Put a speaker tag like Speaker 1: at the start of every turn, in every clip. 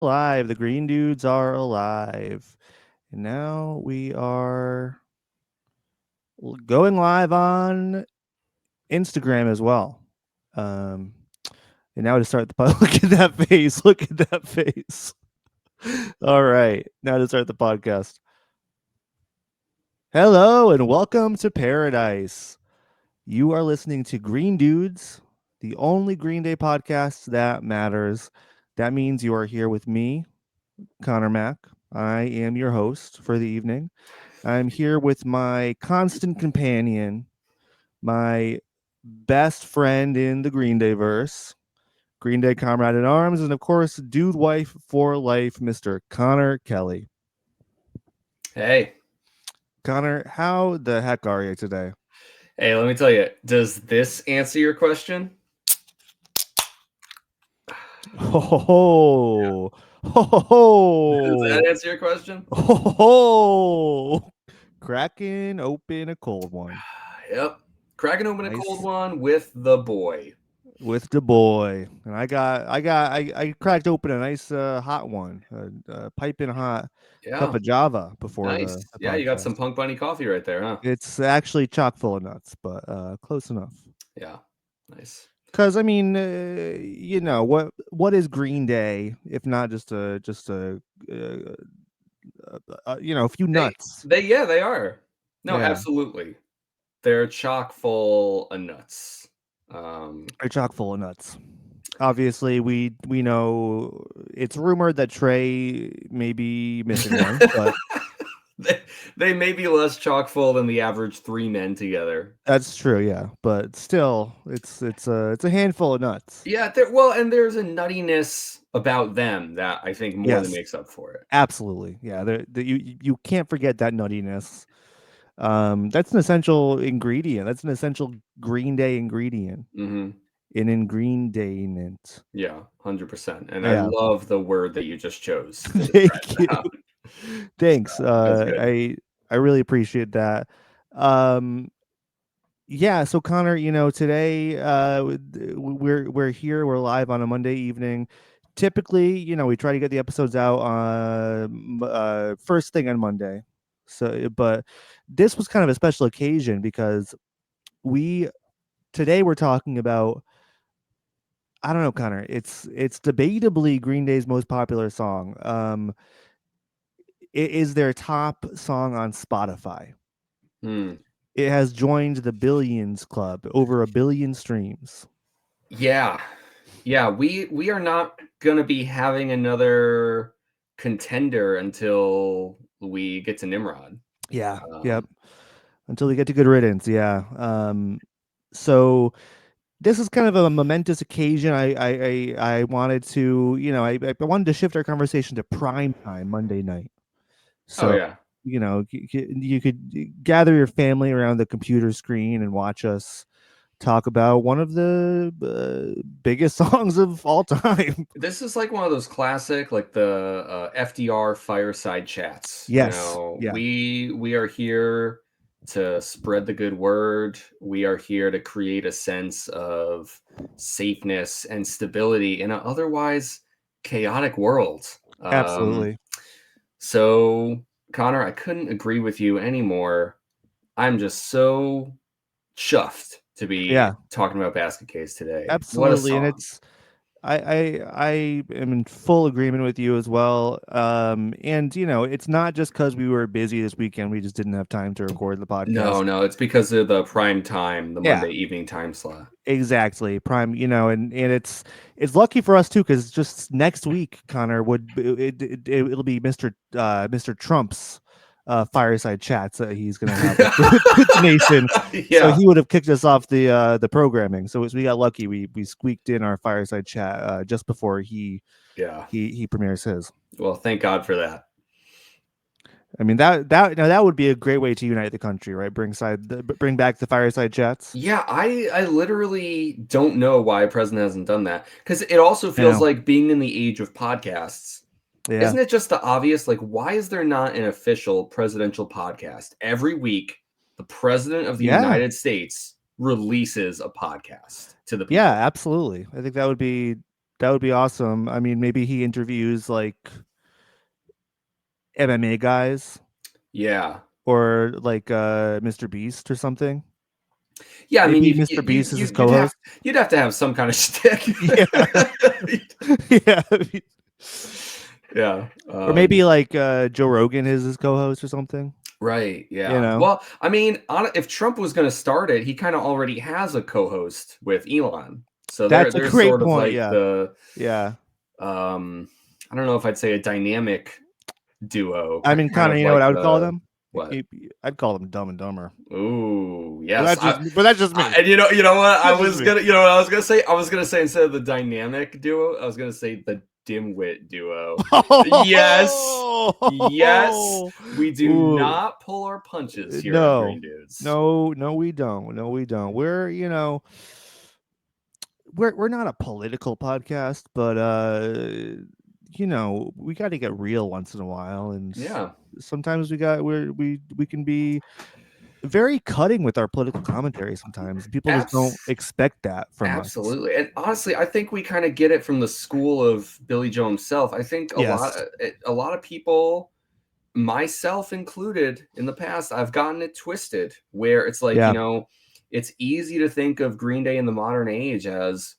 Speaker 1: Live. The Green Dudes are alive. And now we are going live on Instagram as well. Um, and now to start the pod, look at that face. Look at that face. All right. Now to start the podcast. Hello and welcome to Paradise. You are listening to Green Dudes, the only Green Day podcast that matters. That means you are here with me, Connor Mack. I am your host for the evening. I'm here with my constant companion, my best friend in the Green Day verse, Green Day comrade in arms, and of course, dude wife for life, Mr. Connor Kelly.
Speaker 2: Hey,
Speaker 1: Connor, how the heck are you today?
Speaker 2: hey, let me tell you, does this answer your question?
Speaker 1: Ho ho ho ho
Speaker 2: Does that
Speaker 1: ho
Speaker 2: answer your question?
Speaker 1: ho ho! Cracking open a cold one.
Speaker 2: Yep. Cracking open a cold
Speaker 1: Nice
Speaker 2: one with the boy.
Speaker 1: with the boy, and I cracked open a nice hot one, piping hot cup
Speaker 2: Yeah,
Speaker 1: of Java before
Speaker 2: nice.
Speaker 1: the
Speaker 2: Yeah, you got some
Speaker 1: podcast.
Speaker 2: Punk Bunny coffee right there, huh?
Speaker 1: It's actually chock full of nuts, but close enough.
Speaker 2: Yeah, nice.
Speaker 1: Because I mean, what is Green Day if not just a a few
Speaker 2: They,
Speaker 1: nuts?
Speaker 2: yeah, they are. No,
Speaker 1: Yeah,
Speaker 2: absolutely. They're chock full of nuts.
Speaker 1: they're chock full of nuts. Obviously, we know it's rumored that Trey may be missing one, but
Speaker 2: they may be less chock full than the average three men together.
Speaker 1: that's true, yeah. But still, it's a handful of nuts.
Speaker 2: Yeah, and there's a nuttiness about them that I think more than
Speaker 1: Yes,
Speaker 2: makes up for it.
Speaker 1: absolutely. Yeah, you can't forget that nuttiness. That's an essential ingredient. That's an essential Green Day ingredient.
Speaker 2: Mhm.
Speaker 1: In Green Day it.
Speaker 2: Yeah, 100%, and I
Speaker 1: Yeah.
Speaker 2: love the word that you just chose to describe
Speaker 1: Thank you.
Speaker 2: that.
Speaker 1: Thanks.
Speaker 2: That's good.
Speaker 1: I really appreciate that. Um, Yeah, so Connor, today we're here, we're live on a Monday evening. Typically, we try to get the episodes out first thing on Monday. So, but this was kind of a special occasion because we today we're talking about, I don't know, Connor. It's debatably Green Day's most popular song. It is their top song on Spotify.
Speaker 2: Hmm.
Speaker 1: It has joined the Billions Club, over a billion streams.
Speaker 2: Yeah. Yeah, we are not gonna be having another contender until we get to Nimrod.
Speaker 1: Yeah. Yep.
Speaker 2: Um,
Speaker 1: Until we get to Good Riddance. Yeah. So this is kind of a momentous occasion. I wanted to, I wanted to shift our conversation to prime time Monday night.
Speaker 2: oh,
Speaker 1: So,
Speaker 2: yeah.
Speaker 1: you could gather your family around the computer screen and watch us talk about one of the biggest songs of all time.
Speaker 2: This is like one of those classic, like the FDR fireside chats.
Speaker 1: Yes. Yeah.
Speaker 2: We are here to spread the good word. We are here to create a sense of safeness and stability in an otherwise chaotic world. Um,
Speaker 1: Absolutely.
Speaker 2: so, Connor, I couldn't agree with you anymore. I'm just so chuffed to be
Speaker 1: Yeah.
Speaker 2: talking about Basket Case today. What a
Speaker 1: Absolutely. And
Speaker 2: song!
Speaker 1: it's I am in full agreement with you as well. And it's not just because we were busy this weekend, we just didn't have time to record the podcast.
Speaker 2: No, no, it's because of the prime time, the
Speaker 1: Yeah,
Speaker 2: Monday evening time slot.
Speaker 1: exactly. Prime, and it's lucky for us too, because just next week, Connor it'll be Mr. Trump's fireside chats that he's gonna have with the nation. So
Speaker 2: Yeah,
Speaker 1: he would have kicked us off the programming. So we got lucky. We squeaked in our fireside chat just before
Speaker 2: yeah.
Speaker 1: he premieres his.
Speaker 2: Well, thank God for that.
Speaker 1: I mean that would be a great way to unite the country, right? Bring back the fireside chats.
Speaker 2: Yeah, I literally don't know why a president hasn't done that because it also
Speaker 1: I
Speaker 2: feels
Speaker 1: know.
Speaker 2: like being in the age of podcasts.
Speaker 1: Yeah.
Speaker 2: Isn't it just the obvious? Like, why is there not an official presidential podcast every week? The president of the
Speaker 1: Yeah.
Speaker 2: United States releases a podcast to the
Speaker 1: Yeah,
Speaker 2: people.
Speaker 1: absolutely. I think that would be That would be awesome. I mean, maybe he interviews like MMA guys
Speaker 2: Yeah.
Speaker 1: or like Mr. Beast or something.
Speaker 2: Yeah, I mean,
Speaker 1: Maybe Mr. Beast is his
Speaker 2: you'd have
Speaker 1: co-host.
Speaker 2: you'd have to have some kind of shtick.
Speaker 1: Yeah. Yeah.
Speaker 2: Yeah.
Speaker 1: Or maybe like Joe Rogan is his co-host or something.
Speaker 2: Right.
Speaker 1: You
Speaker 2: Yeah.
Speaker 1: know.
Speaker 2: Well, I mean, if Trump was going to start it, he kind of already has a co-host with Elon. So
Speaker 1: That's a
Speaker 2: they're
Speaker 1: great
Speaker 2: sort of
Speaker 1: point.
Speaker 2: like
Speaker 1: Yeah.
Speaker 2: the
Speaker 1: Yeah.
Speaker 2: I don't know if I'd say a dynamic duo,
Speaker 1: I mean,
Speaker 2: kind
Speaker 1: kind of,
Speaker 2: of
Speaker 1: you know what
Speaker 2: like
Speaker 1: I would call
Speaker 2: the
Speaker 1: them?
Speaker 2: what?
Speaker 1: I'd call them Dumb and Dumber.
Speaker 2: Ooh,
Speaker 1: But
Speaker 2: yes.
Speaker 1: that's just but that's just me.
Speaker 2: And you know what?
Speaker 1: That's just me.
Speaker 2: You know what I was gonna say? I was gonna say instead of the dynamic duo, I was gonna say the dimwit duo. Yes, yes. We do
Speaker 1: Ooh.
Speaker 2: not pull our punches here on
Speaker 1: No.
Speaker 2: Green Dudes.
Speaker 1: No, we don't. No, we don't. We're, we're not a political podcast, but we got to get real once in a while, and
Speaker 2: Yeah,
Speaker 1: sometimes we can be very cutting with our political commentary sometimes. People just don't
Speaker 2: abs-
Speaker 1: expect that from us.
Speaker 2: absolutely. And honestly, I think we kind of get it from the school of Billy Joe himself. I think
Speaker 1: Yes.
Speaker 2: a lot of people, myself included, in the past, I've gotten it twisted where it's like,
Speaker 1: Yeah.
Speaker 2: it's easy to think of Green Day in the modern age as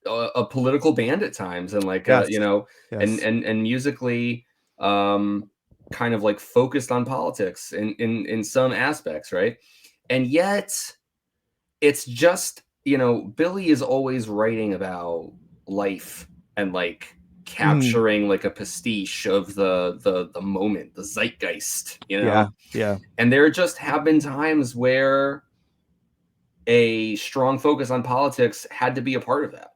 Speaker 2: a political band at times, and like
Speaker 1: Yes.
Speaker 2: and
Speaker 1: Yes.
Speaker 2: and musically kind of like focused on politics in some aspects, right? And yet it's just, Billy is always writing about life and like
Speaker 1: Mhm.
Speaker 2: capturing like a pastiche of the moment, the zeitgeist,
Speaker 1: Yeah. Yeah.
Speaker 2: and there just have been times where a strong focus on politics had to be a part of that,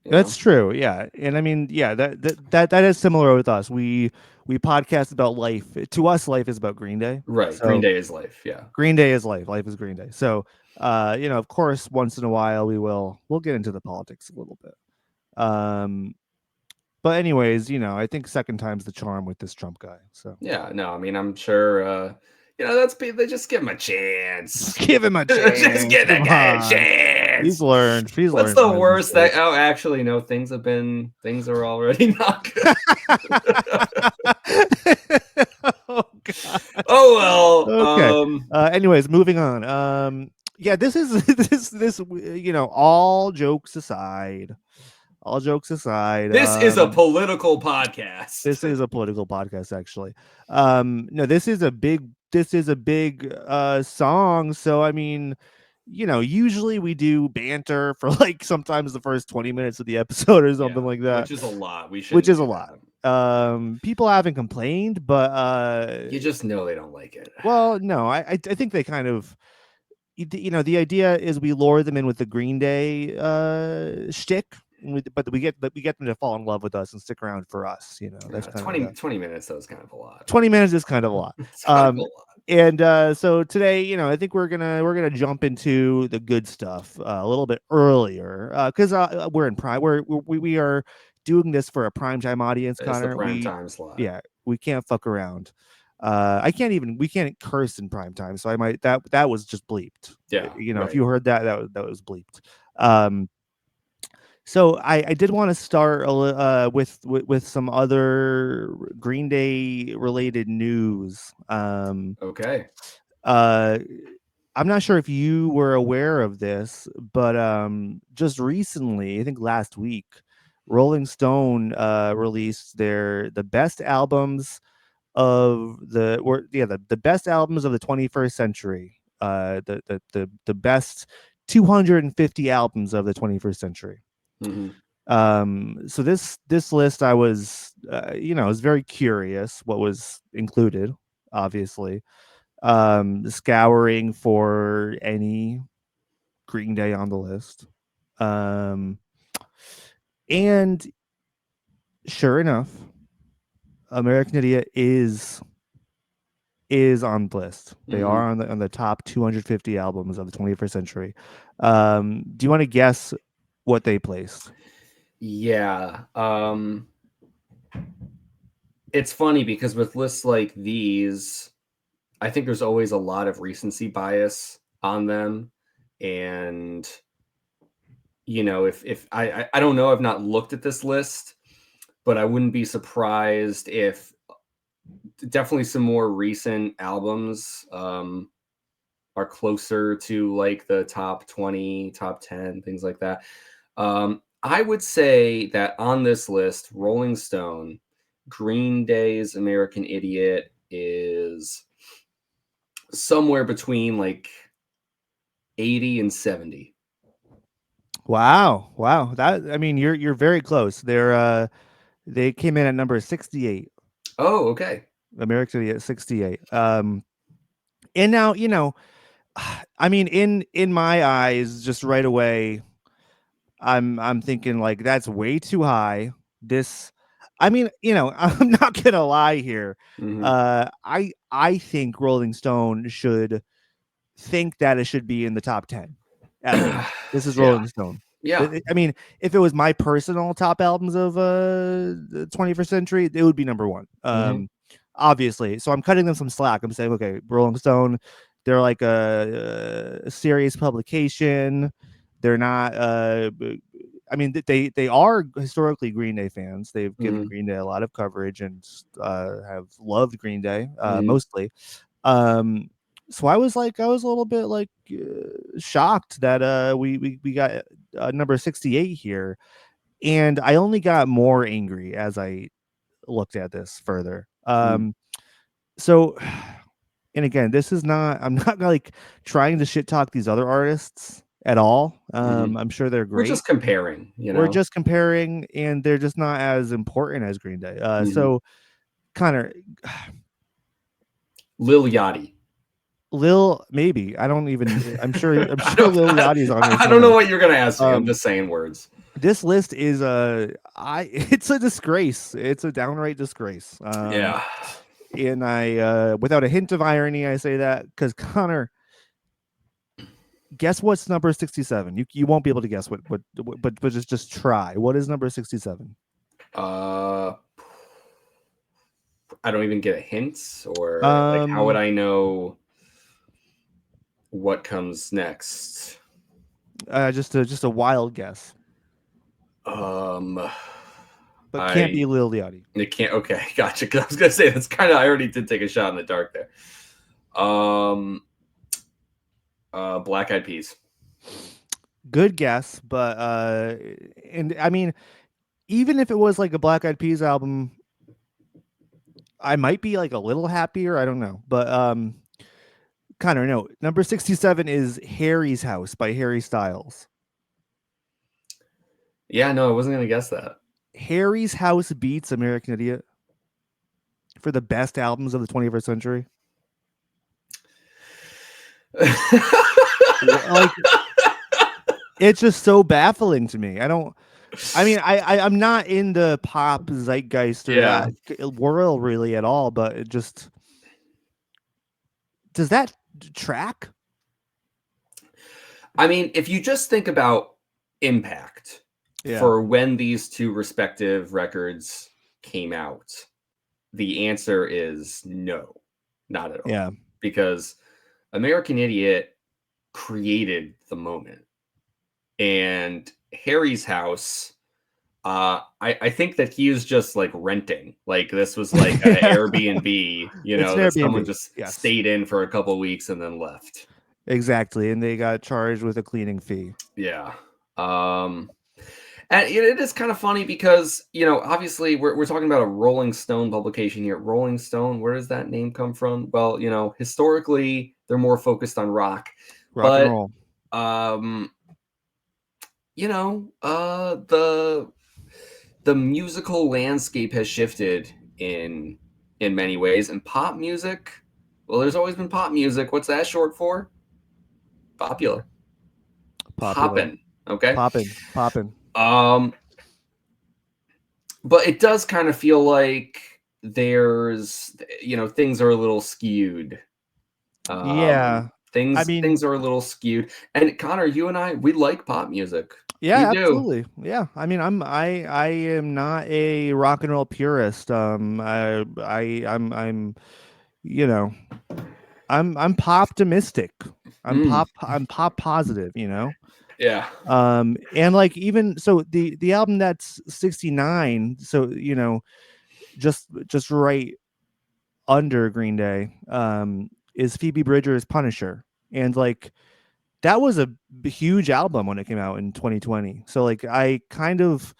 Speaker 2: you
Speaker 1: That's
Speaker 2: know
Speaker 1: true. Yeah. And I mean, yeah, that is similar with us. We podcast about life. To us, life is about Green Day.
Speaker 2: Right. Green
Speaker 1: So
Speaker 2: Day is life. Yeah.
Speaker 1: Green Day is life. Life is Green Day. So of course, once in a while we'll get into the politics a little bit. But anyways, I think second time's the charm with this Trump guy. So
Speaker 2: Yeah. No, I mean, I'm sure, they just give him a chance.
Speaker 1: give him a
Speaker 2: Just
Speaker 1: chance.
Speaker 2: give that
Speaker 1: Come
Speaker 2: guy a
Speaker 1: on.
Speaker 2: chance.
Speaker 1: He's
Speaker 2: What's
Speaker 1: learned
Speaker 2: the
Speaker 1: from his
Speaker 2: worst that,
Speaker 1: mistakes.
Speaker 2: oh, actually, no, things are already not good.
Speaker 1: Oh god.
Speaker 2: Oh, well.
Speaker 1: Okay. Anyways, moving on. Yeah, this is this all jokes aside. All jokes aside,
Speaker 2: This is a political podcast.
Speaker 1: this is a political podcast actually. No, this is a big song, so I mean, usually we do banter for like sometimes the first 20 minutes of the episode or something
Speaker 2: Yeah,
Speaker 1: like that,
Speaker 2: which is a lot. We
Speaker 1: which
Speaker 2: shouldn't
Speaker 1: is a
Speaker 2: do
Speaker 1: lot.
Speaker 2: that.
Speaker 1: People haven't complained, but
Speaker 2: You just know they don't like it.
Speaker 1: well, no, I think they kind of, the idea is we lure them in with the Green Day shtick, but we get them to fall in love with us and stick around for us. That's kind of
Speaker 2: 20 minutes, that was kind of a lot.
Speaker 1: 20 minutes is kind of a lot.
Speaker 2: It's kind of a lot.
Speaker 1: And so today, I think we're gonna jump into the good stuff a little bit earlier because we're in prime. We are doing this for a primetime audience,
Speaker 2: It's the
Speaker 1: Connor.
Speaker 2: prime time slot.
Speaker 1: Yeah, we can't fuck around. We can't curse in prime time, so I might that was just bleeped.
Speaker 2: Yeah,
Speaker 1: If
Speaker 2: right.
Speaker 1: you heard that was bleeped. So I did want to start with some other Green Day related news.
Speaker 2: Okay.
Speaker 1: I'm not sure if you were aware of this, but just recently, I think last week, Rolling Stone released the best albums of the best albums of the 21st century. The best 250 albums of the 21st century.
Speaker 2: Mhm.
Speaker 1: So this list, I was I was very curious what was included, obviously. Scouring for any Green Day on the list. And sure enough, American Idiot is on the list. They
Speaker 2: Mhm.
Speaker 1: are on the top 250 albums of the 21st century. Do you want to guess what they placed?
Speaker 2: Yeah. It's funny because with lists like these, I think there's always a lot of recency bias on them, and you know, if I don't know, I've not looked at this list, but I wouldn't be surprised if definitely some more recent albums are closer to like the top 20, top 10, things like that. I would say that on this list, Rolling Stone, Green Day's American Idiot is somewhere between like 80 and 70.
Speaker 1: Wow, wow. That I mean, you're very close. They came in at number 68.
Speaker 2: Oh, okay.
Speaker 1: American Idiot 68. And now, I mean, in my eyes, just right away, I'm thinking like that's way too high. This, I mean, I'm not gonna lie here.
Speaker 2: Hmm.
Speaker 1: I think Rolling Stone should think that it should be in the top 10 at least. This is
Speaker 2: Yeah.
Speaker 1: Rolling Stone.
Speaker 2: Yeah.
Speaker 1: I mean, if it was my personal top albums of the 21st century, it would be number one.
Speaker 2: Hmm.
Speaker 1: Obviously. So I'm cutting them some slack. I'm saying, okay, Rolling Stone, they're like a serious publication. They're not. I mean, they are historically Green Day fans. They've given
Speaker 2: Hmm.
Speaker 1: Green Day a lot of coverage and have loved Green Day
Speaker 2: Hmm.
Speaker 1: mostly. Um, so I was a little bit like shocked that we got number 68 here, and I only got more angry as I looked at this further. So, and again, this is not. I'm not like trying to shit talk these other artists at all.
Speaker 2: Hmm.
Speaker 1: I'm sure they're
Speaker 2: We're
Speaker 1: great.
Speaker 2: just comparing, you
Speaker 1: We're
Speaker 2: know.
Speaker 1: just comparing, and they're just not as important as Green Day.
Speaker 2: Hmm.
Speaker 1: So, Connor,
Speaker 2: Lil Yachty.
Speaker 1: Lil, maybe I don't even. I'm sure. I'm
Speaker 2: I
Speaker 1: sure
Speaker 2: don't,
Speaker 1: Lil Yachty is on here
Speaker 2: I don't know
Speaker 1: somewhere.
Speaker 2: what you're gonna ask me. I'm
Speaker 1: Um,
Speaker 2: just saying words.
Speaker 1: this list is it's a disgrace. It's a downright disgrace.
Speaker 2: Yeah.
Speaker 1: And I without a hint of irony, I say that because Connor, guess what's number 67? You won't be able to guess what but just try. What is number 67?
Speaker 2: Uh, I don't even get a hint, or like, how would
Speaker 1: Um
Speaker 2: I know what comes next?
Speaker 1: just a wild guess,
Speaker 2: Um,
Speaker 1: but can't
Speaker 2: I
Speaker 1: be Lil Yachty.
Speaker 2: it can't. Okay, gotcha. 'Cause I was gonna say that's kind of. I already did take a shot in the dark there. Um, Black Eyed Peas.
Speaker 1: Good guess, but and I mean, even if it was like a Black Eyed Peas album, I might be like a little happier. I don't know, but Connor, no. Number 67 is Harry's House by Harry Styles.
Speaker 2: Yeah, no, I wasn't gonna guess that.
Speaker 1: Harry's House beats American Idiot for the best albums of the 21st century. Like, it's just so baffling to me. I mean, I'm not in the pop zeitgeist or
Speaker 2: Yeah.
Speaker 1: that world really at all, but it just, does that track?
Speaker 2: I mean, if you just think about impact
Speaker 1: Yeah.
Speaker 2: for when these two respective records came out, the answer is no, not at all.
Speaker 1: Yeah.
Speaker 2: Because American Idiot created the moment. And Harry's House, I think that he was just like renting. Like, this was like an Airbnb,
Speaker 1: It's an
Speaker 2: that someone
Speaker 1: Airbnb.
Speaker 2: just
Speaker 1: Yes.
Speaker 2: stayed in for a couple of weeks and then left.
Speaker 1: Exactly. And they got charged with a cleaning fee.
Speaker 2: Yeah. And it is kind of funny because, obviously we're talking about a Rolling Stone publication here. Rolling Stone, where does that name come from? Well, historically they're more focused on rock,
Speaker 1: Rock and
Speaker 2: but
Speaker 1: roll.
Speaker 2: The musical landscape has shifted in many ways, and pop music, well, there's always been pop music. What's that short for? Popular. Poppin'. Okay.
Speaker 1: Poppin'.
Speaker 2: But it does kind of feel like there's, things are a little skewed.
Speaker 1: Yeah.
Speaker 2: Things are a little skewed. And Connor, you and I, we like pop music.
Speaker 1: Yeah,
Speaker 2: We do.
Speaker 1: absolutely. Yeah. I mean, I am not a rock and roll purist. I'm I'm pop optimistic. I'm
Speaker 2: Mm.
Speaker 1: pop positive,
Speaker 2: Yeah.
Speaker 1: And like even so the album that's 69, so just right under Green Day, is Phoebe Bridgers' Punisher. And like that was a huge album when it came out in 2020. So like I kind of,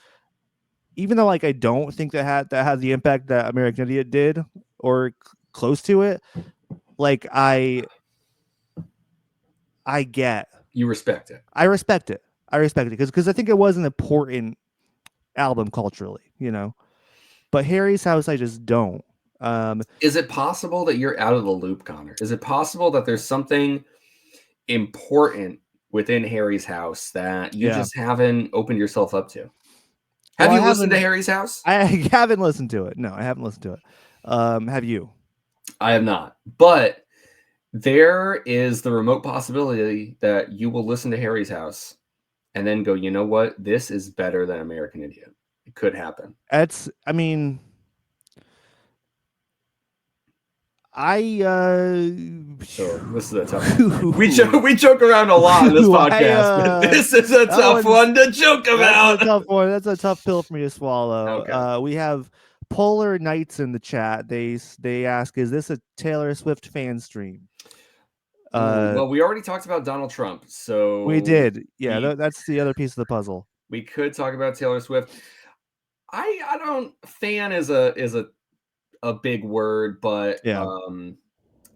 Speaker 1: even though like I don't think that had the impact that American Idiot did, or close to it, like I get
Speaker 2: You respect it.
Speaker 1: I respect it. I respect it because I think it was an important album culturally. But Harry's House, I just don't.
Speaker 2: Is it possible that you're out of the loop, Connor? Is it possible that there's something important within Harry's House that you
Speaker 1: Yeah.
Speaker 2: just haven't opened yourself up to?
Speaker 1: Well,
Speaker 2: Have
Speaker 1: I
Speaker 2: you listened to
Speaker 1: haven't.
Speaker 2: Harry's House?
Speaker 1: I haven't listened to it. No, I haven't listened to it. Have you?
Speaker 2: I have not. But there is the remote possibility that you will listen to Harry's House and then go, you know what? This is better than American Idiot. It could happen.
Speaker 1: I mean, I
Speaker 2: So this is a tough one. We joke around a lot in this podcast, but this is a tough one to joke about.
Speaker 1: That's a tough one. That's a tough pill for me to swallow.
Speaker 2: Okay.
Speaker 1: We have Polar Knights in the chat. They ask, is this a Taylor Swift fan stream?
Speaker 2: Ooh, well, we already talked about Donald Trump, so
Speaker 1: We did. Yeah,
Speaker 2: we
Speaker 1: that's the other piece of the puzzle.
Speaker 2: we could talk about Taylor Swift. I don't fan is a big word, but
Speaker 1: Yeah.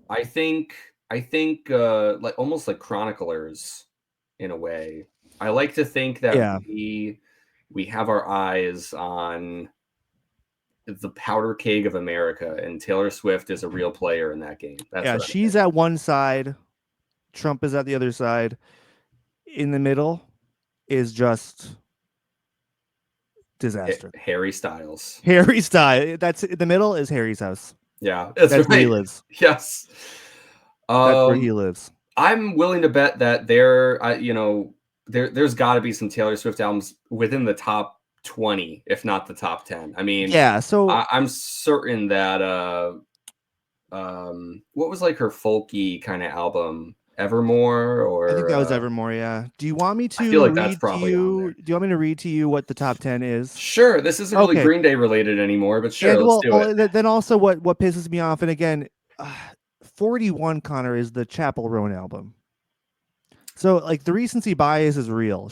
Speaker 2: I think like almost like chroniclers in a way. I like to think that
Speaker 1: Yeah.
Speaker 2: we have our eyes on the powder keg of America, and Taylor Swift is a real player in that game. That's
Speaker 1: Yeah,
Speaker 2: what I
Speaker 1: she's
Speaker 2: think.
Speaker 1: at one side, Trump is at the other side. In the middle is just disaster.
Speaker 2: Harry Styles.
Speaker 1: Harry Styles. That's in the middle is Harry's house.
Speaker 2: Yeah, that's
Speaker 1: That's where he
Speaker 2: right.
Speaker 1: lives.
Speaker 2: Yes.
Speaker 1: That's where he lives.
Speaker 2: I'm willing to bet that there's got to be some Taylor Swift albums within the top 20, if not the top 10. I mean,
Speaker 1: Yeah, so
Speaker 2: I'm certain that what was like her folky kind of album, Evermore,
Speaker 1: I think
Speaker 2: or
Speaker 1: that was Evermore, yeah. Do you want me
Speaker 2: I feel
Speaker 1: to
Speaker 2: like that's
Speaker 1: read to
Speaker 2: probably on
Speaker 1: you
Speaker 2: there.
Speaker 1: do you want me to read to you what the top 10 is?
Speaker 2: Sure, this isn't really
Speaker 1: Okay.
Speaker 2: Green Day related anymore, but sure,
Speaker 1: And
Speaker 2: let's do it.
Speaker 1: then also what pisses me off, and again, 41, Connor, is the Chapel Roan album. So like the recency bias is real.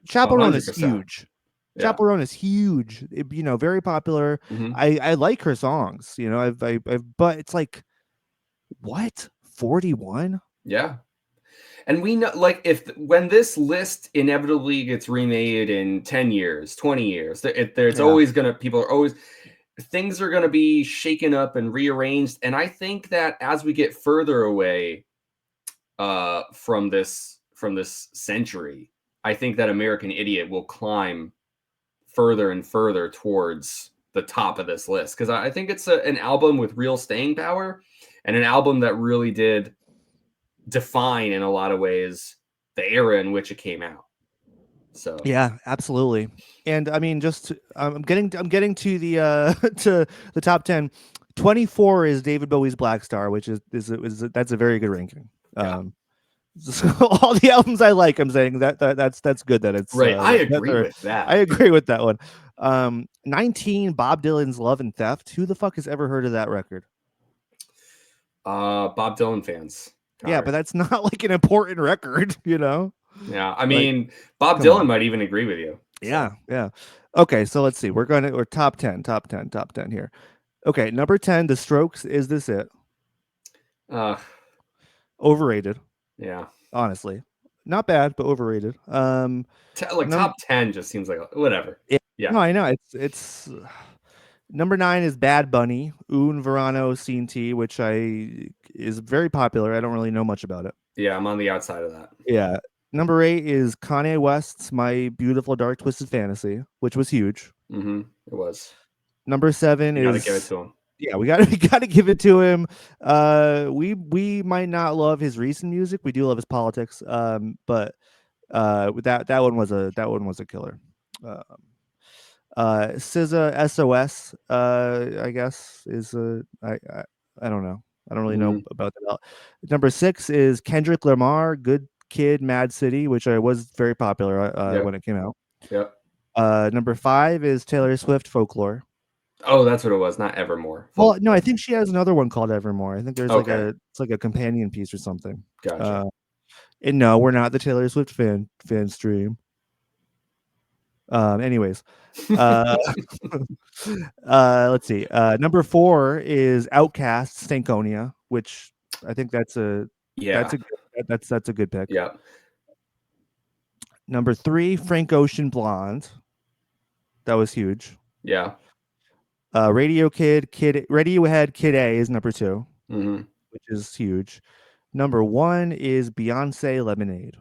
Speaker 1: Chapel Roan is
Speaker 2: 100%.
Speaker 1: huge.
Speaker 2: Yeah.
Speaker 1: Chapel Roan is huge. Very popular.
Speaker 2: Mhm.
Speaker 1: I like her songs. But it's like, what? 41?
Speaker 2: Yeah. And we know, like, when this list inevitably gets remade in 10 years, 20 years, there's
Speaker 1: Yeah.
Speaker 2: always going to, things are going to be shaken up and rearranged. And I think that as we get further away from this century, I think that American Idiot will climb further and further towards the top of this list. Because I think it's an album with real staying power, and an album that really did define in a lot of ways the era in which it came out. So
Speaker 1: Yeah, absolutely. And I mean, just I'm getting to the to the top 10. 24 is David Bowie's Black Star, which is that's a very good ranking.
Speaker 2: Yeah.
Speaker 1: So all the albums I like, I'm saying that's good that it's
Speaker 2: right. I agree with that.
Speaker 1: I agree with that one. 19, Bob Dylan's Love and Theft. Who the fuck has ever heard of that record?
Speaker 2: Bob Dylan fans.
Speaker 1: Yeah, but that's not like an important record,
Speaker 2: Yeah, I mean, Bob
Speaker 1: come
Speaker 2: Dylan
Speaker 1: on.
Speaker 2: might even agree with you.
Speaker 1: Yeah, yeah. Okay, so let's see. We're top 10 here. Okay, number 10, The Strokes, Is This It? Overrated,
Speaker 2: Yeah.
Speaker 1: honestly. Not bad, but overrated.
Speaker 2: Top 10 just seems like whatever. Yeah.
Speaker 1: No, I know. It's number 9 is Bad Bunny, Un Verano Sin Ti, which is very popular. I don't really know much about it.
Speaker 2: Yeah, I'm on the outside of that.
Speaker 1: Yeah. Number 8 is Kanye West's My Beautiful Dark Twisted Fantasy, which was huge.
Speaker 2: Mm-hmm. It was.
Speaker 1: Number 7
Speaker 2: You
Speaker 1: is
Speaker 2: gotta give it to him.
Speaker 1: Yeah, we gotta give it to him. We might not love his recent music. We do love his politics. But that one was a killer. SZA SOS, I guess is I don't know. I don't really know about that. Number 6 is Kendrick Lamar, Good Kid, Mad City, which was very popular
Speaker 2: Yep.
Speaker 1: when it came out.
Speaker 2: Yep.
Speaker 1: Number 5 is Taylor Swift, Folklore.
Speaker 2: Oh, that's what it was. Not Evermore.
Speaker 1: Well, no, I
Speaker 2: Folklore.
Speaker 1: think she has another one called Evermore. I think there's like
Speaker 2: Okay.
Speaker 1: it's like a companion piece or something.
Speaker 2: Gotcha.
Speaker 1: And no, we're not the Taylor Swift fan stream. Anyways, uh, let's see. Number 4 is Outcast, Stankonia, which I think that's a
Speaker 2: Yeah.
Speaker 1: that's a good pick.
Speaker 2: Yeah.
Speaker 1: Number 3, Frank Ocean, Blonde. That was huge.
Speaker 2: Yeah.
Speaker 1: Radiohead, Kid A is number 2,
Speaker 2: Hmm.
Speaker 1: which is huge. Number 1 is Beyonce, Lemonade.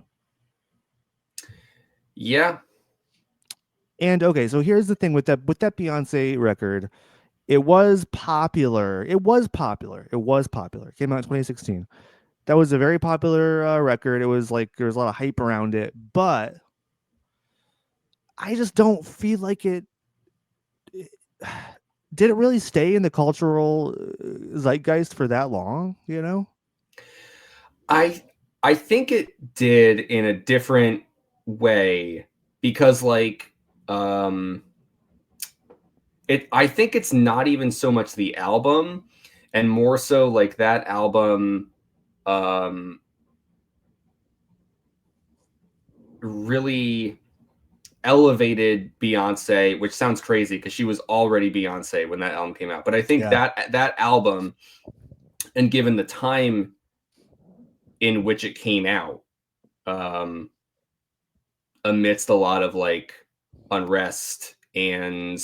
Speaker 2: Yeah.
Speaker 1: And okay, so here's the thing with that Beyonce record. It was popular. It was popular. It was popular. It came out in 2016. That was a very popular record. It was like there was a lot of hype around it, but I just don't feel like it did it really stay in the cultural zeitgeist for that long, you know?
Speaker 2: I think it did in a different way because like I think it's not even so much the album and more so like that album um really elevated Beyonce, which sounds crazy because she was already Beyonce when that album came out. But I think
Speaker 1: Yeah.
Speaker 2: that album, and given the time in which it came out, um, amidst a lot of like unrest and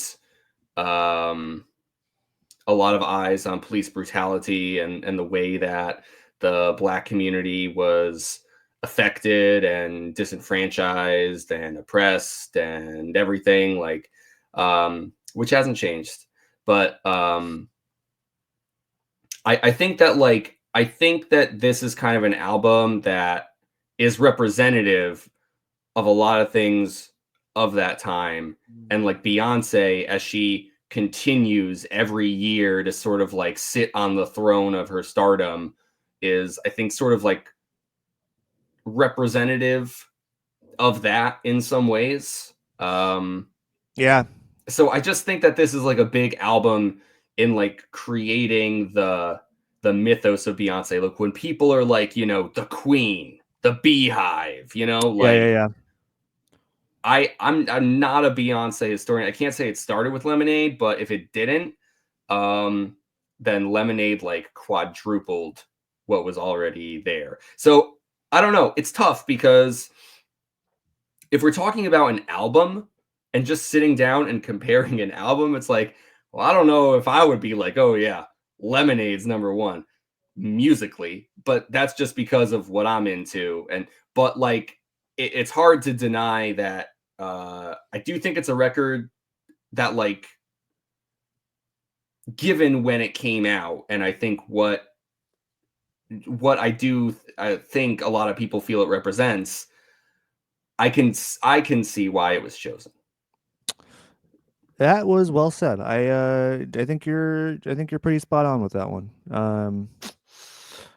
Speaker 2: um, a lot of eyes on police brutality and the way that the Black community was affected and disenfranchised and oppressed and everything like which hasn't changed, but I think that like I think that this is kind of an album that is representative of a lot of things of that time. And like Beyonce, as she continues every year to sort of like sit on the throne of her stardom, is I think sort of like representative of that in some ways.
Speaker 1: Yeah.
Speaker 2: So I just think that this is like a big album in like creating the mythos of Beyonce. Look, when people are like, you know, the queen, the beehive, you know,
Speaker 1: Yeah, yeah,
Speaker 2: like
Speaker 1: yeah.
Speaker 2: I'm not a Beyonce historian. I can't say it started with Lemonade, but if it didn't, then Lemonade like quadrupled what was already there. So I don't know. It's tough because if we're talking about an album and just sitting down and comparing an album, it's like, well, I don't know if I would be like, oh yeah, Lemonade's number one musically, but that's just because of what I'm into. And but like it's hard to deny that I do think it's a record that like given when it came out, and I think what I think a lot of people feel it represents, I can see why it was chosen.
Speaker 1: That was well said. I think you're pretty spot on with that one.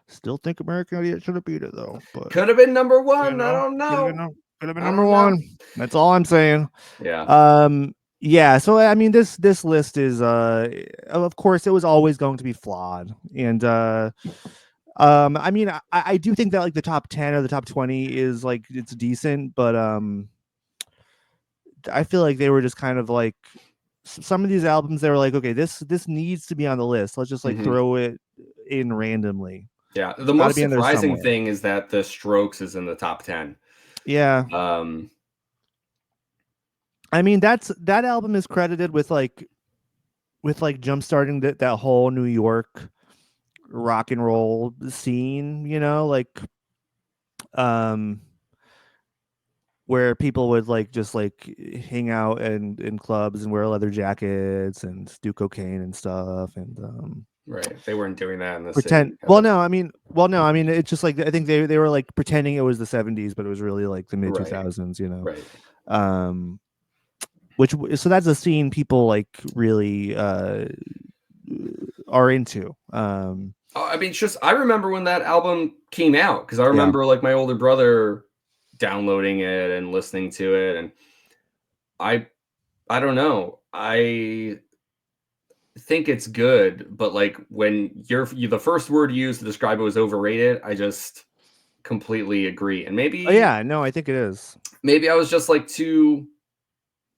Speaker 1: Still think American Idiot should have beat it though, but
Speaker 2: Could have been number
Speaker 1: you
Speaker 2: one. I
Speaker 1: know,
Speaker 2: don't know.
Speaker 1: could have been
Speaker 2: I
Speaker 1: number
Speaker 2: don't know.
Speaker 1: one. That's all I'm saying.
Speaker 2: Yeah.
Speaker 1: Yeah, so I mean this list is of course it was always going to be flawed. And I mean I do think that like the top 10 or the top 20 is like it's decent, but I feel like they were just kind of like some of these albums they were like, okay, this needs to be on the list. Let's just like
Speaker 2: Hmm.
Speaker 1: throw it in randomly.
Speaker 2: Yeah. The
Speaker 1: It's got to
Speaker 2: most
Speaker 1: be in there
Speaker 2: surprising
Speaker 1: somewhere.
Speaker 2: thing is that the Strokes is in the top 10.
Speaker 1: Yeah.
Speaker 2: Um,
Speaker 1: I mean that album is credited with like jump starting that whole New York rock and roll scene, you know, like um where people would like just like hang out and in clubs and wear leather jackets and do cocaine and stuff and
Speaker 2: right. They weren't doing that in the
Speaker 1: pretend
Speaker 2: city at the time.
Speaker 1: no, I mean it's just like I think they were like pretending it was the 70s, but it was really like the mid
Speaker 2: Right.
Speaker 1: 2000s, you know.
Speaker 2: Right.
Speaker 1: um so that's a scene people like really are into.
Speaker 2: I mean, it's just I remember when that album came out because I
Speaker 1: Yeah.
Speaker 2: remember like my older brother downloading it and listening to it, and I I don't know. I think it's good, but like when the first word you used to describe it was overrated, I just completely agree. And
Speaker 1: Oh, yeah, no, I think it is.
Speaker 2: maybe I was just like too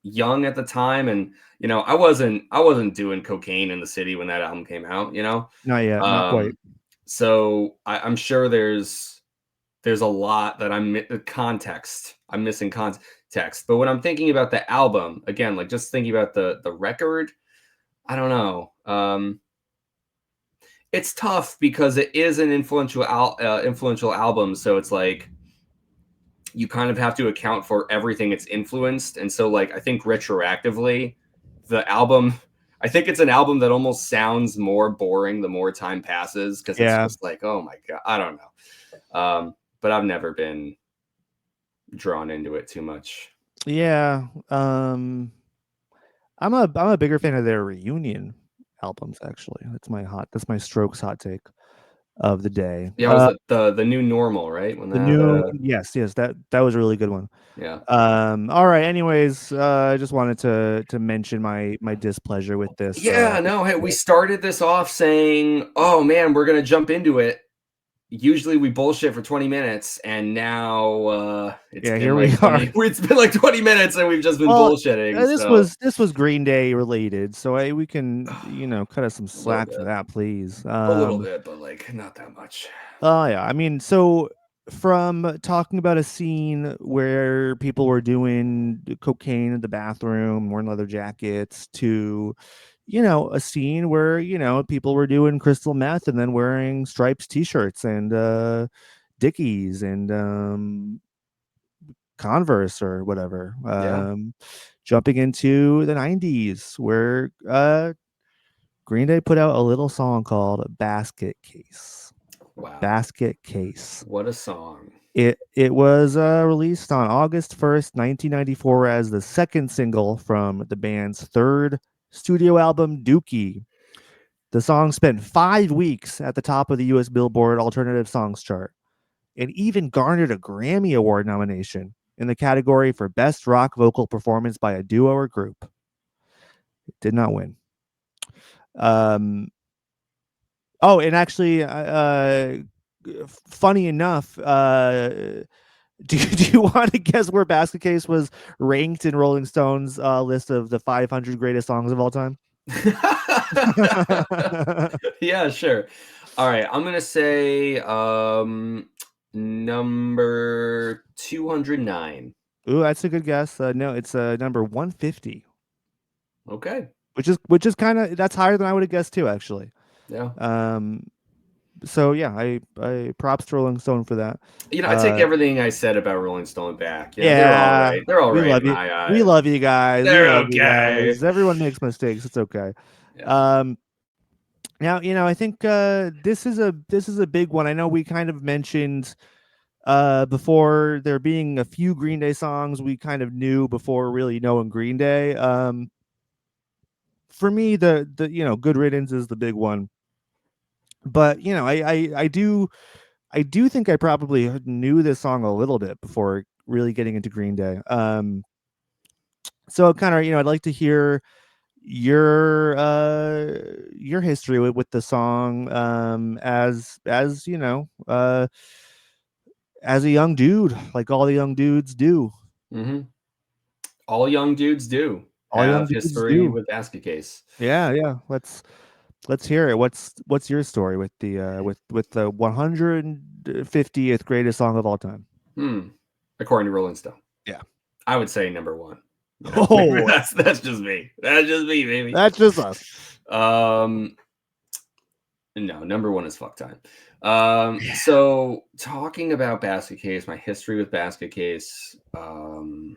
Speaker 2: young at the time, and I wasn't doing cocaine in the city when that album came out,
Speaker 1: Not yet, not quite.
Speaker 2: um so I'm sure there's a lot that I'm missing context. But when I'm thinking about the album again, like just thinking about the record, I don't know. It's tough because it is an influential album, so it's like you kind of have to account for everything it's influenced. And so like I think retroactively, the album I think it's an album that almost sounds more boring the more time passes because it's
Speaker 1: Yeah.
Speaker 2: just like, oh my god, I don't know. But I've never been drawn into it too much.
Speaker 1: Yeah. I'm a bigger fan of their reunion albums, actually. That's my Strokes hot take of the day.
Speaker 2: Yeah, was the new normal, right? When
Speaker 1: The
Speaker 2: that
Speaker 1: new yes, that was a really good one.
Speaker 2: yeah.
Speaker 1: All right, anyways, I just wanted to mention my displeasure with this,
Speaker 2: Yeah, no, hey, we started this off saying, "Oh man, we're gonna jump into it." Usually we bullshit for 20 minutes, and now it's
Speaker 1: yeah,
Speaker 2: been
Speaker 1: here we
Speaker 2: like
Speaker 1: are.
Speaker 2: 20 it's been like 20 minutes and we've just been
Speaker 1: Well,
Speaker 2: bullshitting.
Speaker 1: this
Speaker 2: So
Speaker 1: was Green Day related, so we can, cut us some
Speaker 2: a little
Speaker 1: slack for
Speaker 2: bit.
Speaker 1: that, please.
Speaker 2: A little bit, but like not that much.
Speaker 1: Oh yeah, I mean, so from talking about a scene where people were doing cocaine in the bathroom, wearing leather jackets, to, a scene where, people were doing crystal meth and then wearing stripes t-shirts and Dickies and Converse or whatever.
Speaker 2: Yeah.
Speaker 1: Jumping into the 90s where Green Day put out a little song called Basket Case.
Speaker 2: Wow.
Speaker 1: Basket Case.
Speaker 2: What a song.
Speaker 1: It was released on August 1st, 1994, as the second single from the band's third studio album, Dookie. The song spent 5 weeks at the top of the US Billboard Alternative Songs chart and even garnered a Grammy Award nomination in the category for Best Rock Vocal Performance by a Duo or Group. It did not win. Oh, and actually, funny enough, do you want to guess where Basket Case was ranked in Rolling Stone's list of the 500 greatest songs of all time?
Speaker 2: Yeah, sure. All right, I'm gonna say number 209.
Speaker 1: Ooh, that's a good guess. No, it's number 150,
Speaker 2: Okay.
Speaker 1: which is kind of that's higher than I would have guessed too, actually.
Speaker 2: Yeah.
Speaker 1: Um, so yeah, I props to Rolling Stone for that.
Speaker 2: I take everything I said about Rolling Stone back. They're all
Speaker 1: Yeah,
Speaker 2: right. They're all
Speaker 1: we
Speaker 2: right
Speaker 1: love
Speaker 2: in
Speaker 1: you.
Speaker 2: my
Speaker 1: We
Speaker 2: eyes.
Speaker 1: love you guys. We
Speaker 2: They're
Speaker 1: love you
Speaker 2: okay.
Speaker 1: guys. Everyone makes mistakes. It's okay.
Speaker 2: Yeah.
Speaker 1: Now, I think this is a big one. I know we kind of mentioned before there being a few Green Day songs we kind of knew before really knowing Green Day. For me, the Good Riddance is the big one. But I do think I probably knew this song a little bit before really getting into Green Day. So kind of, I'd like to hear your history with the song, as as a young dude, like all the young dudes do.
Speaker 2: Mm-hmm. All young dudes do
Speaker 1: All young
Speaker 2: have
Speaker 1: dudes
Speaker 2: history
Speaker 1: do.
Speaker 2: with Basket Case.
Speaker 1: Yeah. Let's hear it. What's your story with the with the 150th greatest song of all time?
Speaker 2: According to Rolling Stone.
Speaker 1: Yeah.
Speaker 2: I would say number one. Maybe
Speaker 1: Oh,
Speaker 2: that's just me. That's just me, baby.
Speaker 1: that's just us.
Speaker 2: No, number one is Fuck Time. So talking about Basket Case, my history with Basket Case, I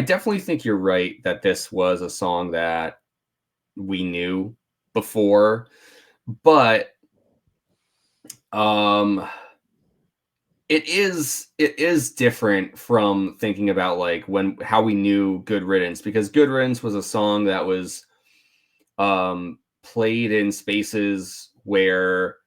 Speaker 2: definitely think you're right that this was a song that we knew before, but it is different from thinking about like how we knew Good Riddance, because Good Riddance was a song that was played in spaces where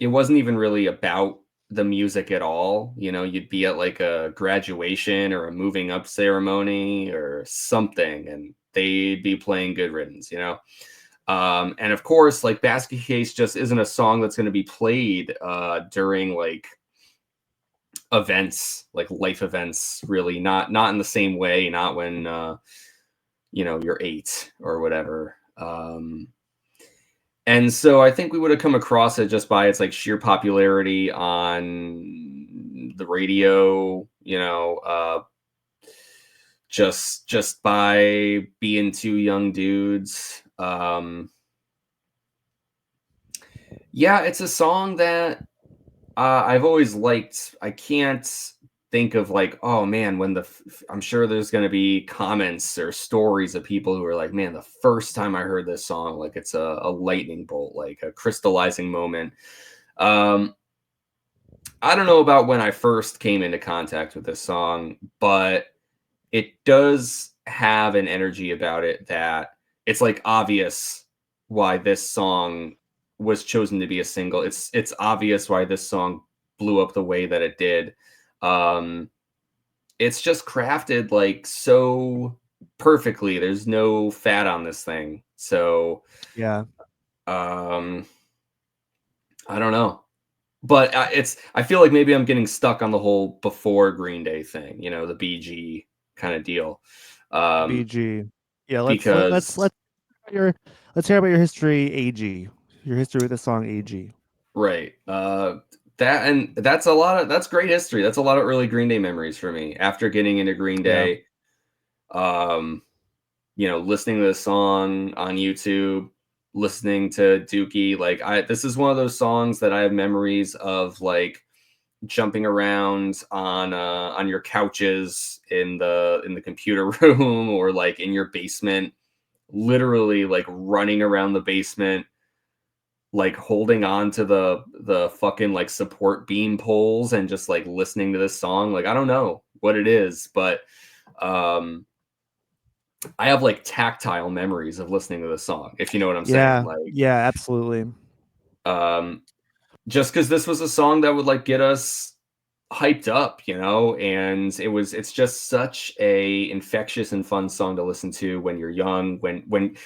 Speaker 2: it wasn't even really about the music at all. You know, you'd be at like a graduation or a moving up ceremony or something, and they'd be playing Good Riddance, you know? And of course, like Basket Case just isn't a song that's going to be played during like events, like life events, really. Not in the same way, not when you know, you're 8 or whatever. And so I think we would have come across it just by its like sheer popularity on the radio, you know, just by being two young dudes. Yeah, it's a song that I've always liked. I can't think of like, oh man, when I'm sure there's going to be comments or stories of people who are like, man, the first time I heard this song, like it's a lightning bolt, like a crystallizing moment. Um, I don't know about when I first came into contact with this song, but it does have an energy about it that it's like obvious why this song was chosen to be a single. It's obvious why this song blew up the way that it did. Um, it's just crafted like so perfectly. There's no fat on this thing. So
Speaker 1: Yeah.
Speaker 2: um, I don't know. But I feel like maybe I'm getting stuck on the whole before Green Day thing, you know, the BG kind of deal. Um,
Speaker 1: BG. Yeah,
Speaker 2: because
Speaker 1: your let's hear about your history, AG. Your history with the song AG.
Speaker 2: right, that and that's a lot of that's great history. That's a lot of early Green Day memories for me. After getting into Green
Speaker 1: Yeah.
Speaker 2: Day, um, you know, listening to the song on YouTube, listening to Dookie, like this is one of those songs that I have memories of, like jumping around on your couches in the computer room or like in your basement, literally like running around the basement, like holding on to the fucking like support beam poles and just like listening to this song. Like I don't know what it is, but um I have like tactile memories of listening to the song, if you know what I'm saying.
Speaker 1: Yeah.
Speaker 2: Like
Speaker 1: Yeah, absolutely.
Speaker 2: um just because this was a song that would like get us hyped up, you know, and it's just such a infectious and fun song to listen to when you're young, when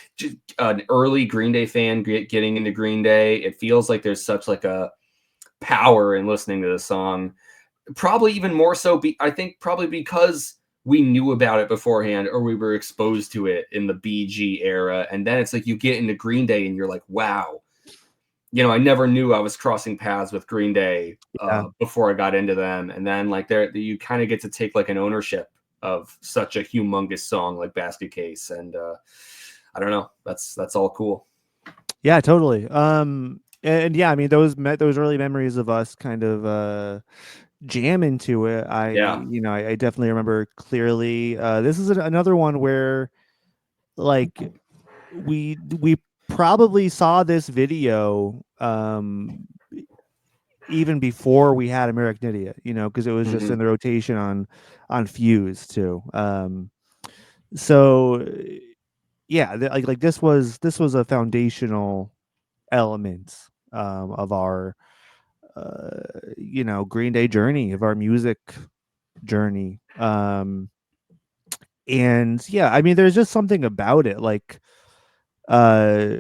Speaker 2: an early Green Day fan getting into Green Day, it feels like there's such like a power in listening to the song. Probably even more so I think probably because we knew about it beforehand or we were exposed to it in the BG era, and then it's like you get into Green Day and you're like, wow, you know, I never knew I was crossing paths with Green Day
Speaker 1: Yeah.
Speaker 2: before I got into them, and then like there, you kind of get to take like an ownership of such a humongous song like Basket Case, and I don't know, that's all cool.
Speaker 1: Yeah, totally. And yeah, I mean those early memories of us kind of jam into it.
Speaker 2: Yeah.
Speaker 1: I definitely remember clearly. This is another one where like we probably saw this video even before we had American Idiot, because it was just
Speaker 2: Hmm.
Speaker 1: in the rotation on Fuse too. So yeah, like this was a foundational element of our Green Day journey, of our music journey. And yeah, I mean there's just something about it, like uh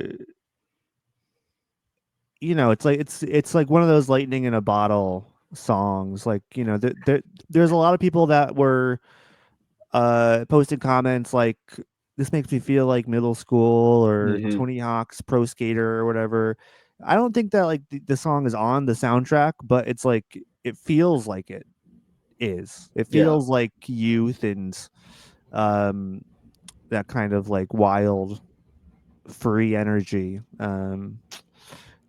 Speaker 1: it's like one of those lightning in a bottle songs. Like, there's a lot of people that were posting comments like, this makes me feel like middle school or
Speaker 2: Hmm.
Speaker 1: Tony Hawk's Pro Skater or whatever. I don't think that like the song is on the soundtrack, but it's like it feels like it is. It
Speaker 2: Yeah.
Speaker 1: feels like youth and um that kind of like wild free energy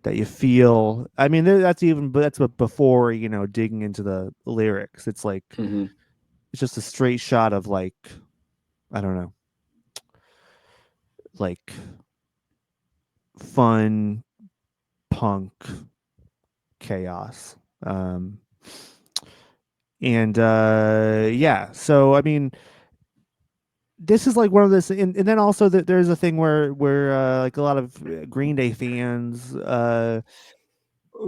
Speaker 1: that you feel. I mean, but that's what before, digging into the lyrics. It's like
Speaker 2: Hmm.
Speaker 1: it's just a straight shot of like, I don't know, like fun punk chaos. Um and yeah, so I mean, this is like one of this, and then also that there's a thing where like a lot of Green Day fans,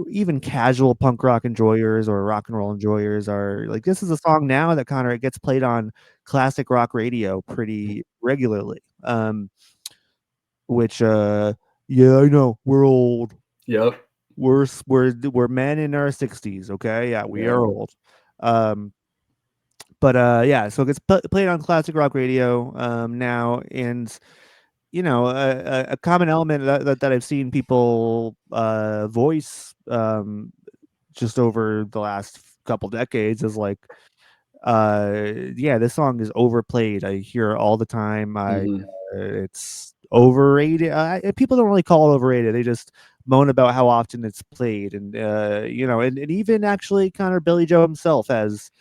Speaker 1: even casual punk rock enjoyers or rock and roll enjoyers are like, this is a song now that kind of gets played on classic rock radio pretty regularly. Which yeah, I know we're old.
Speaker 2: Yep.
Speaker 1: We're men in our 60s. Okay, yeah, we
Speaker 2: Yeah.
Speaker 1: are old. Um, but yeah, so it gets played on classic rock radio now, and a common element that I've seen people voice just over the last couple decades is like, yeah, this song is overplayed. I hear it all the time.
Speaker 2: Hmm.
Speaker 1: It's overrated. People don't really call it overrated. They just moan about how often it's played, and and even actually kind of Billy Joe himself has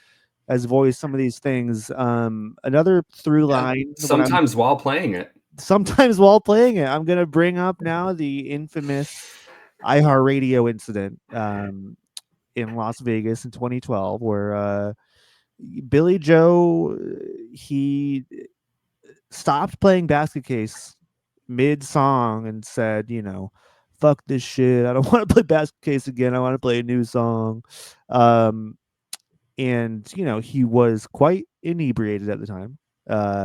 Speaker 1: voiced some of these things. Another through
Speaker 2: Yeah.
Speaker 1: line when I'm
Speaker 2: Sometimes while playing it.
Speaker 1: sometimes while playing it, I'm gonna bring up now the infamous iHeartRadio incident in Las Vegas in 2012, where Billy Joe he stopped playing Basket Case mid song and said, fuck this shit. I don't want to play Basket Case again. I want to play a new song. Um, and he was quite inebriated at the time. But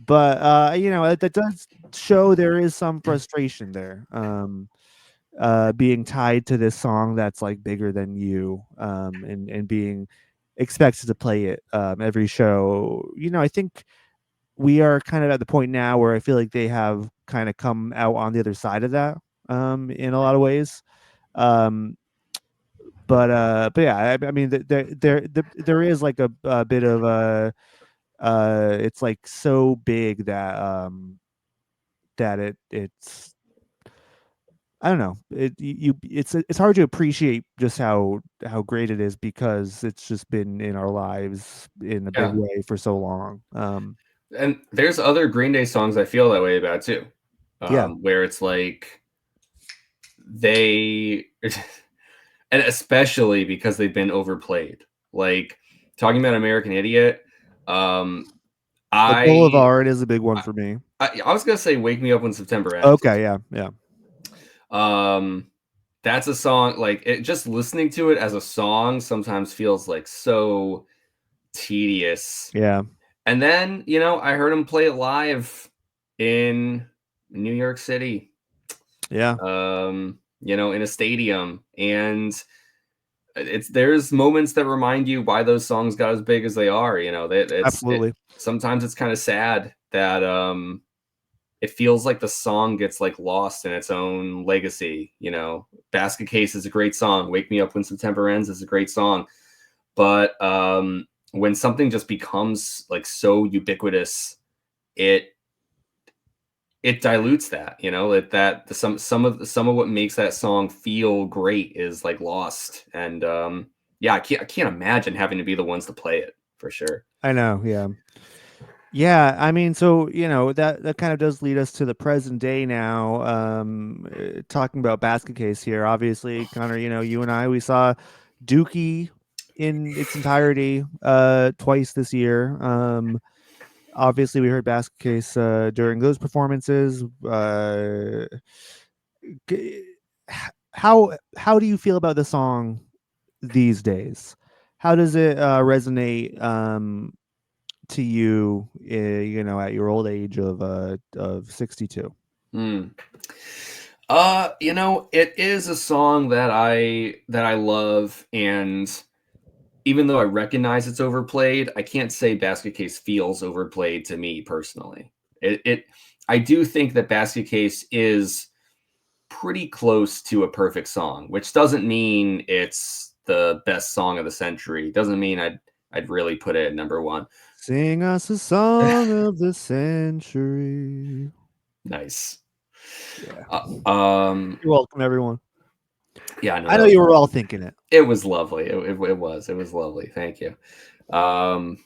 Speaker 1: that does show there is some frustration there. Being tied to this song that's like bigger than you, and being expected to play it every show. I think we are kind of at the point now where I feel like they have kind of come out on the other side of that in a lot of ways. Um, but yeah, I mean, there is like a bit of it's like so big that that it's I don't know. It's hard to appreciate just how great it is because it's just been in our lives in a big
Speaker 2: Yeah.
Speaker 1: way for so long.
Speaker 2: And there's other Green Day songs I feel that way about too,
Speaker 1: Yeah,
Speaker 2: where it's like they, and especially because they've been overplayed. Like talking about American Idiot, um,
Speaker 1: the
Speaker 2: I,
Speaker 1: Boulevard is a big one for me.
Speaker 2: I was gonna say "Wake Me Up When September Ends."
Speaker 1: Okay, yeah, yeah,
Speaker 2: Um, that's a song like it. Just listening to it as a song sometimes feels like so tedious.
Speaker 1: yeah,
Speaker 2: And then I heard him play it live in New York City,
Speaker 1: yeah,
Speaker 2: in a stadium, and there's moments that remind you why those songs got as big as they are. That
Speaker 1: absolutely.
Speaker 2: sometimes it's kind of sad that it feels like the song gets like lost in its own legacy. Basket Case is a great song. Wake Me Up When September Ends is a great song, but when something just becomes like so ubiquitous, it dilutes that. Some of what makes that song feel great is like lost, and yeah, I can't imagine having to be the ones to play it for sure.
Speaker 1: I know. Yeah, yeah. I mean, so that kind of does lead us to the present day now. Talking about Basket Case here, obviously, Connor. You and I, we saw Dookie in its entirety twice this year. Obviously, we heard Basket Case during those performances. G- how do you feel about the song these days? How does it resonate to you, at your old age of 62?
Speaker 2: Hmm. It is a song that I love, and even though I recognize it's overplayed, I can't say Basket Case feels overplayed to me personally. I do think that Basket Case is pretty close to a perfect song, which doesn't mean it's the best song of the century. Doesn't mean I'd really put it at number one.
Speaker 1: Sing us a song of the century.
Speaker 2: Nice.
Speaker 1: Yeah,
Speaker 2: Um,
Speaker 1: you're welcome, everyone.
Speaker 2: yeah, I know
Speaker 1: I know
Speaker 2: that
Speaker 1: you were all thinking it.
Speaker 2: it was lovely. It was lovely. Thank you. Um,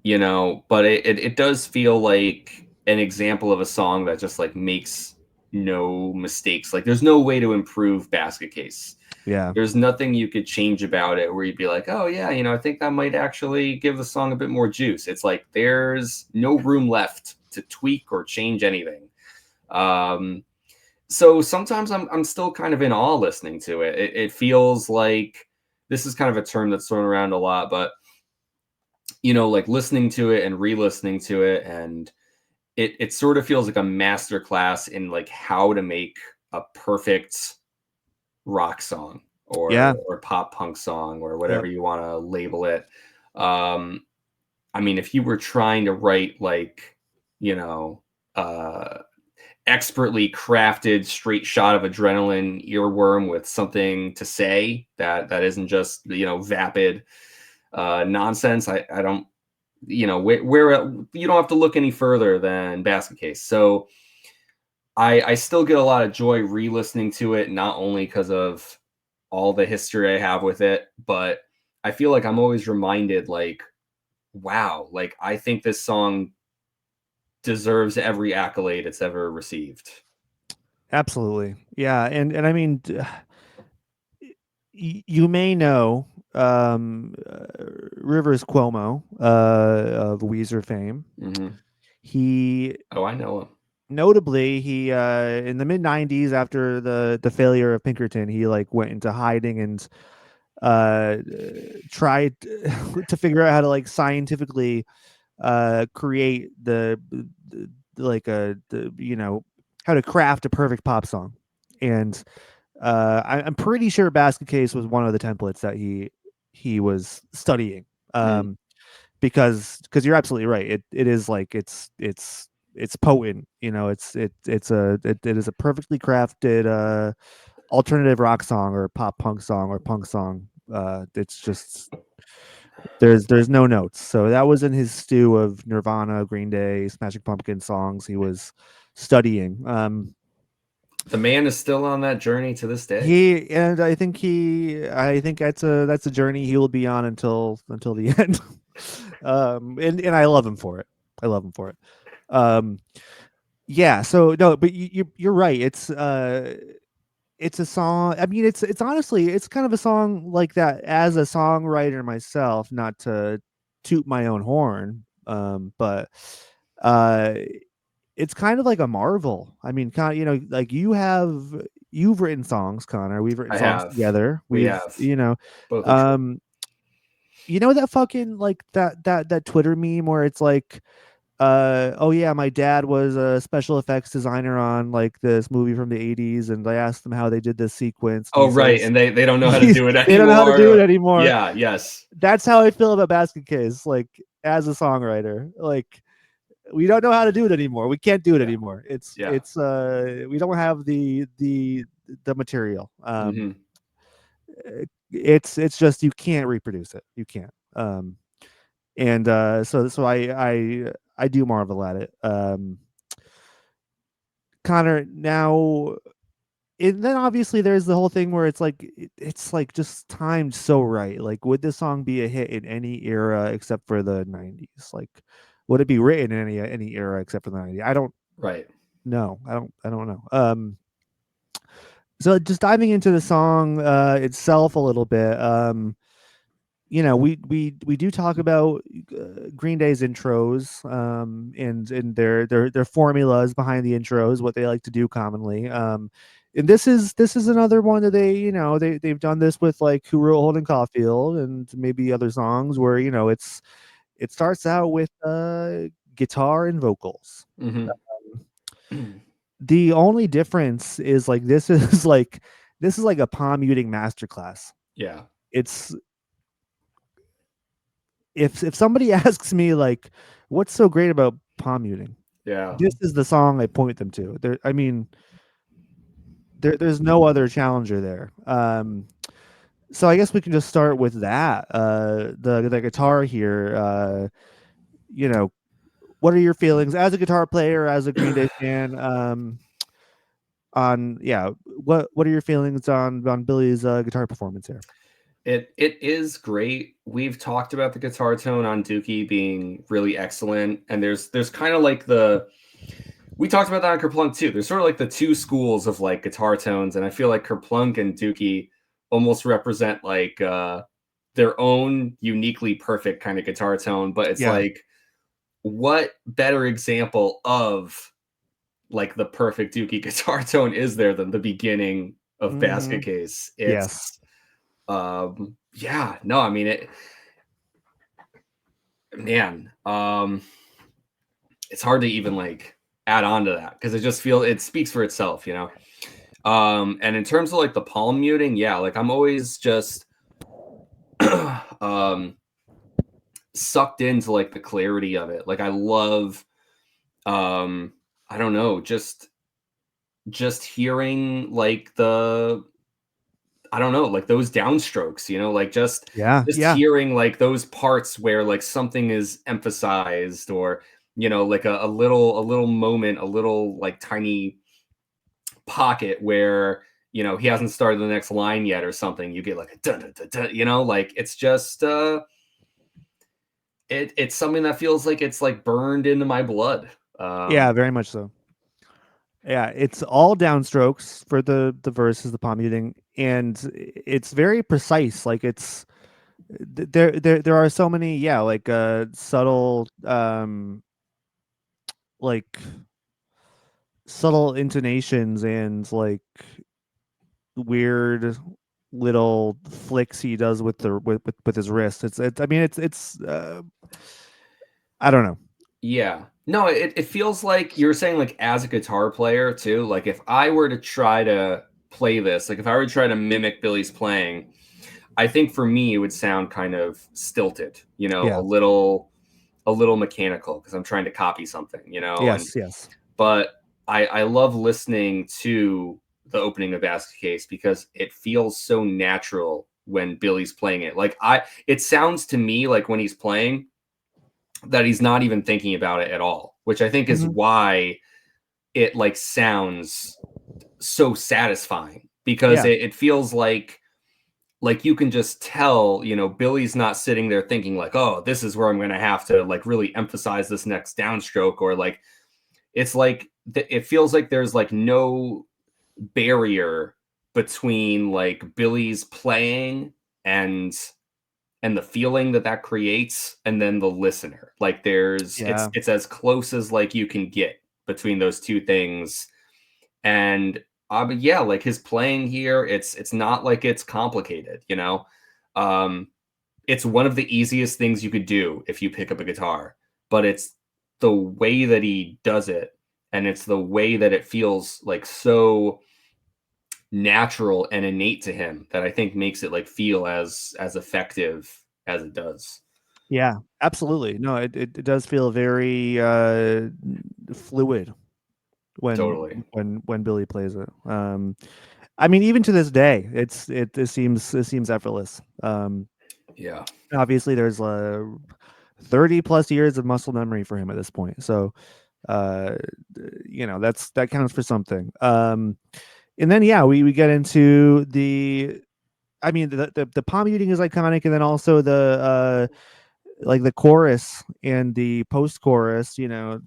Speaker 2: but it does feel like an example of a song that just like makes no mistakes. Like there's no way to improve Basket Case.
Speaker 1: Yeah.
Speaker 2: There's nothing you could change about it where you'd be like, oh yeah, I think that might actually give the song a bit more juice. It's like there's no room left to tweak or change anything. So sometimes I'm still kind of in awe listening to it. It feels like, this is kind of a term that's thrown around a lot, but like listening to it and re-listening to it, and it sort of feels like a master class in like how to make a perfect rock song
Speaker 1: Yeah.
Speaker 2: or pop punk song or
Speaker 1: Yep.
Speaker 2: whatever you want to label it. I mean, if you were trying to write like, uh, expertly crafted straight shot of adrenaline earworm with something to say that isn't just vapid nonsense, I don't, where you don't have to look any further than Basket Case. So I still get a lot of joy re-listening to it, not only because of all the history I have with it, but I feel like I'm always reminded, like, wow, like I think this song deserves every accolade it's ever received.
Speaker 1: Absolutely. Yeah. And I mean, you may know Rivers Cuomo of Weezer fame.
Speaker 2: Mm-hmm.
Speaker 1: He
Speaker 2: Oh, I know him.
Speaker 1: notably he in the mid 90s, after the failure of Pinkerton, he like went into hiding and uh tried to figure out how to like scientifically create the like the how to craft a perfect pop song. And I'm pretty sure Basket Case was one of the templates that he was studying.
Speaker 2: Mm.
Speaker 1: Because you're absolutely right. It is like it's potent. It is a perfectly crafted alternative rock song or pop punk song or punk song. It's just there's no notes. So that was in his stew of Nirvana, Green Day, Smashing Pumpkins songs he was studying.
Speaker 2: The man is still on that journey to this day.
Speaker 1: I think that's a journey he will be on until the end. And I love him for it. I love him for it. Um, yeah. So no, but you're right. It's a song. I mean, it's honestly, it's kind of a song like that as a songwriter myself, not to toot my own horn. But uh it's kind of like a marvel. I mean, kind of, like you've written songs, Connor. We've written
Speaker 2: I
Speaker 1: songs
Speaker 2: have.
Speaker 1: together.
Speaker 2: We
Speaker 1: We've,
Speaker 2: have. Both are true.
Speaker 1: that fucking like that Twitter meme where it's like, oh yeah, my dad was a special effects designer on like this movie from the 80s, and I asked him how they did this sequence, and
Speaker 2: Oh,
Speaker 1: he
Speaker 2: right.
Speaker 1: says
Speaker 2: And they don't know how to do it
Speaker 1: they don't know how to do it
Speaker 2: anymore.
Speaker 1: anymore.
Speaker 2: Yeah, yes.
Speaker 1: That's how I feel about Basket Case. Like, as a songwriter, like, we don't know how to do it anymore. We can't do it
Speaker 2: Yeah.
Speaker 1: anymore.
Speaker 2: Yeah.
Speaker 1: We don't have the material.
Speaker 2: Mm-hmm.
Speaker 1: It's just you can't reproduce it. You can't. And so I do marvel at it. Connor, now, and then obviously there's the whole thing where it's like it's like just timed so right. Like, would this song be a hit in any era except for the 90s? Like, would it be written in any era except for the 90s? I don't
Speaker 2: Right.
Speaker 1: know. I don't know. So just diving into the song itself a little bit. We do talk about Green Day's intros, and their formulas behind the intros, what they like to do commonly. And this is another one that they've done this with, like, Who Wrote Holden Caulfield and maybe other songs where it starts out with guitar and vocals.
Speaker 2: Mm-hmm.
Speaker 1: The only difference is, like, this is like a palm muting masterclass.
Speaker 2: Yeah.
Speaker 1: It's if somebody asks me, like, what's so great about palm muting,
Speaker 2: Yeah.
Speaker 1: this is the song I point them to. I mean, there's no other challenger there. So I guess we can just start with that. The guitar here. What are your feelings as a guitar player, as a Green Day fan? On yeah, what are your feelings on Billy's guitar performance here?
Speaker 2: It is great. We've talked about the guitar tone on Dookie being really excellent, and there's kind of like We talked about that on Kerplunk too. There's sort of like the two schools of like guitar tones, and I feel like Kerplunk and Dookie almost represent like their own uniquely perfect kind of guitar tone. But it's
Speaker 1: Yeah.
Speaker 2: like, what better example of like the perfect Dookie guitar tone is there than the beginning of
Speaker 1: Hmm.
Speaker 2: Basket Case?
Speaker 1: Yes.
Speaker 2: It's yeah, no, I mean it, man. It's hard to even like add on to that because it speaks for itself, you know. And in terms of like the palm muting, yeah, like I'm always just um sucked into like the clarity of it. Like I love um I don't know, just hearing like the I don't know, like those downstrokes, you know, like
Speaker 1: Yeah.
Speaker 2: just
Speaker 1: Yeah.
Speaker 2: hearing like those parts where like something is emphasized or you know, like a little moment, a little like tiny pocket where you know he hasn't started the next line yet or something. You get like a dun, dun, dun, dun, you know, like it's just it's something that feels like it's like burned into my blood.
Speaker 1: Yeah. Very much so. Yeah, it's all downstrokes for the verses, the palm muting, and it's very precise. Like it's there are so many, yeah, like subtle like subtle intonations and like weird little flicks he does with the with his wrist. It's I mean it's I don't know.
Speaker 2: Yeah. No, it feels like you're saying like as a guitar player too. Like if I were to try to play this, like if I were to try to mimic Billy's playing, I think for me it would sound kind of stilted, you know,
Speaker 1: Yeah.
Speaker 2: a little mechanical because I'm trying to copy something, you know, and
Speaker 1: Yes, yes.
Speaker 2: but I love listening to the opening of Basket Case because it feels so natural when Billy's playing it. Like it sounds to me like when he's playing that he's not even thinking about it at all, which I think is
Speaker 1: Hmm.
Speaker 2: why it like sounds so satisfying because
Speaker 1: Yeah.
Speaker 2: it feels like you can just tell, you know, Billy's not sitting there thinking like, oh, this is where I'm going to have to like really emphasize this next downstroke or like it's like it feels like there's like no barrier between like Billy's playing and the feeling that that creates and then the listener. Like there's
Speaker 1: Yeah.
Speaker 2: it's as close as like you can get between those two things. And but yeah, like his playing here, it's not like it's complicated, you know. Um it's one of the easiest things you could do if you pick up a guitar, but it's the way that he does it and it's the way that it feels like so natural and innate to him that I think makes it like feel as effective as it does.
Speaker 1: Yeah, absolutely. No, it does feel very fluid
Speaker 2: Totally.
Speaker 1: when Billy plays it. I mean, even to this day, it seems effortless.
Speaker 2: Yeah.
Speaker 1: Obviously, there's 30 plus years of muscle memory for him at this point, so uh, you know that counts for something. And then yeah, we get into the. I mean, the palm muting is iconic, and then also the like the chorus and the post chorus, you know,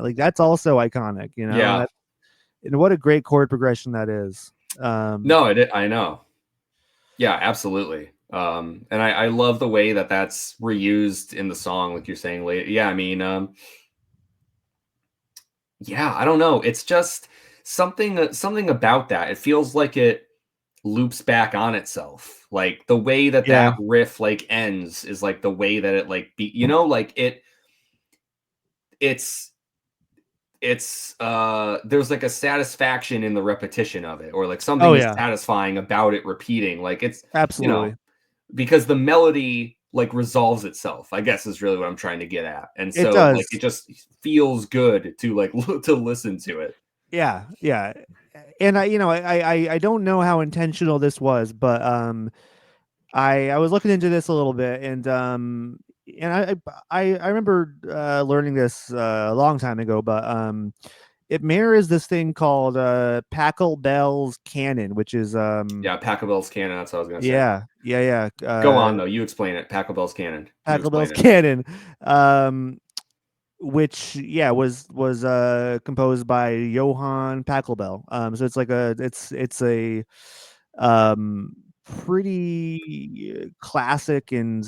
Speaker 1: like that's also iconic, you know,
Speaker 2: Yeah.
Speaker 1: and what a great chord progression that is. Um,
Speaker 2: No, I know. Yeah, absolutely. And I love the way that that's reused in the song, like you're saying later. Yeah, I mean, yeah, I don't know. It's just something about that. It feels like it loops back on itself. Like the way that
Speaker 1: yeah.
Speaker 2: that riff like ends is like the way that it like be, you know, like it's there's like a satisfaction in the repetition of it or like
Speaker 1: Oh
Speaker 2: something is
Speaker 1: yeah,
Speaker 2: satisfying about it repeating. Like it's, you know,
Speaker 1: absolutely.
Speaker 2: because the melody like resolves itself, I guess is really what I'm trying to get at. And
Speaker 1: It
Speaker 2: so like it
Speaker 1: does.
Speaker 2: just feels good to like to listen to it.
Speaker 1: Yeah, yeah. And I, you know, I don't know how intentional this was, but I was looking into this a little bit, and I remember learning this a long time ago, but it mirrors this thing called Pachelbel's canon, which is
Speaker 2: Yeah, Pachelbel's canon, that's what I was gonna say.
Speaker 1: yeah, yeah, yeah,
Speaker 2: Go on though, you explain it. Pachelbel's canon. You
Speaker 1: Pachelbel's
Speaker 2: explain it.
Speaker 1: canon. Um, which was composed by Johann Pachelbel. So it's like it's a um pretty classic and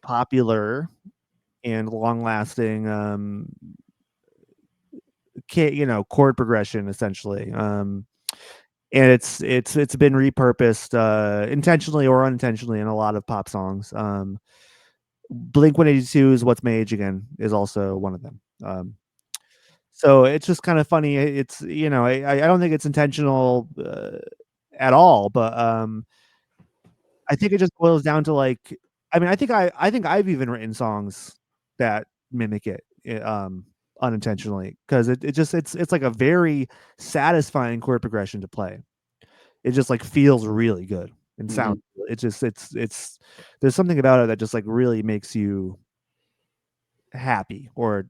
Speaker 1: popular and long lasting chord progression essentially. And it's been repurposed intentionally or unintentionally in a lot of pop songs. Blink 182 is What's My Age Again is also one of them. So it's just kind of funny. It's I don't think it's intentional at all, but I think it just boils down to like I mean I think I've even written songs that mimic it unintentionally because it just it's like a very satisfying chord progression to play. It just like feels really good and sounds.
Speaker 2: Mhm.
Speaker 1: It just it's there's something about it that just like really makes you happy or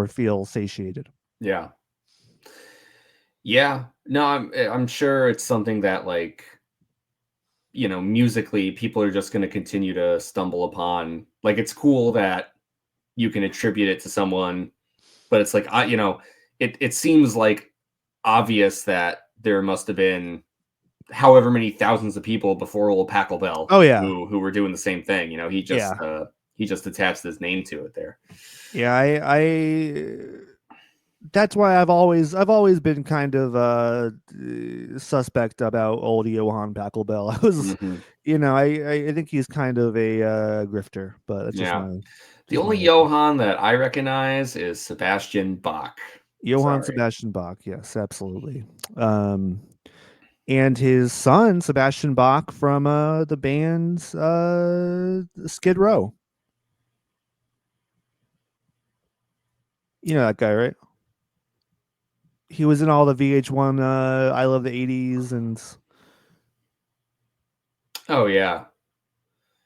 Speaker 1: feel satiated.
Speaker 2: Yeah. Yeah. No, I'm sure it's something that, like, musically people are just going to continue to stumble upon. Like, it's cool that you can attribute it to someone, but it's like, it seems like obvious that there must have been however many thousands of people before old Pachelbel
Speaker 1: Oh yeah,
Speaker 2: who were doing the same thing.
Speaker 1: yeah,
Speaker 2: He just attached his name to it there.
Speaker 1: yeah. I that's why I've always been kind of suspect about old Johann Pachelbel. I was,
Speaker 2: Hmm.
Speaker 1: I think he's kind of a grifter, but that's
Speaker 2: Yeah. The
Speaker 1: just my
Speaker 2: only
Speaker 1: opinion.
Speaker 2: Johann that I recognize is Sebastian Bach.
Speaker 1: Johann
Speaker 2: Sorry.
Speaker 1: Sebastian Bach, yes, absolutely. Um, and his son Sebastian Bach from the band's Skid Row. You know that guy, right? He was in all the VH1 I Love the 80s and
Speaker 2: Oh yeah,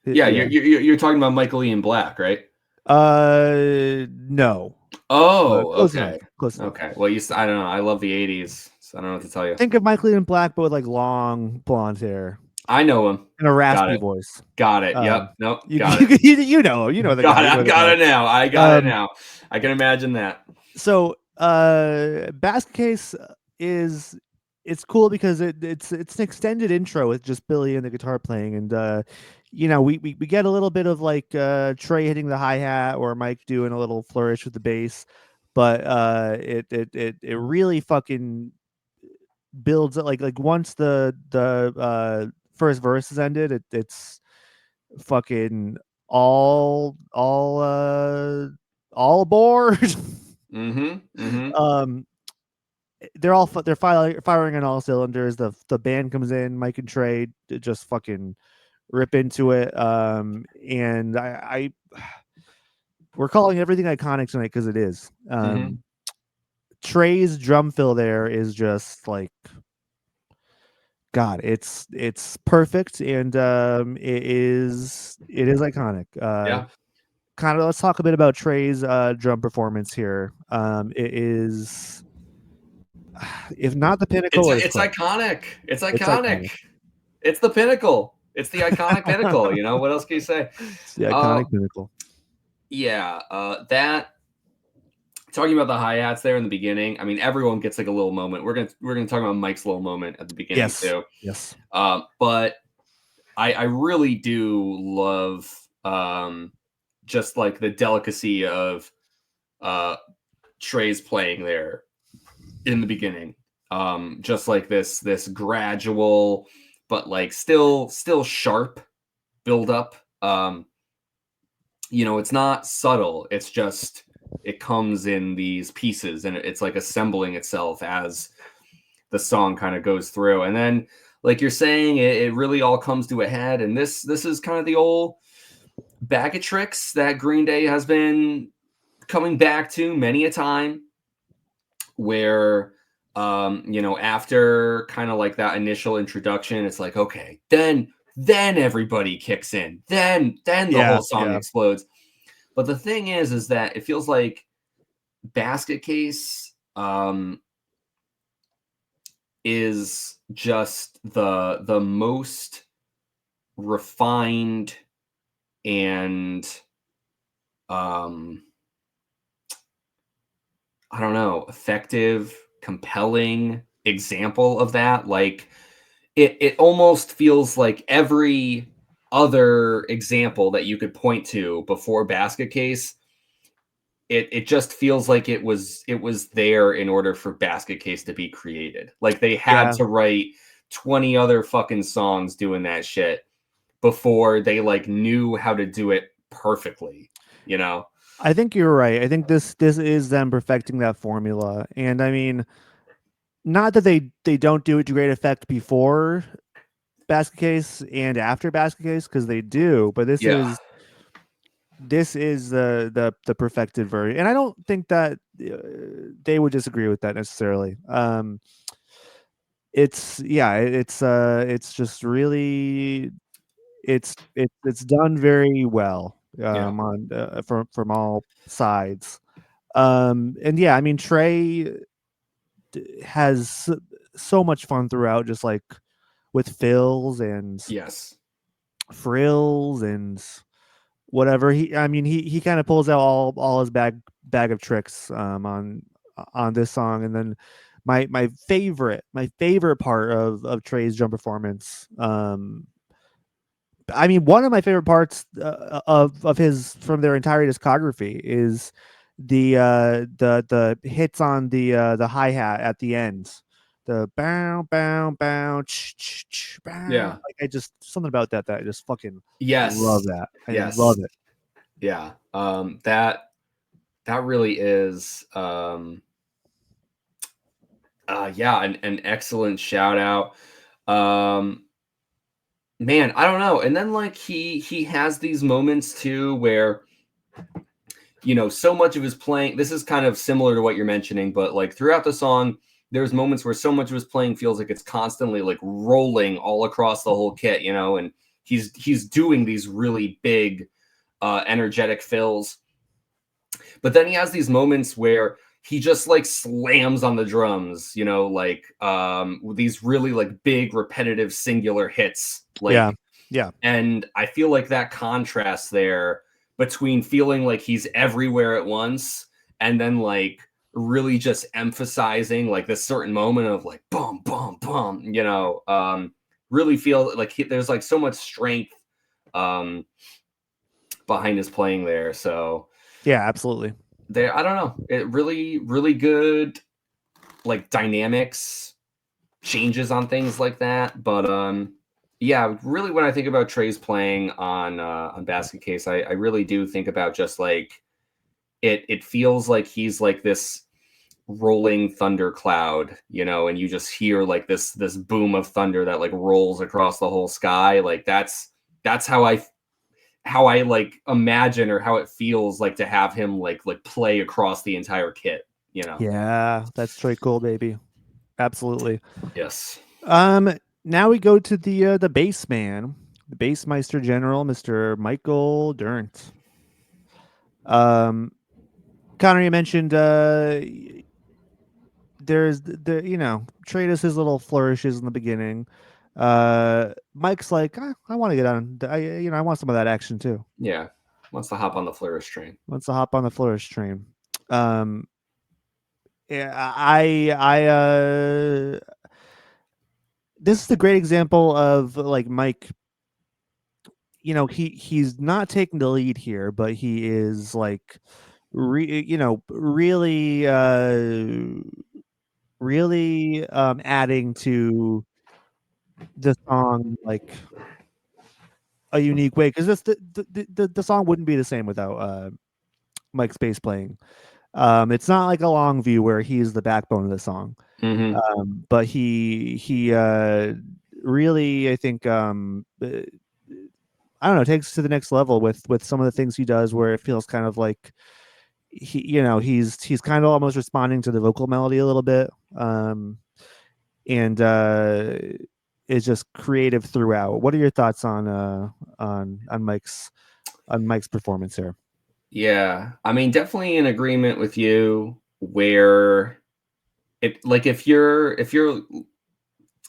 Speaker 2: yeah.
Speaker 1: yeah.
Speaker 2: You're talking about Michael Ian Black, right?
Speaker 1: No.
Speaker 2: Oh,
Speaker 1: Close enough.
Speaker 2: okay,
Speaker 1: Close enough.
Speaker 2: okay. Well, I don't know. I love the '80s, so I don't know what to tell you.
Speaker 1: Think of Michael Ian Black, but with like long blonde hair
Speaker 2: I know him.
Speaker 1: and a
Speaker 2: Got
Speaker 1: raspy
Speaker 2: it.
Speaker 1: voice.
Speaker 2: Got it. Yep. Nope.
Speaker 1: You
Speaker 2: Got it.
Speaker 1: you know the guy.
Speaker 2: Got it.
Speaker 1: You
Speaker 2: I
Speaker 1: know the
Speaker 2: got
Speaker 1: guy.
Speaker 2: it now. I got it
Speaker 1: Um,
Speaker 2: now. I can imagine that.
Speaker 1: so Basket Case is it's cool because it's an extended intro with just Billy and the guitar playing and we get a little bit of like Trey hitting the hi-hat or Mike doing a little flourish with the bass, but it really fucking builds it like once the first verse is ended, it's fucking all aboard.
Speaker 2: Mm-hmm. Mm-hmm.
Speaker 1: um they're firing on all cylinders. The band comes in, Mike and Trey just fucking rip into it. And I we're calling everything iconic tonight because it is.
Speaker 2: Mm-hmm.
Speaker 1: Trey's drum fill there is just like God. It's perfect and it is iconic.
Speaker 2: Yeah.
Speaker 1: Kind of let's talk a bit about Trey's drum performance here. It is if not the pinnacle, it is
Speaker 2: It's
Speaker 1: close.
Speaker 2: iconic. It's
Speaker 1: It's
Speaker 2: iconic.
Speaker 1: iconic.
Speaker 2: It's the pinnacle. It's the iconic pinnacle. What else can you say?
Speaker 1: It's the
Speaker 2: Uh,
Speaker 1: iconic pinnacle.
Speaker 2: yeah. That talking about the hi hats there in the beginning. I mean, everyone gets like a little moment. We're gonna talk about Mike's little moment at the beginning
Speaker 1: Yes.
Speaker 2: too.
Speaker 1: Yes.
Speaker 2: But I really do love just like the delicacy of uh Trey's playing there in the beginning. Just like this gradual but like still sharp build up. It's not subtle. It's just it comes in these pieces and it's like assembling itself as the song kind of goes through. And then like you're saying, it really all comes to a head. And this is kind of the old bag of tricks that Green Day has been coming back to many a time where after kind of like that initial introduction, it's like, okay, then everybody kicks in. Then the
Speaker 1: Yeah.
Speaker 2: whole song
Speaker 1: Yeah.
Speaker 2: explodes. But the thing is that it feels like Basket Case is just the most refined and um I don't know, effective, compelling example of that. Like it almost feels like every other example that you could point to before Basket Case, it just feels like it was there in order for Basket Case to be created. Like they had
Speaker 1: Yeah,
Speaker 2: to write 20 other fucking songs doing that shit before they like knew how to do it perfectly, you know?
Speaker 1: I think you're right. I think this is them perfecting that formula. And I mean, not that they don't do it to great effect before Basket Case and after Basket Case, because they do, but
Speaker 2: Yeah.
Speaker 1: this is the perfected version, and I don't think that they would disagree with that necessarily. It's yeah, it's just really it's done very well
Speaker 2: Yeah.
Speaker 1: on from all sides. And yeah, I mean Trey has so much fun throughout, just like with fills and
Speaker 2: Yes.
Speaker 1: frills and whatever. I mean he kind of pulls out all his bag of tricks on this song. And then my favorite part of Trey's drum performance, I mean one of my favorite parts of his from their entire discography is the hits on the hi-hat at the end, the bow bow bow bow.
Speaker 2: Yeah.
Speaker 1: Like I just something about that I just fucking
Speaker 2: Yes.
Speaker 1: love. That I love
Speaker 2: Yes.
Speaker 1: it.
Speaker 2: Yeah. That really is yeah, an excellent shout out. Um man, I don't know. And then like he has these moments too where so much of his playing, this is kind of similar to what you're mentioning, but like throughout the song, there's moments where so much of his playing feels like it's constantly like rolling all across the whole kit, and he's doing these really big energetic fills. But then he has these moments where he just like slams on the drums, like these really like big repetitive singular hits,
Speaker 1: Yeah,
Speaker 2: like.
Speaker 1: yeah,
Speaker 2: And I feel like that contrast there between feeling like he's everywhere at once and then like really just emphasizing like this certain moment of like boom, boom, boom, really feel like there's like so much strength um, behind his playing there. So
Speaker 1: yeah, absolutely.
Speaker 2: there, I don't know, it really, really good like dynamics, changes on things like that. But yeah, really when I think about Trey's playing on Basket Case, I really do think about just like it feels like he's like this rolling thunder cloud, and you just hear like this boom of thunder that like rolls across the whole sky. Like that's how I like imagine or how it feels like to have him like play across the entire kit.
Speaker 1: Yeah, that's Trey Cool, baby. Absolutely.
Speaker 2: Yes.
Speaker 1: Um, Now we go to the bass man, the bassmeister general, Mr. Michael Durnt. Um, Connor, you mentioned there's Trey does his little flourishes in the beginning. Mike's like, I want to get on. I want some of that action too.
Speaker 2: Yeah. Wants to hop on the Flourish train.
Speaker 1: Wants to hop on the flourish train. Um, yeah, this is a great example of like Mike. He's not taking the lead here, but he is like, really, really adding to the song like a unique way, because this the song wouldn't be the same without Mike's bass playing. It's not like a long view where he's the backbone of the song,
Speaker 2: Mm-hmm.
Speaker 1: but he really, I think, I don't know, takes to the next level with some of the things he does, where it feels kind of like he's kind of almost responding to the vocal melody a little bit, and is just creative throughout. What are your thoughts on Mike's performance here?
Speaker 2: Yeah, I mean, definitely in agreement with you where it like if you're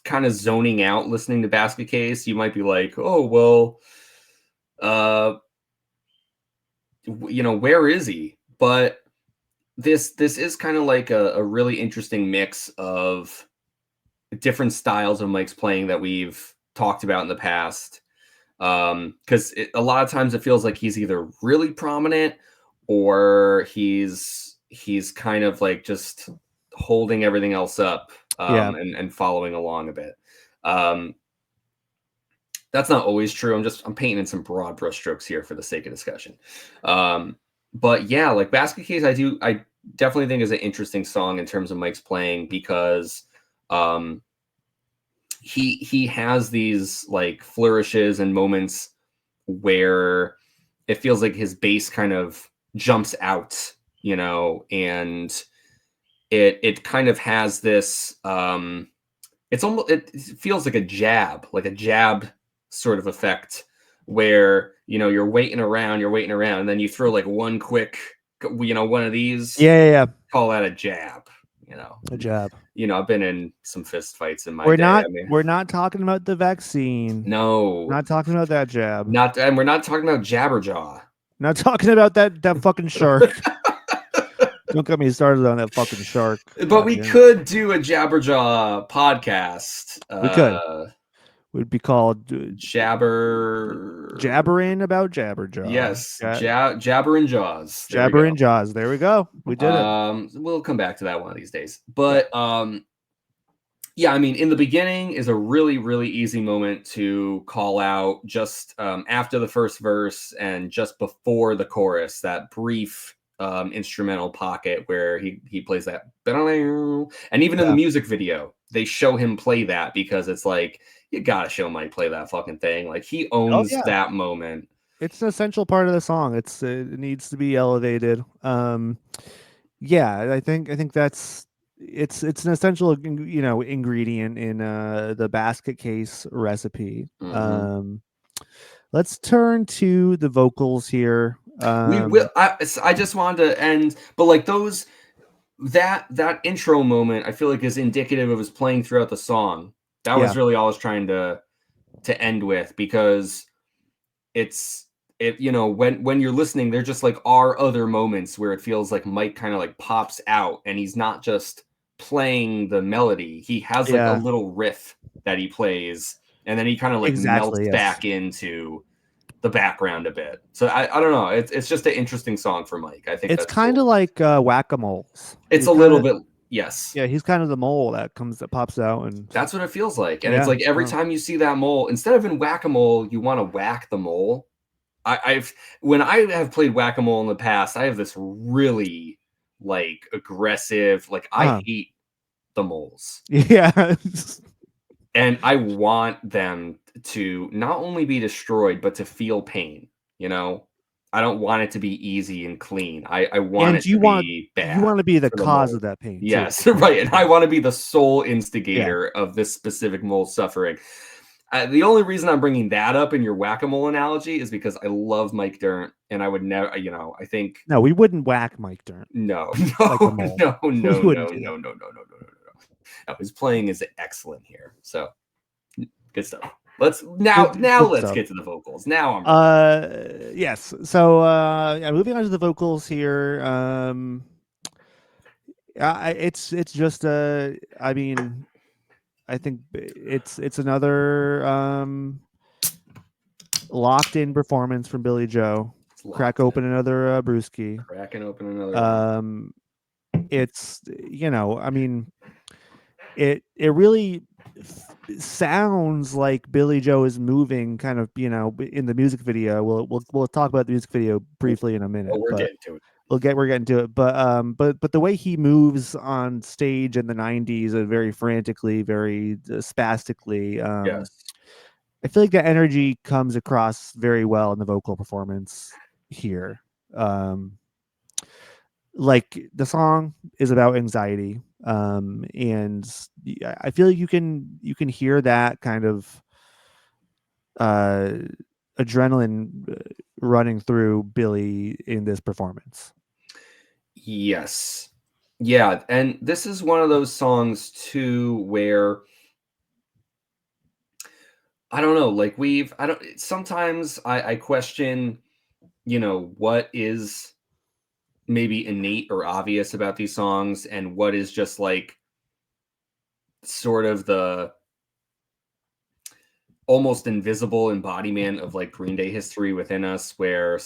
Speaker 2: kind of zoning out listening to Basket Case, you might be like, "Oh, well, uh where is he? But this is kind of like a really interesting mix of different styles of Mike's playing that we've talked about in the past. Because a lot of times it feels like he's either really prominent or he's kind of like just holding everything else up,
Speaker 1: Yeah.
Speaker 2: and following along a bit. That's not always true. I'm painting in some broad brushstrokes here for the sake of discussion. But yeah, like Basket Case, I definitely think is an interesting song in terms of Mike's playing because he has these like flourishes and moments where it feels like his bass kind of jumps out, and it kind of has this it feels like a jab sort of effect where you're waiting around, and then you throw like one quick, one of these,
Speaker 1: Yeah.
Speaker 2: call that a jab. you know
Speaker 1: A jab.
Speaker 2: I've been in some fist fights in my
Speaker 1: We're
Speaker 2: day.
Speaker 1: not
Speaker 2: I mean,
Speaker 1: we're not talking about the vaccine.
Speaker 2: no,
Speaker 1: Not talking about that jab.
Speaker 2: and we're not talking about Jabberjaw.
Speaker 1: Not talking about that fucking shark. Don't get me started on that fucking shark.
Speaker 2: But we
Speaker 1: Goddamn.
Speaker 2: could do a Jabberjaw podcast.
Speaker 1: We could. Would be called
Speaker 2: Jabber.
Speaker 1: jabbering about Jabberjaw.
Speaker 2: Yes, Jabber and Jaws. There we
Speaker 1: Jabber
Speaker 2: go.
Speaker 1: and Jaws. There we go. We did it.
Speaker 2: We'll come back to that one of these days. But yeah, I mean, in the beginning is a really, really easy moment to call out just after the first verse and just before the chorus, that brief instrumental pocket where he plays that. And even in the music video, they show him play that because it's like, you gotta show Mike play that fucking thing. Like he owns that moment.
Speaker 1: It's an essential part of the song. It needs to be elevated. Yeah, I think that's it's an essential ingredient in the Basket Case recipe.
Speaker 2: Mm-hmm.
Speaker 1: Let's turn to the vocals here.
Speaker 2: We will. I just wanted to end, but like that intro moment, I feel like is indicative of his playing throughout the song. That was really all I was trying to end with, because when you're listening, there just like are other moments where it feels like Mike kind of like pops out and he's not just playing the melody. He has like a little riff that he plays, and then he kind of like melts back into the background a bit. So I don't know. It's just an interesting song for Mike. I think
Speaker 1: it's kind of like Whack-A-Moles.
Speaker 2: It's a little bit. Yes.
Speaker 1: Yeah, he's kind of the mole that pops out, and
Speaker 2: that's what it feels like. And it's like every time you see that mole, instead of in Whack-A-Mole, you want to whack the mole. When I have played Whack-A-Mole in the past, I have this really like aggressive, like I hate the moles.
Speaker 1: Yeah.
Speaker 2: And I want them to not only be destroyed, but to feel pain. I don't want it to be easy and clean. I want it to be bad.
Speaker 1: You want to be the cause of that pain.
Speaker 2: Yes, right. And I want to be the sole instigator of this specific mole suffering. The only reason I'm bringing that up in your Whack-A-Mole analogy is because I love Mike Dirnt, and I would never, I think.
Speaker 1: No, we wouldn't whack Mike Dirnt.
Speaker 2: No. His playing is excellent here. So good stuff. Let's get to the vocals. Now I'm
Speaker 1: yes. So moving on to the vocals here. It's just I mean, I think it's another locked in performance from Billie Joe. Crack open another brewski.
Speaker 2: Cracking open another.
Speaker 1: It's I mean, it really sounds like Billie Joe is moving kind of in the music video. We'll talk about the music video briefly in a minute.
Speaker 2: We're getting to it.
Speaker 1: We're getting to it, but the way he moves on stage in the 90s, very frantically, very spastically.
Speaker 2: Yes.
Speaker 1: I feel like the energy comes across very well in the vocal performance here. Like the song is about anxiety, and I feel like you can hear that kind of adrenaline running through Billy in this performance.
Speaker 2: Yes. Yeah, and this is one of those songs too where I don't know, like sometimes I question what is maybe innate or obvious about these songs and what is just like sort of the almost invisible embodiment of like Green Day history within us, where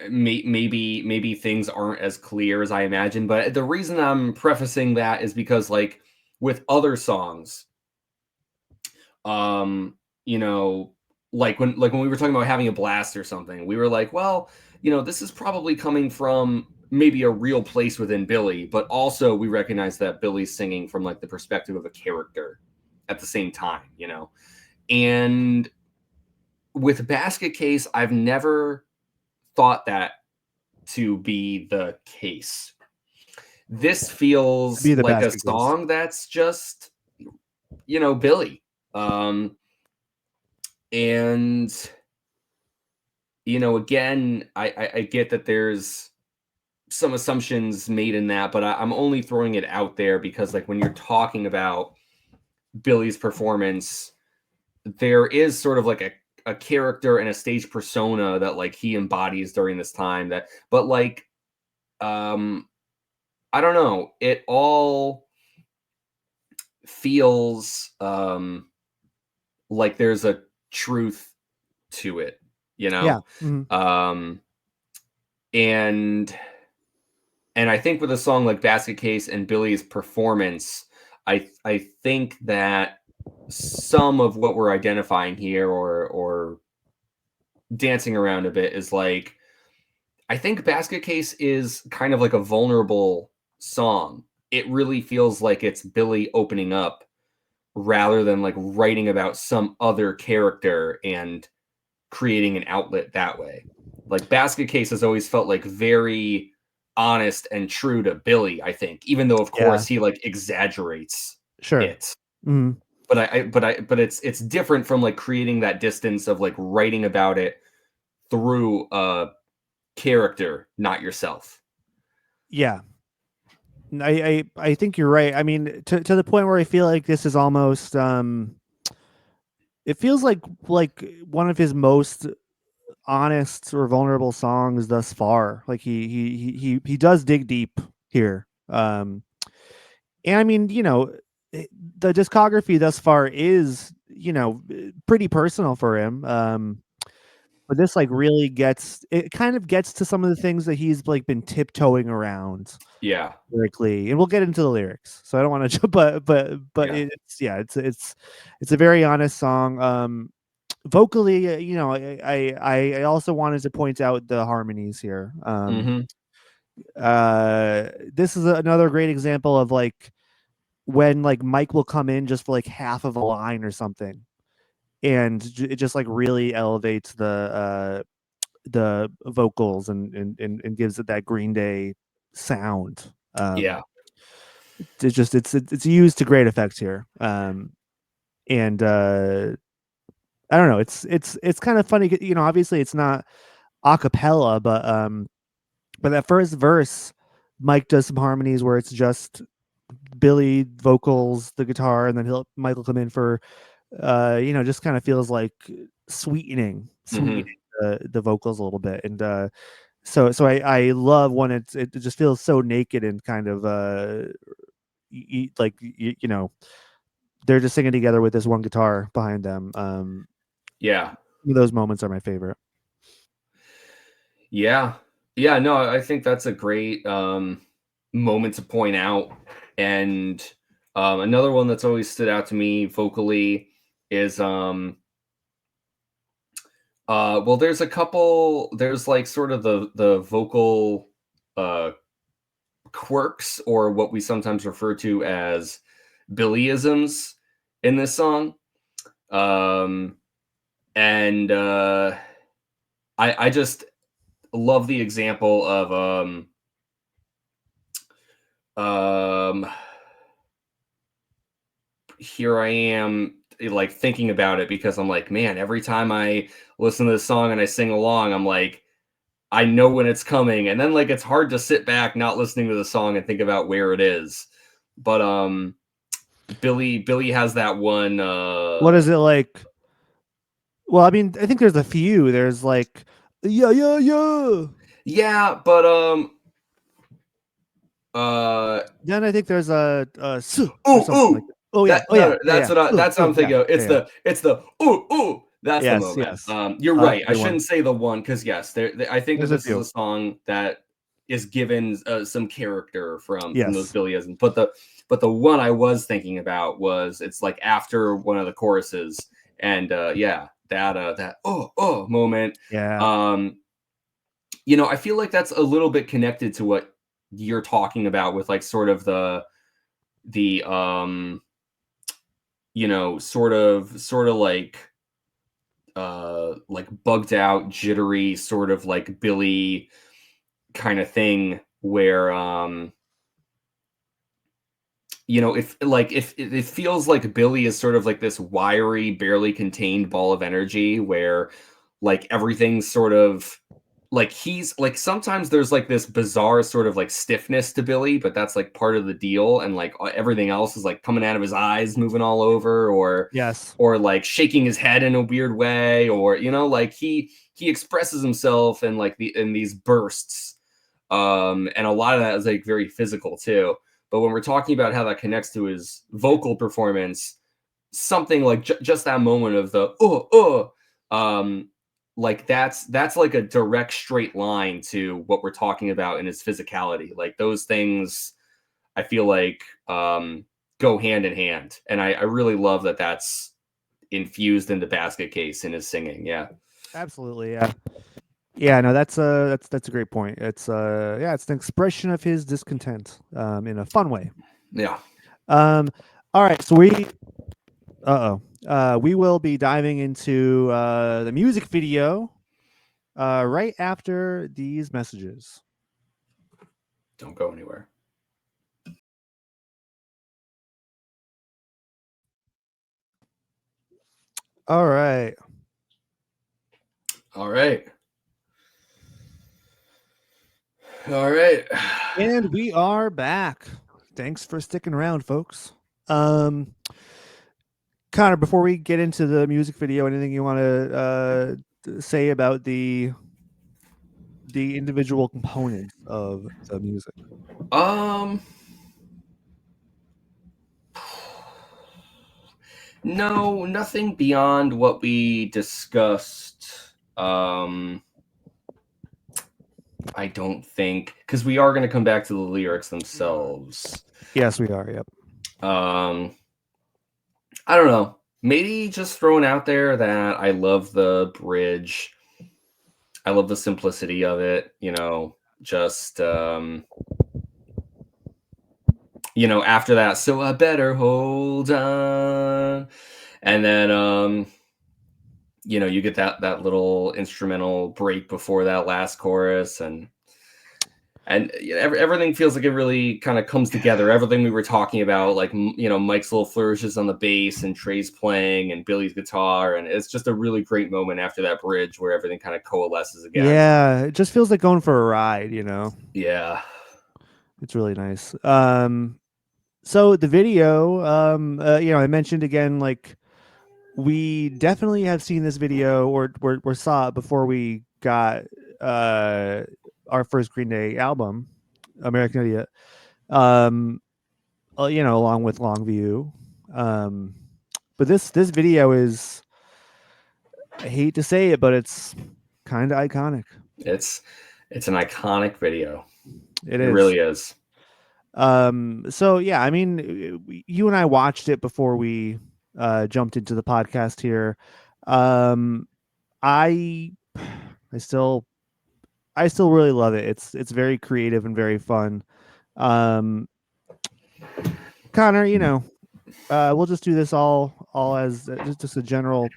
Speaker 2: maybe things aren't as clear as I imagine. But the reason I'm prefacing that is because like with other songs, um, you know, like when we were talking about having a blast or something, we were like, well, this is probably coming from maybe a real place within Billy, but also we recognize that Billy's singing from like the perspective of a character at the same time. And with Basket Case, I've never thought that to be the case. This
Speaker 1: To
Speaker 2: feels
Speaker 1: be the
Speaker 2: like a
Speaker 1: basket case.
Speaker 2: song that's just, Billy. And again, I get that there's some assumptions made in that, but I'm only throwing it out there because like when you're talking about Billy's performance, there is sort of like a character and a stage persona that like he embodies during this time, but like I don't know, it all feels like there's a truth to it, you
Speaker 1: Yeah.
Speaker 2: know?
Speaker 1: Mhm.
Speaker 2: Um and I think with a song like Basket Case and Billy's performance, I think that some of what we're identifying here or dancing around a bit is like I think Basket Case is kind of like a vulnerable song. It really feels like it's Billy opening up rather than like writing about some other character and creating an outlet that way. Like Basket Case has always felt like very honest and true to Billy, I think, even though of
Speaker 1: Yeah.
Speaker 2: course he like exaggerates
Speaker 1: Sure.
Speaker 2: it.
Speaker 1: Mhm.
Speaker 2: But it's different from like creating that distance of like writing about it through a character, not yourself.
Speaker 1: Yeah. I think you're right. I mean, to the point where I feel like this is almost it feels like one of his most honest or vulnerable songs thus far. Like he does dig deep here. And I mean, the discography thus far is, pretty personal for him. But this like really kind of gets to some of the things that he's like been tiptoeing around
Speaker 2: Yeah.
Speaker 1: lyrically, and we'll get into the lyrics. So I don't want to, but
Speaker 2: Yeah.
Speaker 1: it's a very honest song. Vocally, I also wanted to point out the harmonies here.
Speaker 2: Mhm.
Speaker 1: This is another great example of like when like Mike will come in just for like half of a line or something, and it just like really elevates the vocals and gives it that Green Day sound.
Speaker 2: Yeah.
Speaker 1: It's used to great effect here. And I don't know, it's kind of funny, obviously it's not a cappella, but that first verse, Mike does some harmonies where it's just Billy vocals, the guitar, and then Michael come in for just kind of feels like sweetening
Speaker 2: Mhm.
Speaker 1: the vocals a little bit. And so I love when it just feels so naked and kind of like they're just singing together with this one guitar behind them.
Speaker 2: Yeah.
Speaker 1: Those moments are my favorite.
Speaker 2: Yeah. Yeah, no, I think that's a great moment to point out. And another one that's always stood out to me vocally is well there's like sort of the vocal uh quirks or what we sometimes refer to as Billyisms in this song. Um and I just love the example of um here I am like thinking about it because I'm like, man, every time I listen to this song and I sing along, I'm like, I know when it's coming. And then like it's hard to sit back not listening to the song and think about where it is. But Billy has that one
Speaker 1: What is it like? Well, I mean, I think there's a few. There's like, yeah, yeah, yeah.
Speaker 2: Yeah, but uh
Speaker 1: Then I think there's a or
Speaker 2: ooh
Speaker 1: something like
Speaker 2: ooh
Speaker 1: that. Oh yeah,
Speaker 2: that
Speaker 1: oh yeah,
Speaker 2: no
Speaker 1: yeah, yeah.
Speaker 2: that's what I'm
Speaker 1: Yeah,
Speaker 2: thinking of.
Speaker 1: yeah, yeah.
Speaker 2: It's the ooh ooh that's the
Speaker 1: Yes,
Speaker 2: moment.
Speaker 1: yes.
Speaker 2: You're
Speaker 1: That's
Speaker 2: right.
Speaker 1: a
Speaker 2: I
Speaker 1: good one.
Speaker 2: shouldn't say the one because yes, I think that
Speaker 1: There's a
Speaker 2: this is a
Speaker 1: few.
Speaker 2: song that is given some character from those
Speaker 1: Yes.
Speaker 2: Billyisms. But the one I was thinking about was it's like after one of the choruses and yeah that oh moment.
Speaker 1: Yeah.
Speaker 2: Um, I feel like that's a little bit connected to what you're talking about with like sort of the sort of like bugged out jittery sort of like Billy kind of thing where if it feels like Billy is sort of like this wiry barely contained ball of energy where like everything's sort of like he's like sometimes there's like this bizarre sort of like stiffness to Billy, but that's like part of the deal, and like everything else is like coming out of his eyes, moving all over,
Speaker 1: Yes.
Speaker 2: or like shaking his head in a weird way, or like he expresses himself in like in these bursts, and a lot of that is like very physical too. But when we're talking about how that connects to his vocal performance, something like just that moment of the like that's like a direct straight line to what we're talking about in his physicality. Like those things I feel like go hand in hand, and I really love that that's infused in the Basket Case in his singing. Yeah.
Speaker 1: Absolutely. Yeah. Yeah, no, that's a great point. It's yeah, it's an expression of his discontent in a fun way.
Speaker 2: Yeah.
Speaker 1: Um all right, so we will be diving into the music video right after these messages.
Speaker 2: Don't go anywhere.
Speaker 1: All right.
Speaker 2: All right. All right.
Speaker 1: And we are back. Thanks for sticking around, folks. Um Connor, before we get into the music video, anything you want to say about the individual components of the music?
Speaker 2: Um No, nothing beyond what we discussed. I don't think because we are going to come back to the lyrics themselves.
Speaker 1: Yes, we are. Yep.
Speaker 2: Um, I don't know. Maybe just throwing out there that I love the bridge. I love the simplicity of it. Just after that, so I better hold on, and then you get that little instrumental break before that last chorus, and everything feels like it really kind of comes together. Everything we were talking about, like Mike's little flourishes on the bass and Trey's playing and Billy's guitar, and it's just a really great moment after that bridge where everything kind of coalesces again.
Speaker 1: Yeah, it just feels like going for a ride.
Speaker 2: Yeah.
Speaker 1: It's really nice. So the video, I mentioned again, like we definitely have seen this video or saw it before we got uh our first Green Day album, American Idiot. Um, along with Longview. Um, but this video is, I hate to say it, but it's kind of iconic.
Speaker 2: It's an iconic video.
Speaker 1: It
Speaker 2: It
Speaker 1: is.
Speaker 2: really is.
Speaker 1: So yeah, I mean, you and I watched it before we jumped into the podcast here. Um, I I still I still really love it. It's very creative and very fun. Um, Connor, we'll just do this all as just a general,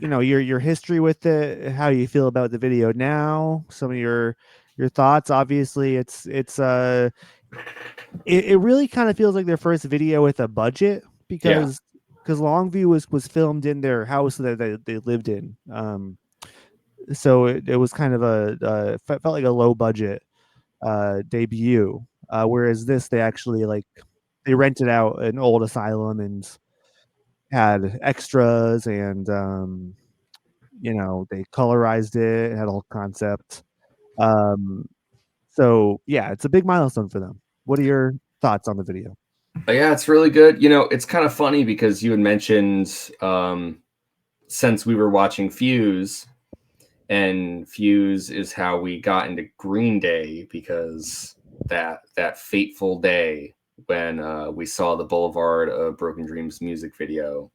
Speaker 1: your history with it, how you feel about the video now, some of your thoughts. Obviously, it really kind of feels like their first video with a budget
Speaker 2: Yeah.
Speaker 1: because Longview was filmed in their house that they lived in. So it was kind of felt like a low budget debut. Whereas this, they actually they rented out an old asylum and had extras and they colorized it, it had a whole concept. Um, so yeah, it's a big milestone for them. What are your thoughts on the video?
Speaker 2: But yeah, it's really good. It's kind of funny because you had mentioned since we were watching Fuse, and Fuse is how we got into Green Day because that fateful day when we saw the Boulevard of Broken Dreams music video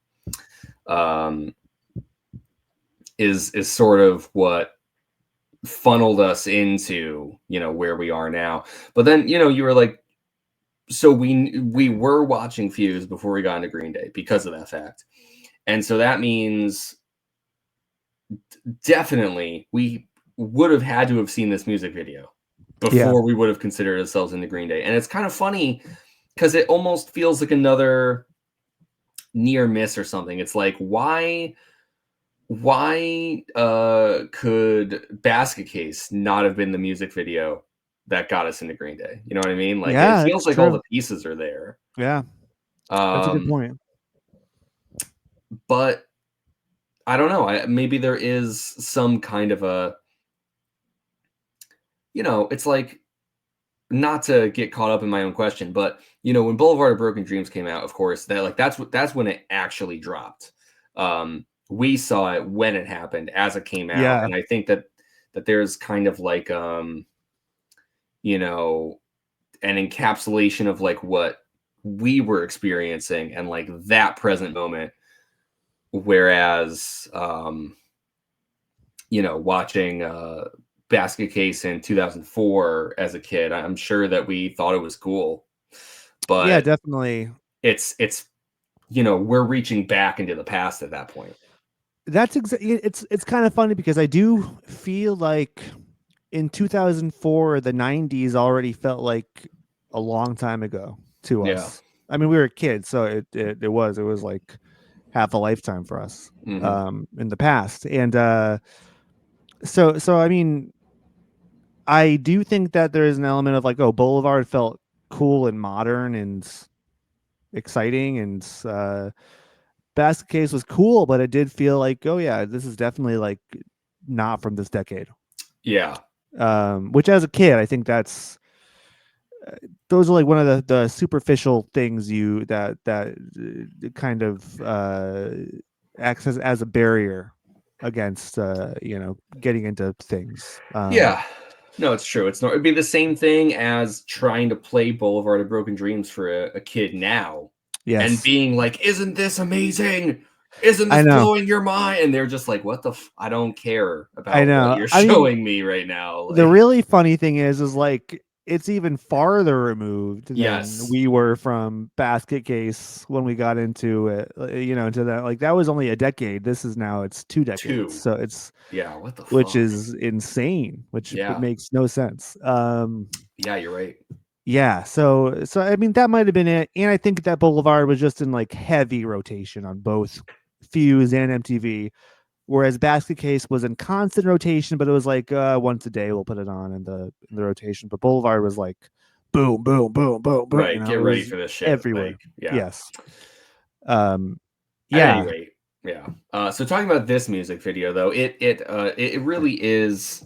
Speaker 2: um, is sort of what funneled us into where we are now. But then you were like, so we were watching Fuse before we got into Green Day because of that fact, and so that means definitely we would have had to have seen this music video
Speaker 1: Yeah,
Speaker 2: before we would have considered ourselves into Green Day. And it's kind of funny because it almost feels like another near miss or something. It's like why could Basket Case not have been the music video that got us into Green Day? You know what I mean? Like it
Speaker 1: yeah,
Speaker 2: feels
Speaker 1: that's
Speaker 2: like all
Speaker 1: true.
Speaker 2: the pieces are there.
Speaker 1: Yeah, that's a good
Speaker 2: Um,
Speaker 1: point.
Speaker 2: but I don't know. Maybe there is some kind of a, it's like, not to get caught up in my own question, but when Boulevard of Broken Dreams came out, of course, that's when it actually dropped. We saw it when it happened, as it came out,
Speaker 1: Yeah,
Speaker 2: and I think that there's kind of like you know, an encapsulation of like what we were experiencing and like that present moment, whereas watching Basket Case in 2004 as a kid, I'm sure that we thought it was cool,
Speaker 1: yeah,
Speaker 2: but
Speaker 1: definitely.
Speaker 2: it's we're reaching back into the past at that point.
Speaker 1: It's kind of funny because I do feel like in 2004, the 90s already felt like a long time ago to
Speaker 2: Yeah.
Speaker 1: us. I mean, we were kids, so it was like half a lifetime for us
Speaker 2: Hmm.
Speaker 1: in the past. And so I mean, I do think that there is an element of like, oh, Boulevard felt cool and modern and exciting, and Basket Case was cool, but it did feel like, oh yeah, this is definitely like not from this decade.
Speaker 2: Yeah.
Speaker 1: Which as a kid, I think those are like one of the superficial things that kind of acts as a barrier against getting into things.
Speaker 2: Yeah. No, it's true. It's not. It'd be the same thing as trying to play Boulevard of Broken Dreams for a kid now, and
Speaker 1: Yes,
Speaker 2: being like, "Isn't this amazing? Isn't
Speaker 1: I
Speaker 2: this
Speaker 1: know.
Speaker 2: blowing your mind?" And they're just like, "What the? I don't care
Speaker 1: I
Speaker 2: about what
Speaker 1: know.
Speaker 2: you're
Speaker 1: I mean,
Speaker 2: showing me right now."
Speaker 1: the
Speaker 2: Like,
Speaker 1: really funny thing is like it's even farther removed than
Speaker 2: yes,
Speaker 1: we were from Basket Case when we got into it. Into that, like that was only a decade. This is now it's 2 decades.
Speaker 2: two.
Speaker 1: So it's
Speaker 2: Yeah. What the
Speaker 1: which
Speaker 2: fuck?
Speaker 1: is insane, which it
Speaker 2: Yeah.
Speaker 1: makes no sense.
Speaker 2: Yeah. You're right.
Speaker 1: Yeah, so I mean that might have been it, and I think that Boulevard was just in like heavy rotation on both Fuse and MTV, whereas Basket Case was in constant rotation, but it was like once a day we'll put it on in the rotation. But Boulevard was like boom, boom, boom, boom, boom.
Speaker 2: Right. Get
Speaker 1: It
Speaker 2: ready
Speaker 1: was
Speaker 2: for this shit. Like,
Speaker 1: everywhere.
Speaker 2: yeah.
Speaker 1: Yes. Um.
Speaker 2: At any
Speaker 1: Yeah.
Speaker 2: rate, yeah. So talking about this music video, though, it really is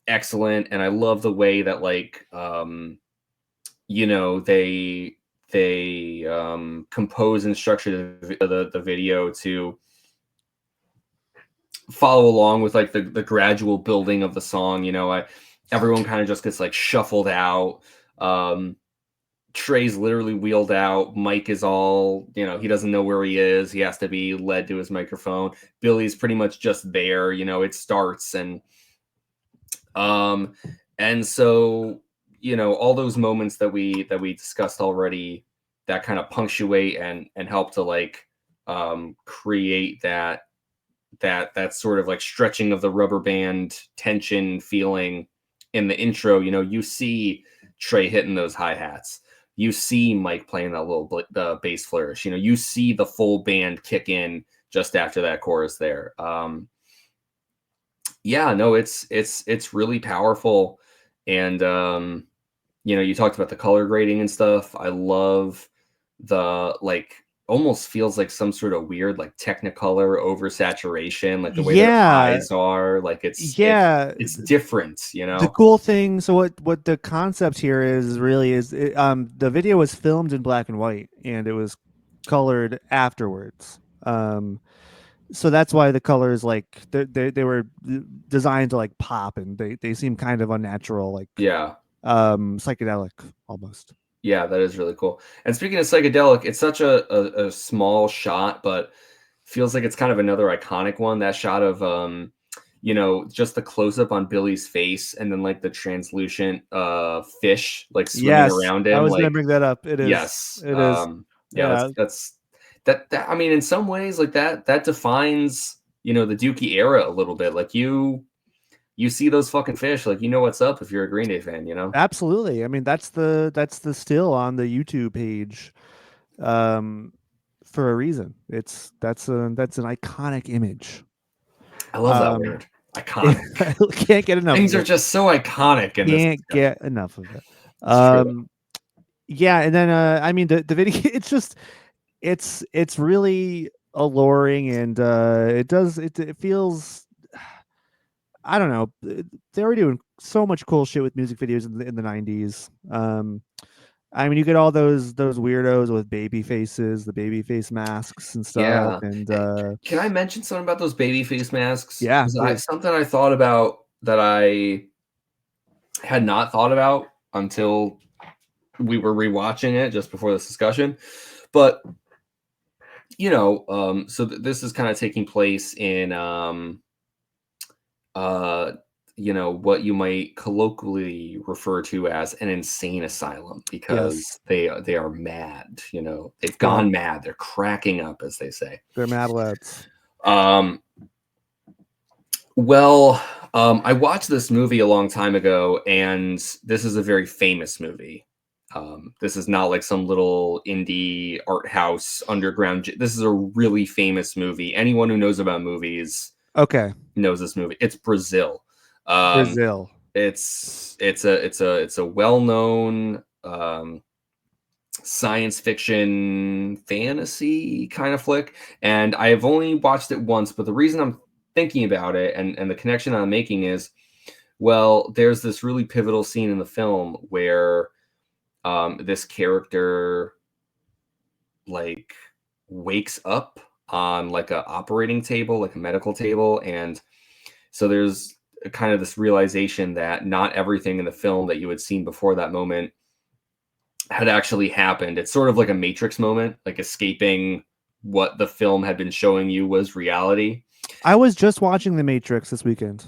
Speaker 2: excellent, and I love the way that like they compose and structure the video to follow along with like the gradual building of the song. Everyone kind of just gets like shuffled out. Um, Trey's literally wheeled out. Mike is all, he doesn't know where he is. He has to be led to his microphone. Billy's pretty much just there. It starts um and so all those moments that we discussed already that kind of punctuate and help to like create that sort of like stretching of the rubber band tension feeling in the intro. You see Trey hitting those hi-hats, you see Mike playing that little bass flourish, you see the full band kick in just after that chorus there. Yeah, no, it's really powerful. And you talked about the color grading and stuff. I love the like almost feels like some sort of weird like Technicolor oversaturation, like the way their
Speaker 1: Yeah,
Speaker 2: eyes are, like
Speaker 1: yeah.
Speaker 2: it's different, you
Speaker 1: The
Speaker 2: know?
Speaker 1: cool thing, so what the concept here is really is the video was filmed in black and white and it was colored afterwards. So that's why the colors like they were designed to like pop and they seem kind of unnatural, like
Speaker 2: Yeah.
Speaker 1: psychedelic almost.
Speaker 2: Yeah, that is really cool. And speaking of psychedelic, it's such a small shot, but feels like it's kind of another iconic one. That shot of just the close up on Billy's face and then like the translucent fish like swimming
Speaker 1: Yes,
Speaker 2: around
Speaker 1: I
Speaker 2: him.
Speaker 1: was gonna
Speaker 2: Like,
Speaker 1: bring that up. It is.
Speaker 2: yes.
Speaker 1: It is.
Speaker 2: Yeah,
Speaker 1: Yeah,
Speaker 2: that I mean, in some ways, like that defines, the Dookie era a little bit. Like you see those fucking fish, like you know what's up if you're a Green Day fan, you know?
Speaker 1: absolutely. I mean, that's the still on the YouTube page, um, for a reason. That's an iconic image.
Speaker 2: I love that
Speaker 1: Um,
Speaker 2: word. Iconic.
Speaker 1: can't get enough
Speaker 2: Things
Speaker 1: of
Speaker 2: are
Speaker 1: it.
Speaker 2: just so iconic in this
Speaker 1: Can't
Speaker 2: discussion.
Speaker 1: get enough of it.
Speaker 2: It's true.
Speaker 1: Yeah, and then I mean the video. It's just it's really alluring, and it feels. I don't know. They were doing so much cool shit with music videos in the 90s. I mean, you get all those weirdos with baby faces, the baby face masks and stuff,
Speaker 2: Yeah.
Speaker 1: and
Speaker 2: Can I mention something about those baby face masks?
Speaker 1: yeah,
Speaker 2: Because
Speaker 1: please.
Speaker 2: something I thought about that I had not thought about until we were rewatching it just before this discussion. But so this is kind of taking place in what you might colloquially refer to as an insane asylum,
Speaker 1: Yes,
Speaker 2: because they are mad, they've
Speaker 1: yeah,
Speaker 2: gone mad, they're cracking up, as they say.
Speaker 1: they're mad lads.
Speaker 2: um well, I watched this movie a long time ago, and this is a very famous movie. This is not like some little indie art house underground. This is a really famous movie. Anyone who knows about movies
Speaker 1: Okay,
Speaker 2: knows this movie. It's Brazil. Um,
Speaker 1: Brazil.
Speaker 2: it's a well-known science fiction fantasy kind of flick, and I have only watched it once. But the reason I'm thinking about it, and the connection I'm making is, well, there's this really pivotal scene in the film where this character like wakes up on like a operating table, like a medical table, and so there's kind of this realization that not everything in the film that you had seen before that moment had actually happened. It's sort of like a Matrix moment, like escaping what the film had been showing you was reality.
Speaker 1: I was just watching The Matrix this weekend.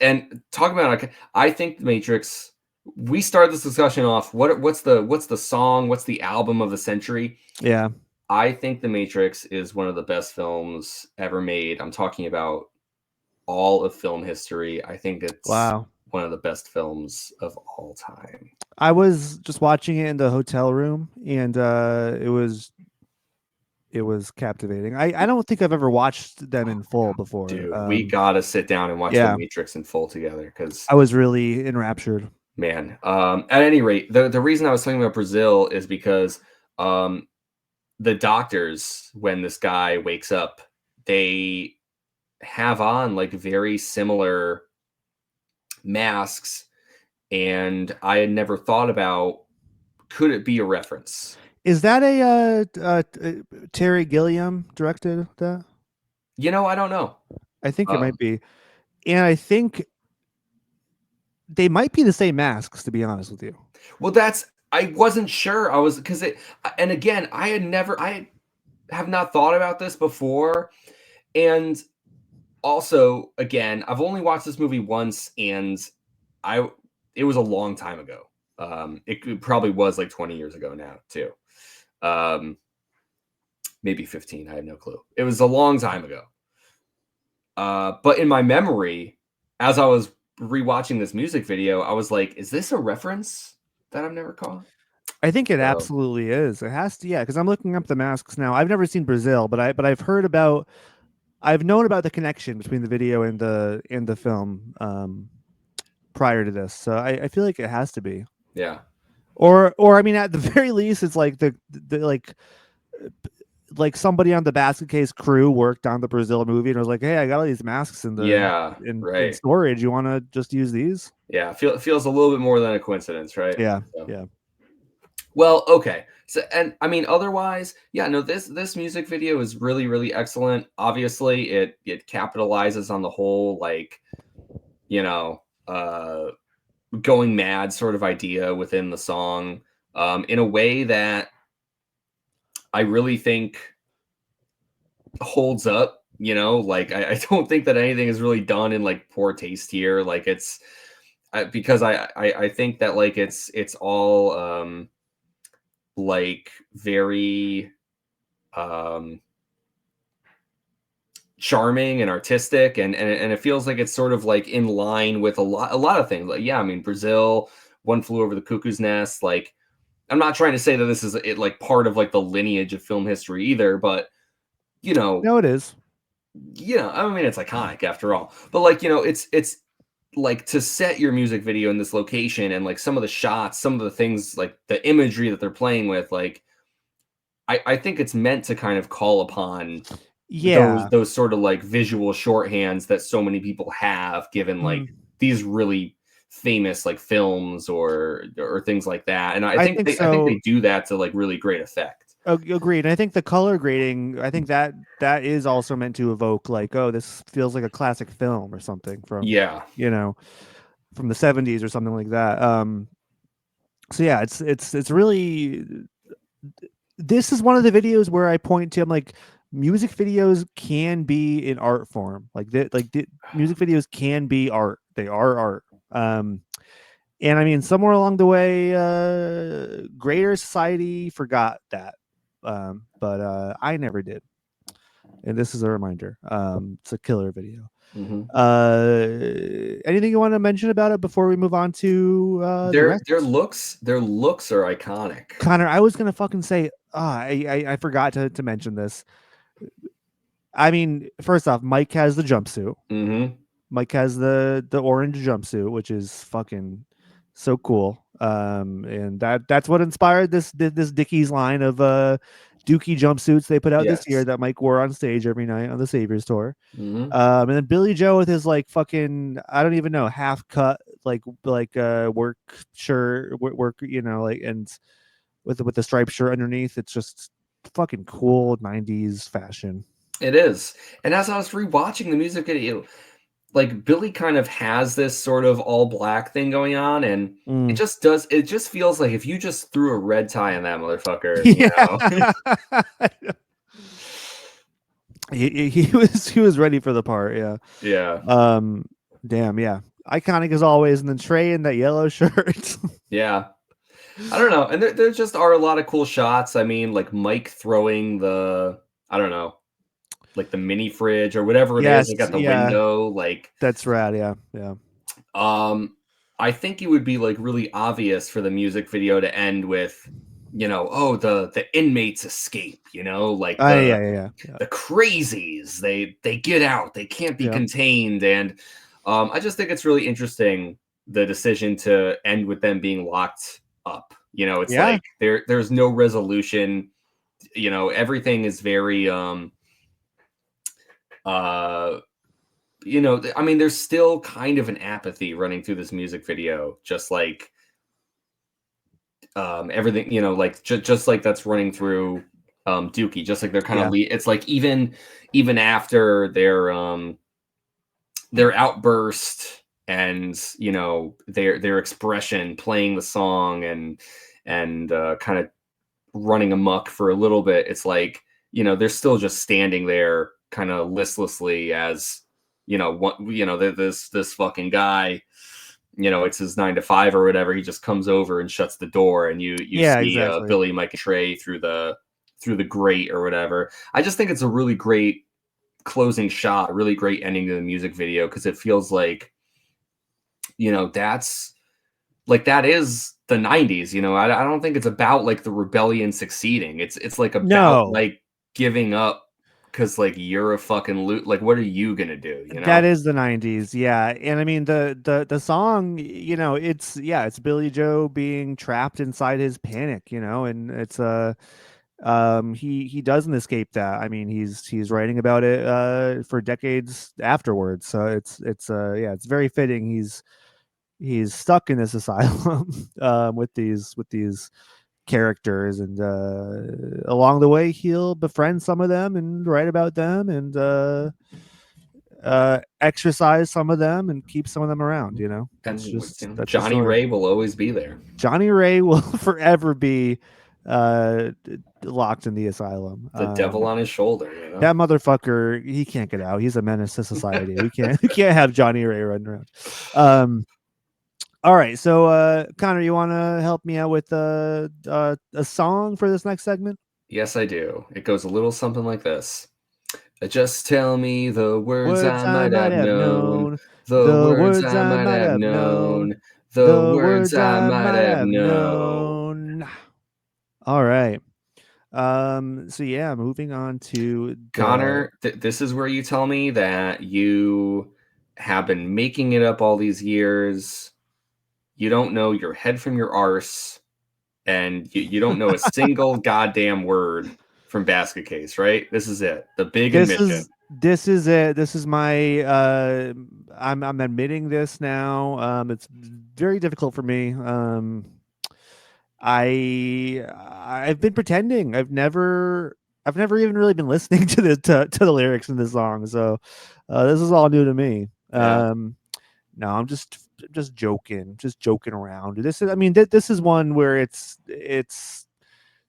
Speaker 2: And talk about, like, I think The Matrix. We started this discussion off. What's the song? What's the album of the century?
Speaker 1: Yeah,
Speaker 2: I think The Matrix is one of the best films ever made. I'm talking about all of film history. I think it's
Speaker 1: wow.
Speaker 2: one of the best films of all time.
Speaker 1: I was just watching it in the hotel room, and it was captivating. I don't think I've ever watched them in full before.
Speaker 2: Dude, we gotta sit down and watch The
Speaker 1: Yeah,
Speaker 2: Matrix in full together, because,
Speaker 1: I was really enraptured.
Speaker 2: man. At any rate, the reason I was talking about Brazil is because um, the doctors, when this guy wakes up, they have on like very similar masks, and I had never thought about, could it be a reference?
Speaker 1: Is that a Terry Gilliam directed that?
Speaker 2: I don't know.
Speaker 1: I think it might
Speaker 2: Um,
Speaker 1: be, and I think they might be the same masks. To be honest with you,
Speaker 2: well, I wasn't sure. I was, because and again, I have not thought about this before. And also, again, I've only watched this movie once, and I it was a long time ago. It probably was like 20 years ago now, too. Um, maybe 15. I have no clue. It was a long time ago. But in my memory, as I was rewatching this music video, I was like, is this a reference that I've never caught?
Speaker 1: I think it
Speaker 2: So,
Speaker 1: absolutely is. It has to, yeah, because I'm looking up the masks now. I've never seen Brazil, but I've heard about, I've known about the connection between the video and the film prior to this. So I feel like it has to be.
Speaker 2: yeah.
Speaker 1: Or I mean, at the very least, it's like the like like somebody on the Basket Case crew worked on the Brazil movie and was like, "Hey, I got all these masks in the
Speaker 2: Yeah,
Speaker 1: in
Speaker 2: right.
Speaker 1: storage. You want to just use these?"
Speaker 2: Yeah, feels a little bit more than a coincidence, right?
Speaker 1: Yeah,
Speaker 2: So,
Speaker 1: yeah.
Speaker 2: well, okay. So, and I mean, otherwise, yeah, no, this music video is really, really excellent. Obviously, it capitalizes on the whole like, you know, going mad sort of idea within the song, in a way that I really think holds up. Like I don't think that anything is really done in like poor taste here. Like because I think that like it's all like very um charming and artistic, and it feels like it's sort of like in line with a lot of things. Like, yeah, I mean, Brazil, One Flew Over the Cuckoo's Nest. Like, I'm not trying to say that this is it like part of like the lineage of film history either, but you know,
Speaker 1: No, it is.
Speaker 2: I mean, it's iconic after all. But like, it's like to set your music video in this location, and like some of the shots, some of the things, like the imagery that they're playing with, like I think it's meant to kind of call upon those
Speaker 1: Yeah.
Speaker 2: those sort of like visual shorthands that so many people have, given like
Speaker 1: Mm,
Speaker 2: these really famous like films or things like that. And I
Speaker 1: I
Speaker 2: think
Speaker 1: think
Speaker 2: they
Speaker 1: so.
Speaker 2: do that to like really great effect.
Speaker 1: Agreed. And I think the color grading, I think that is also meant to evoke like, oh, this feels like a classic film or something from,
Speaker 2: Yeah.
Speaker 1: you know, from the 70s or something like that. So yeah, it's really, this is one of the videos where I point to, I'm like, music videos can be an art form. Music videos can be art. They are art. Um and I mean, somewhere along the way, Greater Society forgot that. But I never did. And this is a reminder. It's a killer video.
Speaker 2: Mhm.
Speaker 1: Anything you want to mention about it before we move on to the
Speaker 2: Their
Speaker 1: rest?
Speaker 2: looks are iconic.
Speaker 1: Connor, I was gonna fucking say, I forgot to mention this. I mean, first off, Mike has the jumpsuit.
Speaker 2: Mhm.
Speaker 1: Mike has the orange jumpsuit, which is fucking so cool. And that's what inspired this Dickies line of Dookie jumpsuits they put out this year
Speaker 2: Yes.
Speaker 1: that Mike wore on stage every night on the Saviors tour.
Speaker 2: Mhm.
Speaker 1: And then Billy Joe with his like fucking, I don't even know, half cut work shirt, work, like, and with the striped shirt underneath. It's just fucking cool 90s fashion.
Speaker 2: It is. And as I was rewatching the music video, like Billy kind of has this sort of all black thing going on, and
Speaker 1: Mm.
Speaker 2: it just feels like if you just threw a red tie on that motherfucker,
Speaker 1: Yeah. He was ready for the part, yeah.
Speaker 2: Yeah.
Speaker 1: Um damn, yeah. Iconic as always, and then Trey in that yellow shirt.
Speaker 2: Yeah. I don't know. And there just are a lot of cool shots. I mean, like Mike throwing I don't know, like the mini fridge or whatever it is,
Speaker 1: Yes,
Speaker 2: like at the
Speaker 1: yeah.
Speaker 2: window. Like,
Speaker 1: That's rad, yeah. Yeah.
Speaker 2: um, I think it would be like really obvious for the music video to end with, oh, the inmates escape, like
Speaker 1: Yeah, yeah, yeah. Yeah.
Speaker 2: the crazies, they get out, they can't be
Speaker 1: Yeah.
Speaker 2: contained. And I just think it's really interesting, the decision to end with them being locked up. It's
Speaker 1: Yeah.
Speaker 2: like there's no resolution. Everything is very uh I mean, there's still kind of an apathy running through this music video, just like everything, like just like that's running through Dookie, just like they're kind of
Speaker 1: Yeah.
Speaker 2: it's like even after their outburst, and their expression playing the song, and kind of running amok for a little bit, it's like, they're still just standing there kind of listlessly, as what, this fucking guy, it's his 9 to 5 or whatever, he just comes over and shuts the door, and you
Speaker 1: Yeah,
Speaker 2: see
Speaker 1: exactly.
Speaker 2: Billy, Mike, and Trey through the grate or whatever. I just think it's a really great closing shot, a really great ending to the music video, because it feels like, that's like, that is the 90s. I don't think it's about like the rebellion succeeding. It's like about
Speaker 1: No.
Speaker 2: like giving up, because like you're a fucking loot. Like, what are you gonna do?
Speaker 1: That is the 90s, yeah. And I mean, the song, it's Billy Joe being trapped inside his panic, and it's he doesn't escape that. I mean, he's writing about it for decades afterwards. So yeah, it's very fitting. He's stuck in this asylum with these characters, and along the way he'll befriend some of them and write about them, and exercise some of them and keep some of them around.
Speaker 2: And
Speaker 1: That's the
Speaker 2: Johnny
Speaker 1: story.
Speaker 2: Ray will always be there.
Speaker 1: Johnny Ray will forever be uh locked in the asylum.
Speaker 2: The devil on his shoulder,
Speaker 1: That motherfucker, he can't get out. He's a menace to society. We can't have Johnny Ray running around. All right, so Connor, you want to help me out with a song for this next segment?
Speaker 2: Yes, I do. It goes a little something like this. Just tell me the words I might have known. The words I might have known. The words I might have known.
Speaker 1: All right. So yeah, moving on to
Speaker 2: Connor, this is where you tell me that you have been making it up all these years. You don't know your head from your arse, and you don't know a single goddamn word from Basket Case, right? This is it. The big admission.
Speaker 1: This is it. This is my I'm admitting this now. It's very difficult for me. I've been pretending. I've never even really been listening to the lyrics in the song. So this is all new to me.
Speaker 2: Yeah.
Speaker 1: No, I'm just joking around. This is one where it's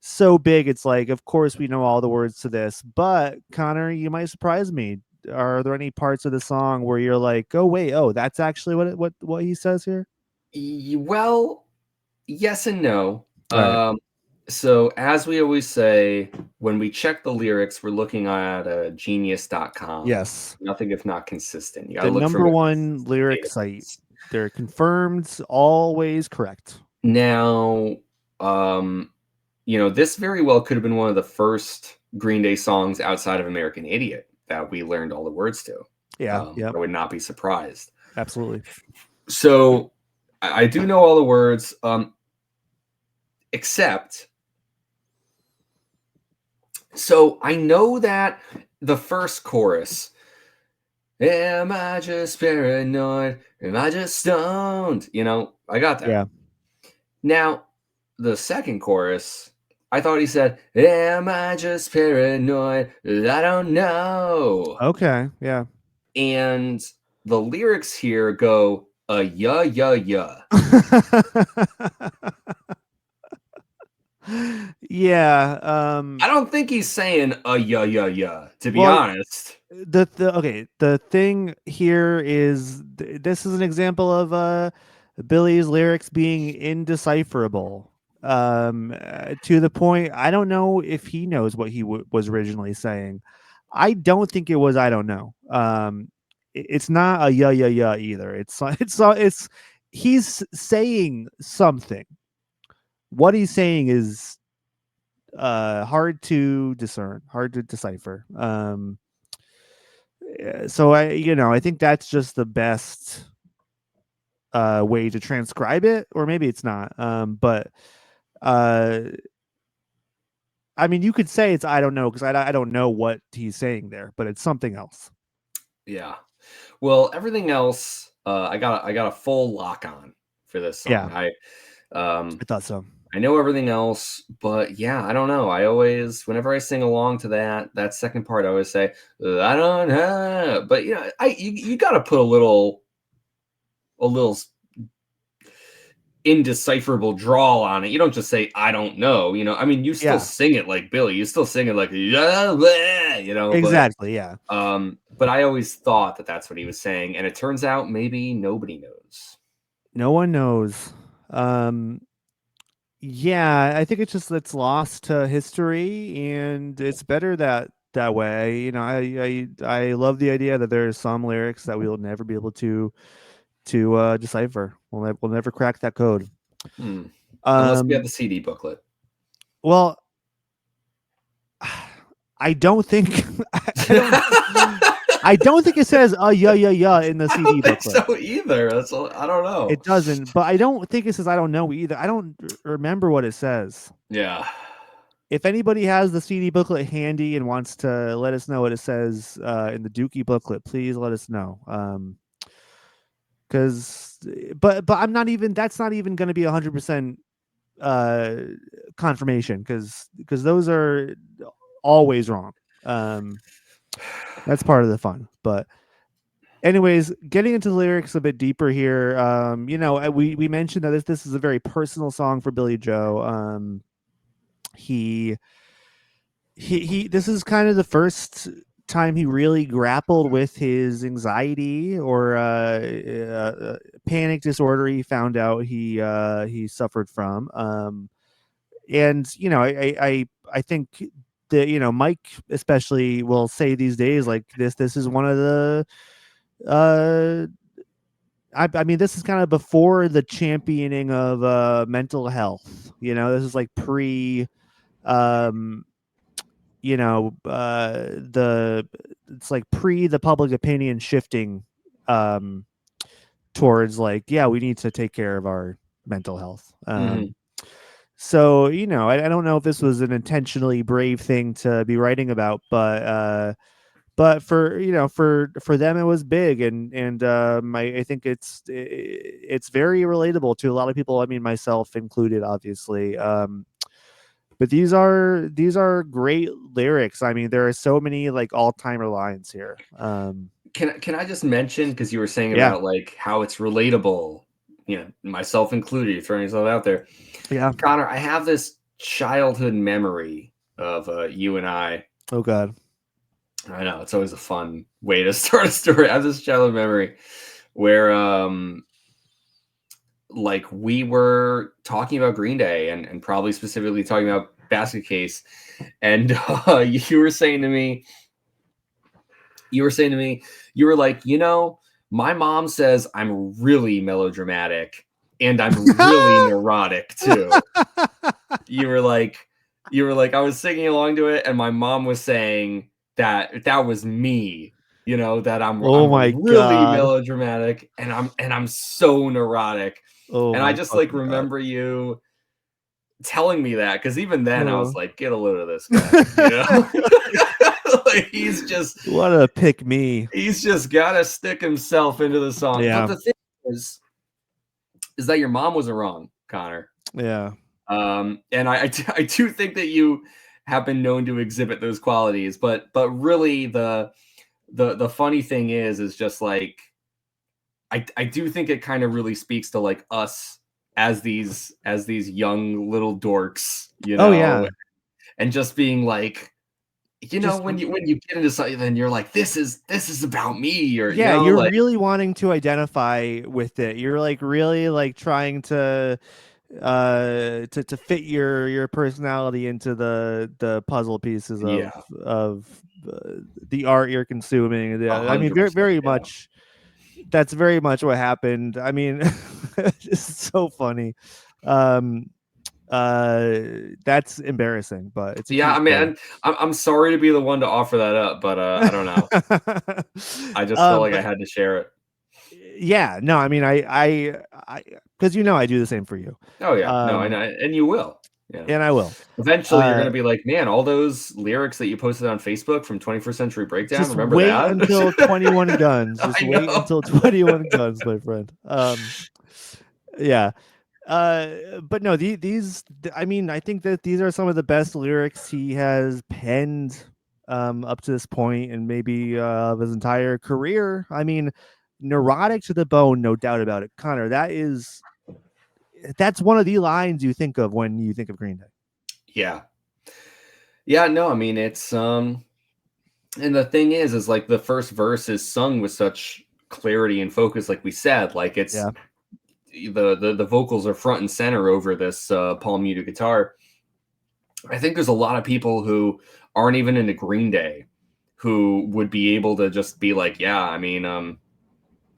Speaker 1: so big. It's like, of course we know all the words to this, but Connor, you might surprise me. Are there any parts of the song where you're like, oh wait, that's actually what he says here?
Speaker 2: Well, yes and no.
Speaker 1: Right.
Speaker 2: So as we always say, when we check the lyrics, we're looking at genius.com.
Speaker 1: Yes.
Speaker 2: Nothing if not consistent. You
Speaker 1: The
Speaker 2: look
Speaker 1: number one lyric site. They're confirmed, always correct.
Speaker 2: Now, this very well could have been one of the first Green Day songs outside of American Idiot that we learned all the words to.
Speaker 1: Yeah.
Speaker 2: I would not be surprised.
Speaker 1: Absolutely.
Speaker 2: So I do know all the words, except, so I know that the first chorus, am I just paranoid? Am I just stoned? I got that.
Speaker 1: Yeah.
Speaker 2: Now, the second chorus, I thought he said, am I just paranoid? I don't know.
Speaker 1: Okay, yeah.
Speaker 2: And the lyrics here go, yeah, yeah, yeah.
Speaker 1: Yeah.
Speaker 2: I don't think he's saying yeah, yeah, yeah, to be honest.
Speaker 1: The thing here is this is an example of Billy's lyrics being indecipherable. To the point, I don't know if he knows what he was originally saying. I don't think it was I don't know. It's not a yeah, yeah, yeah either. It's he's saying something. What he's saying is hard to discern, hard to decipher. So I think that's just the best way to transcribe it, or maybe it's not. But you could say it's I don't know, because I don't know what he's saying there, but it's something else.
Speaker 2: Yeah. Well, everything else, I got a full lock on for this song.
Speaker 1: Yeah.
Speaker 2: I
Speaker 1: thought so.
Speaker 2: I know everything else, but yeah, I don't know. I always, whenever I sing along to that second part, I always say, I don't know. But you got to put a little indecipherable drawl on it. You don't just say, I don't know. You still sing it like Billy. You still sing it like, yeah,
Speaker 1: exactly. Yeah.
Speaker 2: But I always thought that that's what he was saying. And it turns out maybe nobody knows.
Speaker 1: No one knows. Yeah, I think it's lost to history, and it's better that way. I love the idea that there's some lyrics that we'll never be able to decipher. We'll never crack that code.
Speaker 2: Unless we have the CD booklet.
Speaker 1: Well, I don't think I don't think it says yeah in the CD booklet.
Speaker 2: So either. I don't know.
Speaker 1: It doesn't, but I don't think it says I don't know either. I don't remember what it says.
Speaker 2: Yeah.
Speaker 1: if anybody has the CD booklet handy and wants to let us know what it says in the Dookie booklet, please let us know. Because, but I'm not even. That's not even going to be 100% uh confirmation because those are always wrong. Um, that's part of the fun. But anyways, getting into the lyrics a bit deeper here. We mentioned that this is a very personal song for Billy Joe. He he this is kind of the first time he really grappled with his anxiety or panic disorder he found out he suffered from. And I think that Mike especially will say these days, like, this is one of the uh I mean, this is kind of before the championing of mental health. This is like pre um the it's like pre the public opinion shifting um towards, like, yeah, we need to take care of our mental health.
Speaker 2: Mhm.
Speaker 1: So I don't know if this was an intentionally brave thing to be writing about, but for for them it was big. And I think it's very relatable to a lot of people, I mean, myself included, obviously. But these are great lyrics. I mean, there are so many like all-timer lines here.
Speaker 2: Can I just mention, because you were saying
Speaker 1: Yeah.
Speaker 2: about like how it's relatable, myself included, you're throwing yourself out there.
Speaker 1: Yeah.
Speaker 2: Connor, I have this childhood memory of you and I.
Speaker 1: Oh god.
Speaker 2: I know it's always a fun way to start a story. I have this childhood memory where like we were talking about Green Day and probably specifically talking about Basket Case, and you were like, my mom says I'm really melodramatic and I'm really neurotic too. You were like, I was singing along to it, and my mom was saying that was me. That
Speaker 1: Oh my
Speaker 2: I'm really
Speaker 1: god.
Speaker 2: melodramatic and I'm so neurotic.
Speaker 1: Oh
Speaker 2: And I
Speaker 1: my
Speaker 2: just like
Speaker 1: fucking god.
Speaker 2: remember you telling me that, because even then I was
Speaker 1: Oh.
Speaker 2: like, get a load of this guy. Like
Speaker 1: What a pick me.
Speaker 2: he's just gotta stick himself into the song. But
Speaker 1: Yeah.
Speaker 2: the thing is that your mom wasn't wrong, Connor.
Speaker 1: Yeah.
Speaker 2: And I do think that you have been known to exhibit those qualities, but really the funny thing is just like I do think it kind of really speaks to like us as these young little dorks,
Speaker 1: Oh yeah.
Speaker 2: and just being like,
Speaker 1: Just
Speaker 2: when you get into something, then you're like, this is about me, or
Speaker 1: yeah, you're
Speaker 2: like,
Speaker 1: really wanting to identify with it. You're like really like trying to fit your personality into the puzzle pieces
Speaker 2: yeah,
Speaker 1: of the art you're consuming.
Speaker 2: a
Speaker 1: Yeah, I mean,
Speaker 2: hundred
Speaker 1: very
Speaker 2: percent,
Speaker 1: very
Speaker 2: yeah.
Speaker 1: much. That's very much what happened. I mean, it's so funny. Um, that's embarrassing, but it's a
Speaker 2: Yeah,
Speaker 1: cute
Speaker 2: I
Speaker 1: story.
Speaker 2: mean, I'm sorry to be the one to offer that up, but I don't know. I just felt like I
Speaker 1: But
Speaker 2: had to share it.
Speaker 1: yeah, no, I mean, I, because I do the same for you.
Speaker 2: Oh yeah, no,
Speaker 1: Um,
Speaker 2: and you will. Yeah.
Speaker 1: and I will.
Speaker 2: Eventually, you're
Speaker 1: Uh,
Speaker 2: gonna be like, man, all those lyrics that you posted on Facebook from 21st Century Breakdown.
Speaker 1: just
Speaker 2: Remember
Speaker 1: wait
Speaker 2: that?
Speaker 1: until 21 Guns. Just
Speaker 2: I
Speaker 1: wait
Speaker 2: know.
Speaker 1: until 21 Guns, my friend. Yeah. But no, I mean, I think that these are some of the best lyrics he has penned up to this point, and maybe of his entire career. I mean, neurotic to the bone, no doubt about it. Connor, that's one of the lines you think of when you think of Green Day.
Speaker 2: Yeah. Yeah, no, I mean, it's and the thing is like the first verse is sung with such clarity and focus, like we said, like it's
Speaker 1: Yeah.
Speaker 2: the vocals are front and center over this palm muted guitar. I think there's a lot of people who aren't even into Green Day who would be able to just be like, yeah, I mean,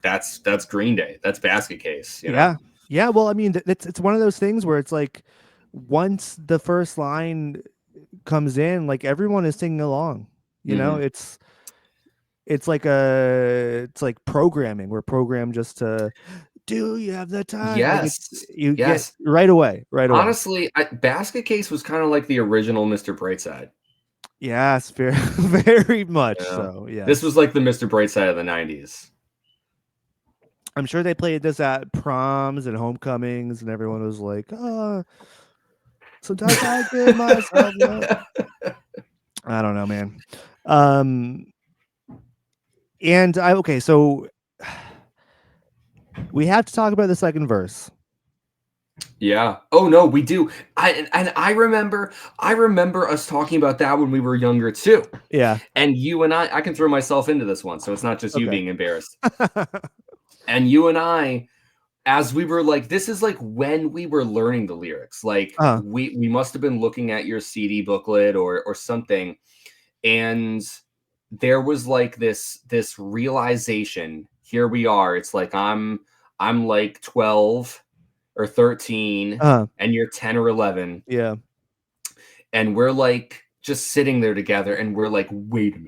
Speaker 2: that's Green Day, that's Basket Case.
Speaker 1: Yeah. Yeah. Well, I mean, it's one of those things where it's like once the first line comes in, like everyone is singing along.
Speaker 2: Hmm.
Speaker 1: It's like programming. We're programmed just to do you have the time? Like it's
Speaker 2: Yes.
Speaker 1: you get
Speaker 2: Yes.
Speaker 1: right away, right away.
Speaker 2: Honestly, Basket Case was kind of like the original Mr. Brightside.
Speaker 1: Yes, very very much
Speaker 2: You know?
Speaker 1: so.
Speaker 2: This
Speaker 1: Yes.
Speaker 2: was like the Mr. Brightside of the 90s.
Speaker 1: I'm sure they played this at proms and homecomings, and everyone was like, "Oh, sometimes I give myself love." I don't know, man. Um, and I okay, so we have to talk about the second verse.
Speaker 2: Yeah. Oh no, we do. I remember us talking about that when we were younger too.
Speaker 1: Yeah.
Speaker 2: And you and I can throw myself into this one, so it's not just you
Speaker 1: Okay.
Speaker 2: being embarrassed. And you and I, as we were like, this is like when we were learning the lyrics. Like
Speaker 1: uh
Speaker 2: we must have been looking at your CD booklet or something, and there was like this realization. Here we are. It's like I'm like 12 or 13,
Speaker 1: uh
Speaker 2: and you're 10 or 11,
Speaker 1: Yeah.
Speaker 2: and we're like just sitting there together, and we're like, wait a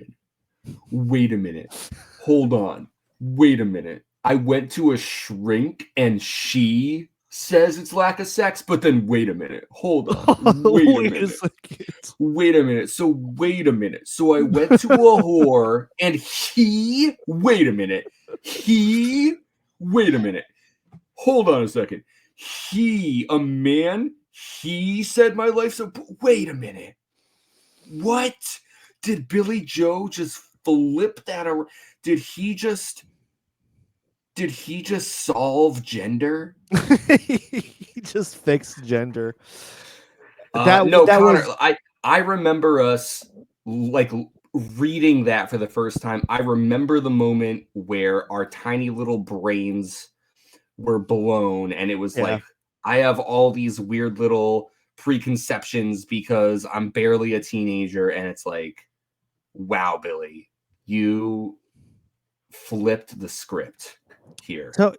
Speaker 2: minute, hold on, wait a minute. I went to a shrink and she says it's lack of sex, but then wait a minute, hold on, wait a
Speaker 1: Wait a
Speaker 2: minute.
Speaker 1: second.
Speaker 2: Wait a minute. So wait a minute. So I went to a whore and wait a minute. Wait a minute. Hold on a second. A man, he said my life. So wait a minute. What? Did Billy Joe just flip that around? Did he just solve gender?
Speaker 1: He just fixed gender. That
Speaker 2: No,
Speaker 1: that
Speaker 2: Connor,
Speaker 1: was
Speaker 2: I remember us like reading that for the first time. I remember the moment where our tiny little brains were blown, and it was
Speaker 1: yeah.
Speaker 2: like I have all these weird little preconceptions because I'm barely a teenager, and it's like, wow, Billy, you flipped the script here.
Speaker 1: So,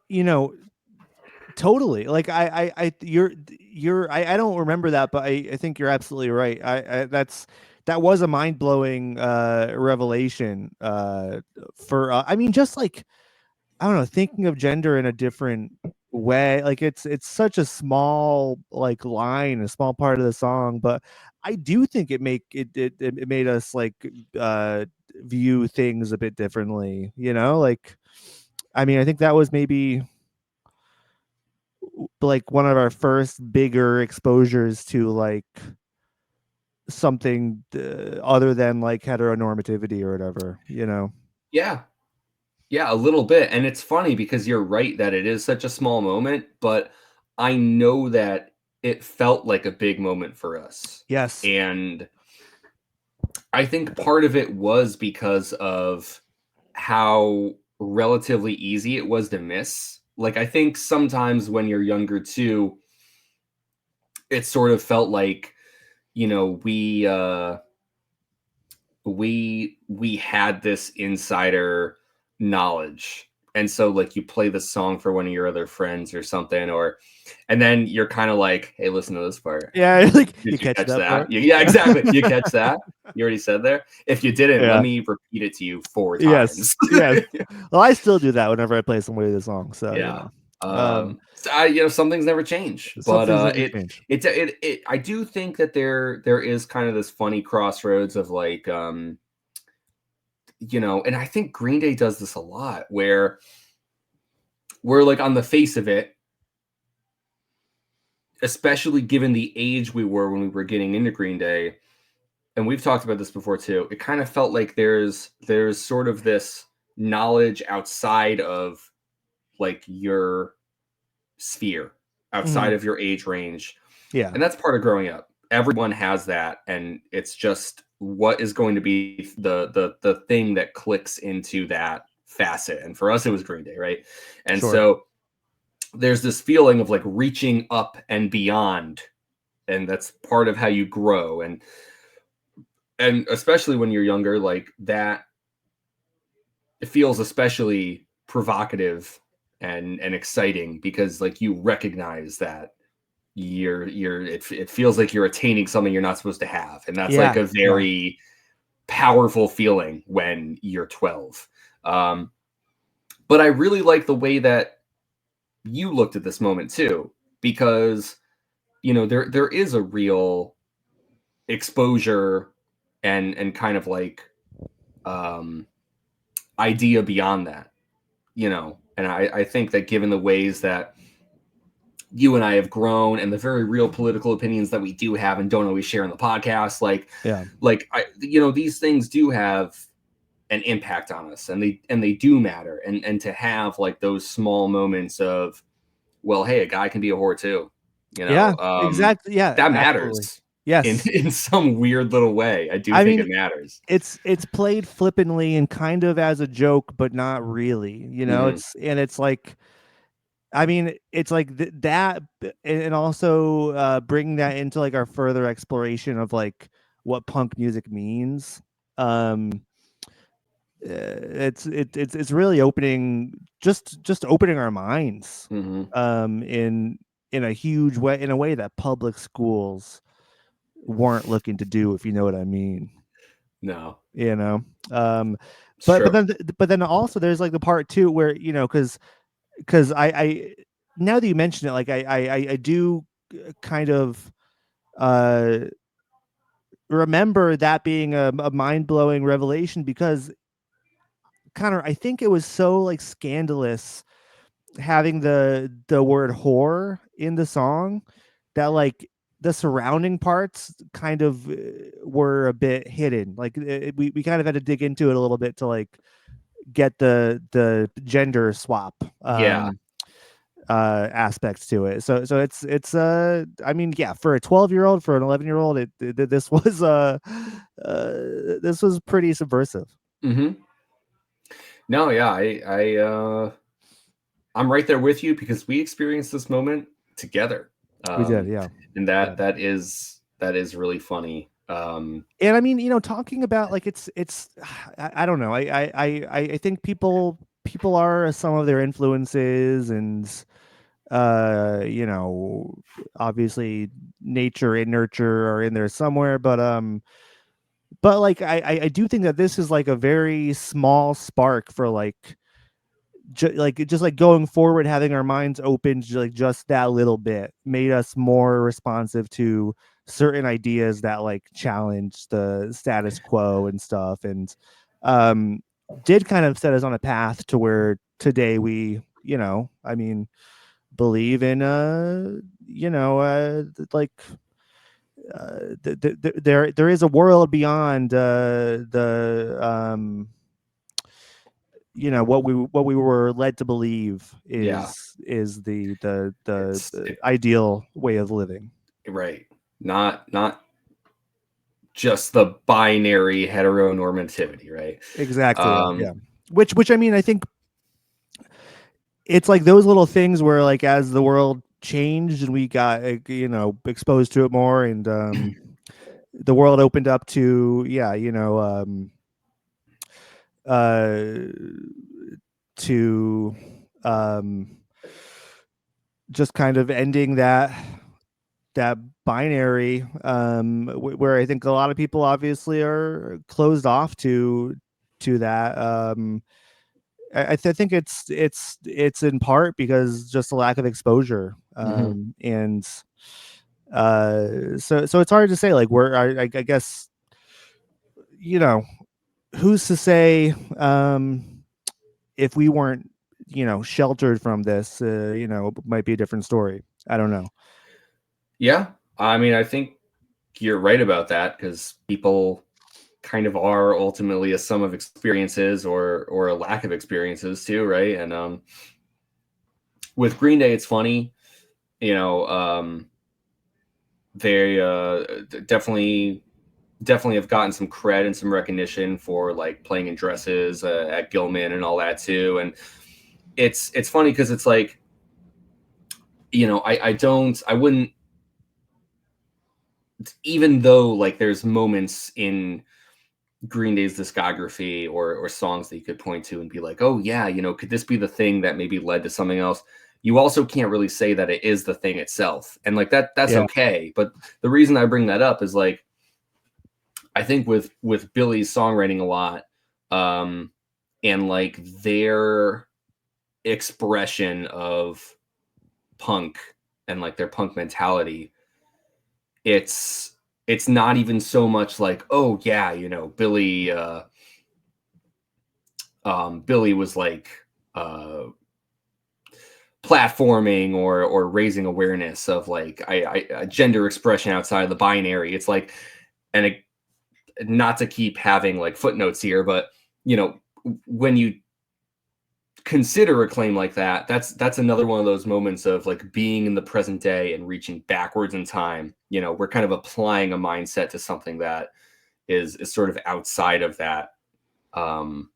Speaker 1: totally. Like I don't remember that, but I think you're absolutely right. That was a mind blowing revelation for I mean, just like I don't know, thinking of gender in a different way. Like it's such a small like line, a small part of the song, but I do think it made us like view things a bit differently. Like I mean, I think that was maybe like one of our first bigger exposures to like something other than like heteronormativity or whatever.
Speaker 2: Yeah. Yeah, a little bit. And it's funny because you're right that it is such a small moment, but I know that it felt like a big moment for us.
Speaker 1: Yes.
Speaker 2: And I think part of it was because of how relatively easy it was to miss. Like, I think sometimes when you're younger too, it sort of felt like, we had this insider knowledge, and so like you play the song for one of your other friends or something, and then you're kind of like, hey, listen to this part.
Speaker 1: Yeah, like you
Speaker 2: Did you
Speaker 1: catch
Speaker 2: catch
Speaker 1: that
Speaker 2: that?
Speaker 1: part.
Speaker 2: Yeah, exactly. You catch that? You already said there. If you didn't, let
Speaker 1: Yeah.
Speaker 2: me repeat it to you 4
Speaker 1: Yes.
Speaker 2: times.
Speaker 1: Yes. Well, I still do that whenever I play somebody the song. So
Speaker 2: Yeah.
Speaker 1: um,
Speaker 2: Some things never change,
Speaker 1: some
Speaker 2: but
Speaker 1: things never change.
Speaker 2: I do think that there is kind of this funny crossroads of like, and I think Green Day does this a lot where we're like on the face of it, especially given the age we were when we were getting into Green Day, and we've talked about this before too. It kind of felt like there's sort of this knowledge outside of like your sphere, outside
Speaker 1: Mhm.
Speaker 2: of your age range.
Speaker 1: Yeah.
Speaker 2: And that's part of growing up. Everyone has that, and it's just what is going to be the thing that clicks into that facet. And for us, it was Green Day, right? And
Speaker 1: Sure.
Speaker 2: so there's this feeling of like reaching up and beyond, and that's part of how you grow. And especially when you're younger, like that, it feels especially provocative and exciting because like you recognize that it feels like you're attaining something you're not supposed to have, and that's like
Speaker 1: Yeah.
Speaker 2: a
Speaker 1: Yeah.
Speaker 2: very powerful feeling when you're 12. But I really like the way that you looked at this moment too, because there is a real exposure and kind of like um idea beyond that, and I think that given the ways that you and I have grown and the very real political opinions that we do have and don't always share in the podcast,
Speaker 1: Yeah.
Speaker 2: these things do have an impact on us, and they do matter, and to have like those small moments of, well, hey, a guy can be a whore too,
Speaker 1: Yeah, exactly. Yeah,
Speaker 2: that
Speaker 1: absolutely.
Speaker 2: matters in
Speaker 1: Yes.
Speaker 2: in some weird little way. I do
Speaker 1: I
Speaker 2: think
Speaker 1: mean,
Speaker 2: it matters.
Speaker 1: it's played flippantly and kind of as a joke, but not really.
Speaker 2: Hmm.
Speaker 1: It's like, I mean, it's like that, and also bringing that into like our further exploration of like what punk music means. Um, it's really opening, just opening our minds,
Speaker 2: Hmm.
Speaker 1: in a huge way, in a way that public schools weren't looking to do, if you know what I mean.
Speaker 2: No,
Speaker 1: You know, um,
Speaker 2: it's
Speaker 1: but
Speaker 2: true.
Speaker 1: then also there's like the part too where because I now that you mention it, like I do kind of uh remember that being a mind-blowing revelation, because Connor, I think it was so like scandalous having the word whore in the song that like the surrounding parts kind of were a bit hidden. Like we kind of had to dig into it a little bit to like get the gender swap
Speaker 2: Yeah.
Speaker 1: aspects to it. So it's I mean, yeah, for a 12-year-old, for an 11-year-old, this was this was pretty subversive.
Speaker 2: Hmm. No, yeah, I'm right there with you because we experienced this moment together.
Speaker 1: We did, yeah.
Speaker 2: And
Speaker 1: Yeah.
Speaker 2: that is really funny.
Speaker 1: And I mean, talking about like it's I don't know. I think people are some of their influences, and obviously nature and nurture are in there somewhere, but like I do think that this is like a very small spark for like just like going forward, having our minds open to like just that little bit made us more responsive to certain ideas that like challenge the status quo and stuff, and um did kind of set us on a path to where today we, I mean, believe in like there is a world beyond the what we were led to believe
Speaker 2: Yeah,
Speaker 1: is the
Speaker 2: it
Speaker 1: ideal way of living.
Speaker 2: right. Not just the binary heteronormativity, right?
Speaker 1: Exactly. Yeah.
Speaker 2: Um,
Speaker 1: Yeah. Which I mean, I think it's like those little things where like as the world changed and we got exposed to it more, and the world opened up to, yeah, uh to um just kind of ending that binary, where I think a lot of people obviously are closed off to that. I think it's in part because just a lack of exposure,
Speaker 2: mhm.
Speaker 1: and so it's hard to say like where I guess, you know who's to say, if we weren't, sheltered from this, it might be a different story. I don't know.
Speaker 2: Yeah, I mean, I think you're right about that because people kind of are ultimately a sum of experiences or a lack of experiences too, right? And with Green Day, it's funny, you know, they definitely have gotten some cred and some recognition for like playing in dresses at Gilman and all that too. And it's funny because it's like, I wouldn't, even though like there's moments in Green Day's discography or songs that you could point to and be like, oh yeah, could this be the thing that maybe led to something else? You also can't really say that it is the thing itself, and like that's
Speaker 1: Yeah.
Speaker 2: okay. But the reason I bring that up is like I think with Billy's songwriting a lot, um, and like their expression of punk and like their punk mentality, it's not even so much like, oh yeah, you know, Billy was like platforming or raising awareness of like gender expression outside of the binary. It's like, and it, not to keep having like footnotes here, but you know, when you consider a claim like that, that's another one of those moments of like being in the present day and reaching backwards in time. You know, we're kind of applying a mindset to something that is sort of outside of that um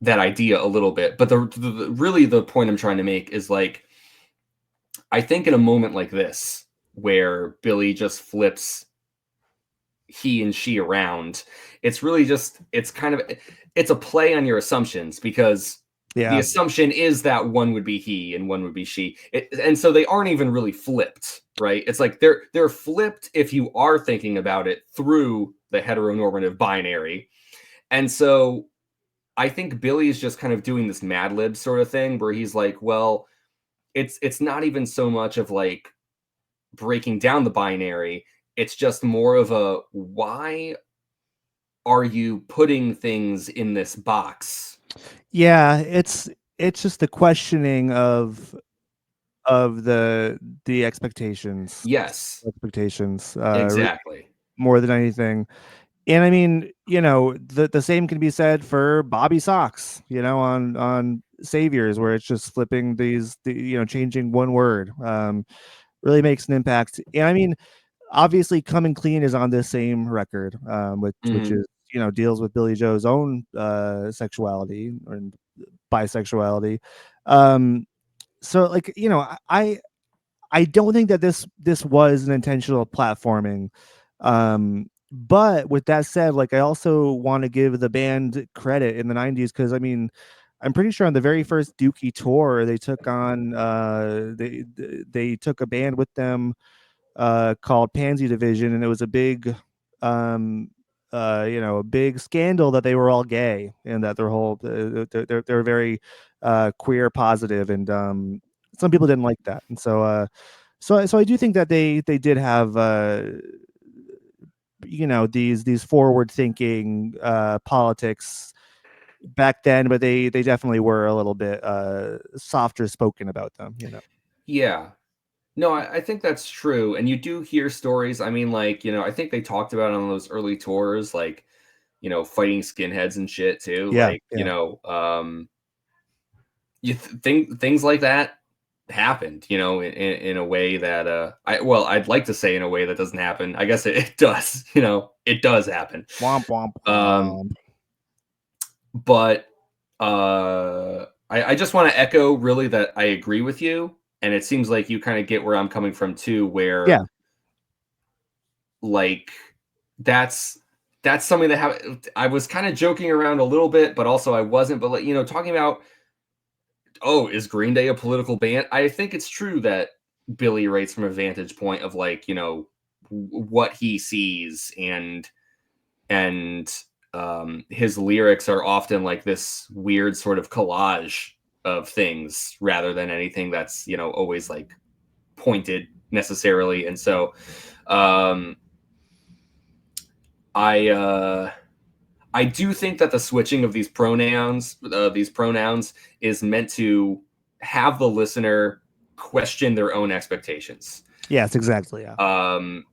Speaker 2: that idea a little bit. But the really the point I'm trying to make is like, I think in a moment like this where Billy just flips he and she around, it's really just, it's kind of, it's a play on your assumptions, because the
Speaker 1: Yeah.
Speaker 2: assumption is that one would be he and one would be she. And so they aren't even really flipped, right? It's like they're flipped if you are thinking about it through the heteronormative binary. And so I think Billy is just kind of doing this Mad Lib sort of thing where he's like, well, it's not even so much of like breaking down the binary. It's just more of a, why are you putting things in this box?
Speaker 1: Yeah, it's just the questioning of the expectations.
Speaker 2: Yes,
Speaker 1: Expectations,
Speaker 2: exactly.
Speaker 1: more than anything. And I mean, you know, the same can be said for Bobby Socks, you know, on Saviors, where it's just flipping you know, changing one word, really makes an impact. And I mean, obviously, Coming Clean is on this same record, which
Speaker 2: Mhm.
Speaker 1: is, you know, deals with Billy Joe's own sexuality and bisexuality. Um, so like, you know, I don't think that this was an intentional platforming. But with that said, like I also want to give the band credit in the 90s, because I mean, I'm pretty sure on the very first Dookie tour they took on they took a band with them called Pansy Division, and it was a big um you know, a big scandal that they were all gay and that their whole they're very queer positive, and some people didn't like that. And so so I do think that they did have you know, these forward thinking politics back then, but they definitely were a little bit softer spoken about them, you know.
Speaker 2: Yeah. No, I think that's true. And you do hear stories. I mean, like, you know, I think they talked about on those early tours, like, you know, fighting skinheads and shit too.
Speaker 1: Yeah,
Speaker 2: Like, you
Speaker 1: yeah.
Speaker 2: know, think things like that happened, you know, in a way that I'd like to say in a way that doesn't happen. I guess it does, you know, it does happen.
Speaker 1: Womp womp
Speaker 2: Um,
Speaker 1: womp.
Speaker 2: but I just want to echo really that I agree with you, and it seems like you kind of get where I'm coming from too, where
Speaker 1: Yeah.
Speaker 2: like that's something that I was kind of joking around a little bit, but also I wasn't. But like, you know, talking about, oh, is Green Day a political band? I think it's true that Billy writes from a vantage point of like, you know, what he sees, and his lyrics are often like this weird sort of collage of things rather than anything that's, you know, always like pointed necessarily. And so um I I do think that the switching of these pronouns is meant to have the listener question their own expectations.
Speaker 1: Yes, exactly. Yeah.
Speaker 2: Um,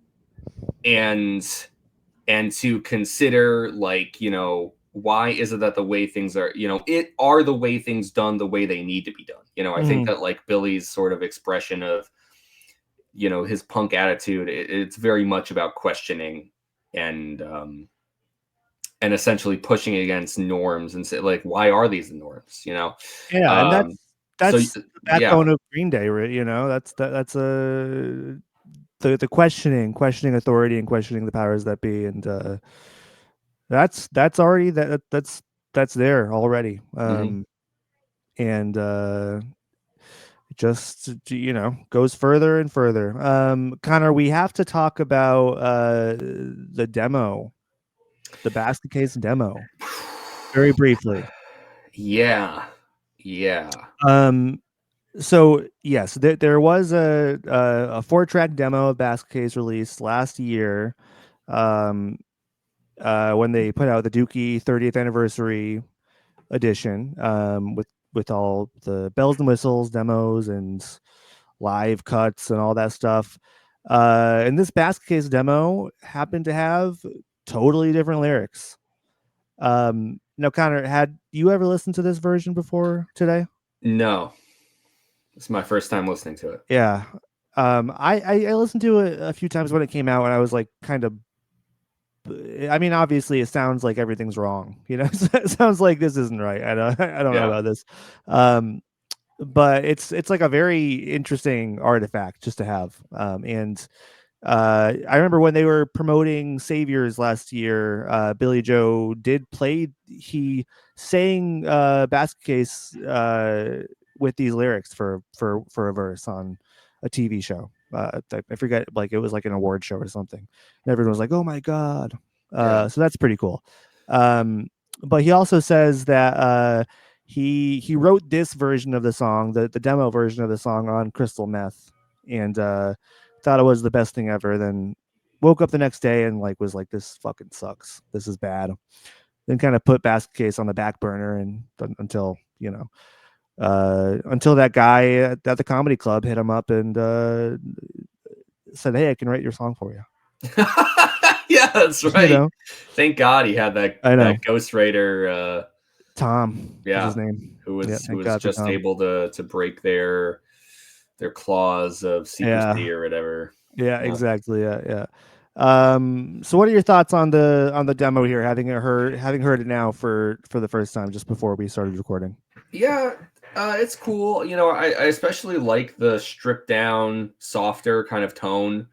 Speaker 2: and to consider, like, you know, why is it that the way things are, you know, it are the way things done the way they need to be done. You know, I think
Speaker 1: Mhm.
Speaker 2: that like Billy's sort of expression of, you know, his punk attitude, it's very much about questioning and and essentially pushing against norms and say like, why are these the norms, you know?
Speaker 1: Yeah, and
Speaker 2: um so
Speaker 1: that's the
Speaker 2: yeah.
Speaker 1: backbone of Green Day, right? You know, that's the questioning authority and questioning the powers that be, and that's already that's there already.
Speaker 2: Mhm.
Speaker 1: And just you know, goes further and further. Connor, we have to talk about the demo, the Basket Case demo, very briefly.
Speaker 2: Yeah, yeah.
Speaker 1: Um So yes, there was a 4-track demo of Basket Case released last year, um, when they put out the Dookie 30th anniversary edition, with all the bells and whistles, demos, and live cuts and all that stuff. And this Basket Case demo happened to have totally different lyrics. Now, Connor, had you ever listened to this version before today?
Speaker 2: No, it's my first time listening to it.
Speaker 1: Yeah. I listened to it a few times when it came out, and I was like, kind of. I mean, obviously, it sounds like everything's wrong. It sounds like this isn't right. I don't know
Speaker 2: Yeah,
Speaker 1: about this. Um, but it's like a very interesting artifact just to have. And I remember when they were promoting Saviors last year, Billy Joe did play. He sang Basket Case with these lyrics for a verse on a TV show. I forget, like it was like an award show or something. And everyone was like, "Oh my god!"
Speaker 2: yeah.
Speaker 1: So that's pretty cool. Um, but he also says that he wrote this version of the song, the demo version of the song, on crystal meth, and thought it was the best thing ever. Then woke up the next day and like was like, this fucking sucks. This is bad. Then kind of put Basket Case on the back burner and until until that guy at the comedy club hit him up and said, "Hey, I can write your song for you."
Speaker 2: Yeah, that's
Speaker 1: You
Speaker 2: right.
Speaker 1: know,
Speaker 2: Thank God he had that
Speaker 1: I know.
Speaker 2: ghostwriter.
Speaker 1: Tom is his
Speaker 2: Yeah,
Speaker 1: name.
Speaker 2: who
Speaker 1: Yeah,
Speaker 2: was
Speaker 1: thank God for
Speaker 2: just
Speaker 1: Tom.
Speaker 2: able to break their clause of
Speaker 1: Yeah,
Speaker 2: secrecy or whatever.
Speaker 1: yeah,
Speaker 2: Yeah.
Speaker 1: exactly. Yeah, yeah. So what are your thoughts on the demo here, having heard it now for the first time just before we started recording?
Speaker 2: Yeah, it's cool. I especially like the stripped down, softer kind of tone,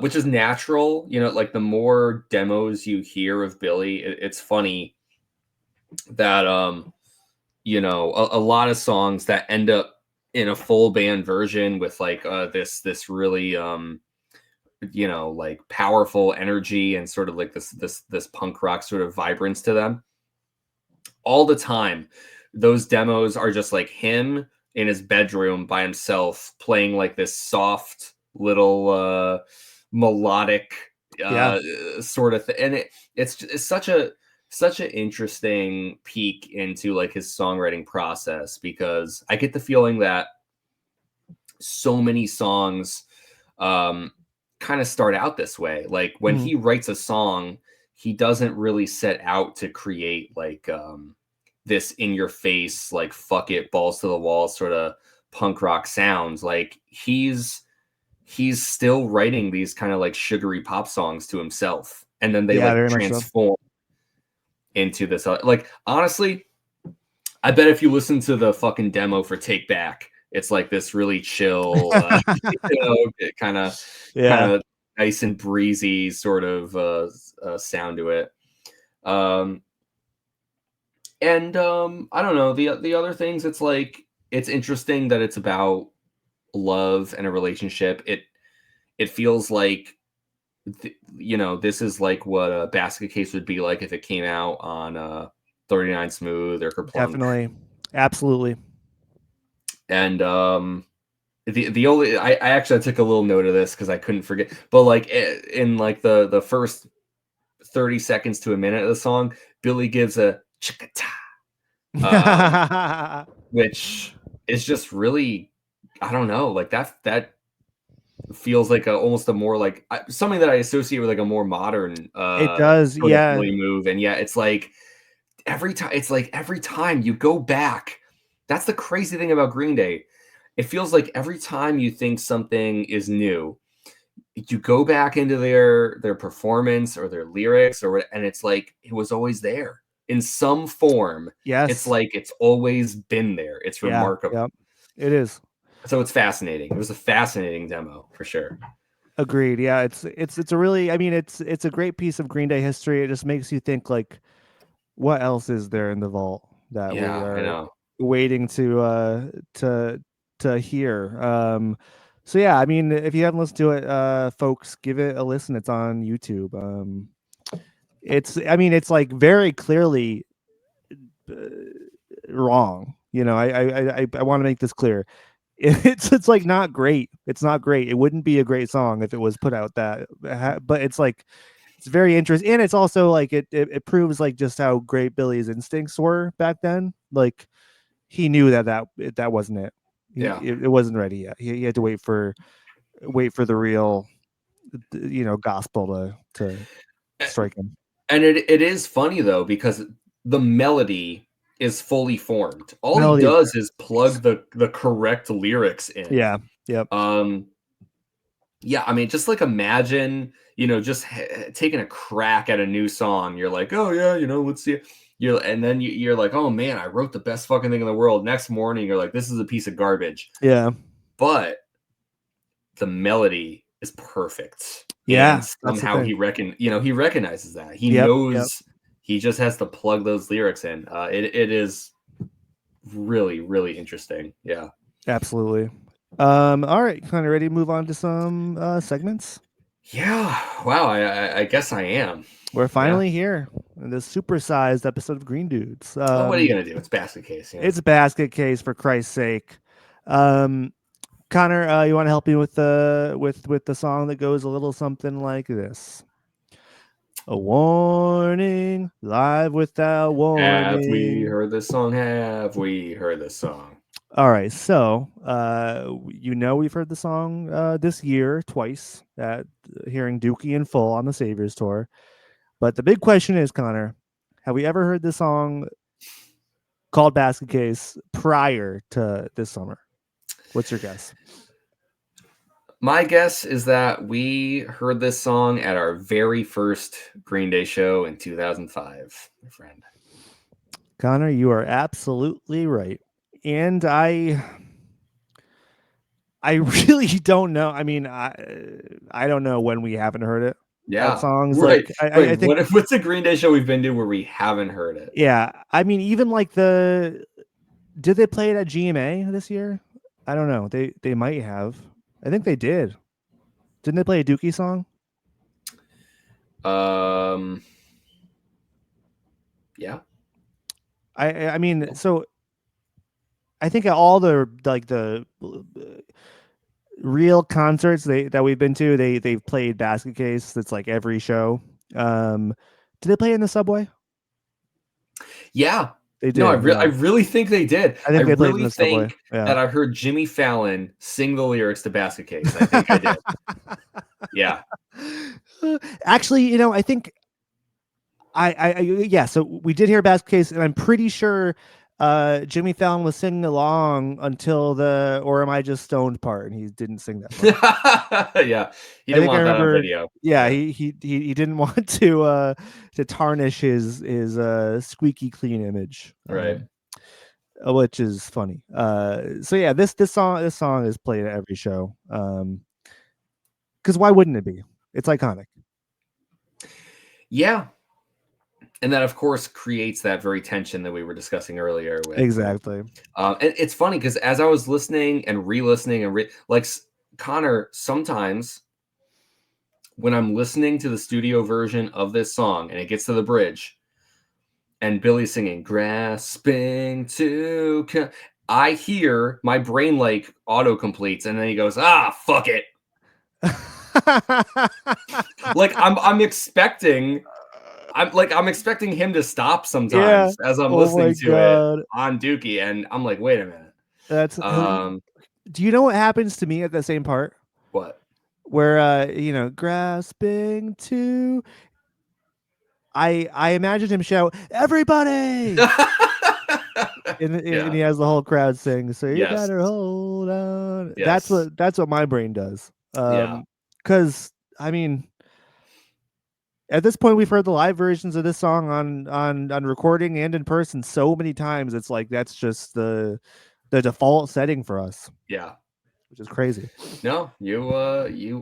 Speaker 2: which is natural. Like the more demos you hear of Billy, it's funny that a lot of songs that end up in a full band version with like this really like powerful energy and sort of like this punk rock sort of vibrance to them all the time. Those demos are just like him in his bedroom by himself playing like this soft little melodic
Speaker 1: Yeah,
Speaker 2: uh sort of thing. And it's such an interesting peek into like his songwriting process, because I get the feeling that so many songs um kind of start out this way. Like when
Speaker 1: mhm.
Speaker 2: he writes a song, he doesn't really set out to create like this in your face, like fuck it, balls to the wall sort of punk rock sounds. Like he's still writing these kind of like sugary pop songs to himself, and then they
Speaker 1: Yeah,
Speaker 2: like
Speaker 1: very much so.
Speaker 2: transform into this like honestly, I bet if you listen to the fucking demo for Take Back, it's like this really chill, kind
Speaker 1: Yeah,
Speaker 2: of nice and breezy sort of sound to it. Um, and I don't know, the other things. It's like it's interesting that it's about love and a relationship. It feels like this is like what a Basket Case would be like if it came out on 39 Smooth or Kerplunk.
Speaker 1: definitely, absolutely.
Speaker 2: And the only I actually took a little note of this because I couldn't forget, but like in like the first 30 seconds to a minute of the song, Billy gives a chicka um which is just really, I don't know, like that feels like almost a more like something that I associate with like a more modern
Speaker 1: It does,
Speaker 2: sort of
Speaker 1: yeah.
Speaker 2: Billy move. And yeah, it's like every time you go back, that's the crazy thing about Green Day. It feels like every time you think something is new, you go back into their performance or their lyrics or what, and it's like it was always there in some form. It's
Speaker 1: Yes.
Speaker 2: like it's always been there. It's
Speaker 1: Yeah,
Speaker 2: remarkable.
Speaker 1: yeah. It is.
Speaker 2: So it's fascinating. It was a fascinating demo for sure.
Speaker 1: Agreed. Yeah, it's a really, I mean, it's a great piece of Green Day history. It just makes you think like, what else is there in the vault that we
Speaker 2: Yeah, I
Speaker 1: are
Speaker 2: know.
Speaker 1: waiting to to hear. So yeah, I mean, if you haven't listened to it, folks, give it a listen. It's on YouTube. It's, I mean, it's like very clearly uh, wrong. You know, I want to make this clear. It's like not great. It's not great. It wouldn't be a great song if it was put out that, but it's like it's very interesting, and it's also like it proves like just how great Billy's instincts were back then. Like he knew that wasn't it.
Speaker 2: Yeah.
Speaker 1: It wasn't ready yet. He had to wait for the real, gospel to strike him.
Speaker 2: And it is funny though, because the melody is fully formed. All he
Speaker 1: Melody,
Speaker 2: does is plug the correct lyrics in.
Speaker 1: yeah, yep,
Speaker 2: Yeah, I mean, just like imagine, just taking a crack at a new song. You're like, oh yeah, let's see. And then you're like, oh man, I wrote the best fucking thing in the world. Next morning, you're like, this is a piece of garbage.
Speaker 1: yeah,
Speaker 2: But the melody is perfect.
Speaker 1: yeah.
Speaker 2: And somehow he recognizes that. He
Speaker 1: Yep,
Speaker 2: knows
Speaker 1: yep.
Speaker 2: he just has to plug those lyrics in. It is really, really interesting. Yeah.
Speaker 1: Absolutely. All right, kind of ready to move on to some segments.
Speaker 2: Yeah. Wow. I guess I am.
Speaker 1: We're finally here in this supersized episode of Green Dudes.
Speaker 2: Well, what are you gonna do? It's basket case.
Speaker 1: It's a basket case, for Christ's sake. Connor, you want to help me with the song that goes a little something like this? A warning, live without warning.
Speaker 2: Have we heard this song? Have we heard this song?
Speaker 1: All right, so we've heard the song this year twice at hearing Dookie in full on the Saviors tour. But the big question is, Connor, have we ever heard this song called Basket Case prior to this summer? What's your guess?
Speaker 2: My guess is that we heard this song at our very first Green Day show in 2005, my friend.
Speaker 1: Connor, you are absolutely right. And I really don't know. I mean, I don't know when we haven't heard it.
Speaker 2: Yeah,
Speaker 1: songs
Speaker 2: right.
Speaker 1: like I think
Speaker 2: what's the Green Day show we've been to where we haven't heard it?
Speaker 1: Yeah, I mean, even like did they play it at GMA this year? I don't know. They might have. I think they did. Didn't they play a Dookie song?
Speaker 2: Yeah.
Speaker 1: I mean, so I think at all the real concerts that we've been to, they've played Basket Case. That's like every show. Did they play in the subway?
Speaker 2: Yeah.
Speaker 1: They did.
Speaker 2: No, I
Speaker 1: Yeah.
Speaker 2: really think they did.
Speaker 1: I think they played in
Speaker 2: really
Speaker 1: the subway.
Speaker 2: think
Speaker 1: Yeah.
Speaker 2: that I heard Jimmy Fallon sing the lyrics to Basket Case. I think I did. Yeah.
Speaker 1: Actually, I think yeah. So we did hear Basket Case, and I'm pretty sure Jimmy Fallon was singing along until the "Or Am I Just Stoned" part, and he didn't sing that part.
Speaker 2: Yeah, he didn't want that on video.
Speaker 1: Yeah, he didn't want to tarnish his squeaky clean image,
Speaker 2: right?
Speaker 1: Which is funny. So yeah, this song is played at every show. Because why wouldn't it be? It's iconic.
Speaker 2: Yeah. And that, of course, creates that very tension that we were discussing earlier.
Speaker 1: Exactly.
Speaker 2: And it's funny because as I was listening and re-listening and like Connor, sometimes when I'm listening to the studio version of this song and it gets to the bridge and Billy's singing "Grasping to," I hear my brain like auto completes, and then he goes, fuck it. Like I'm expecting him to stop sometimes as I'm listening to it on Dookie, and I'm like, wait a minute.
Speaker 1: That's do you know what happens to me at the same part?
Speaker 2: What?
Speaker 1: Where grasping to, I imagine him shout, "Everybody!" and he has the whole crowd sing, "So you better hold on."
Speaker 2: Yes.
Speaker 1: That's what my brain does. Because I mean, at this point, we've heard the live versions of this song on recording and in person so many times. It's like that's just the default setting for us.
Speaker 2: Yeah,
Speaker 1: which is crazy.
Speaker 2: No, you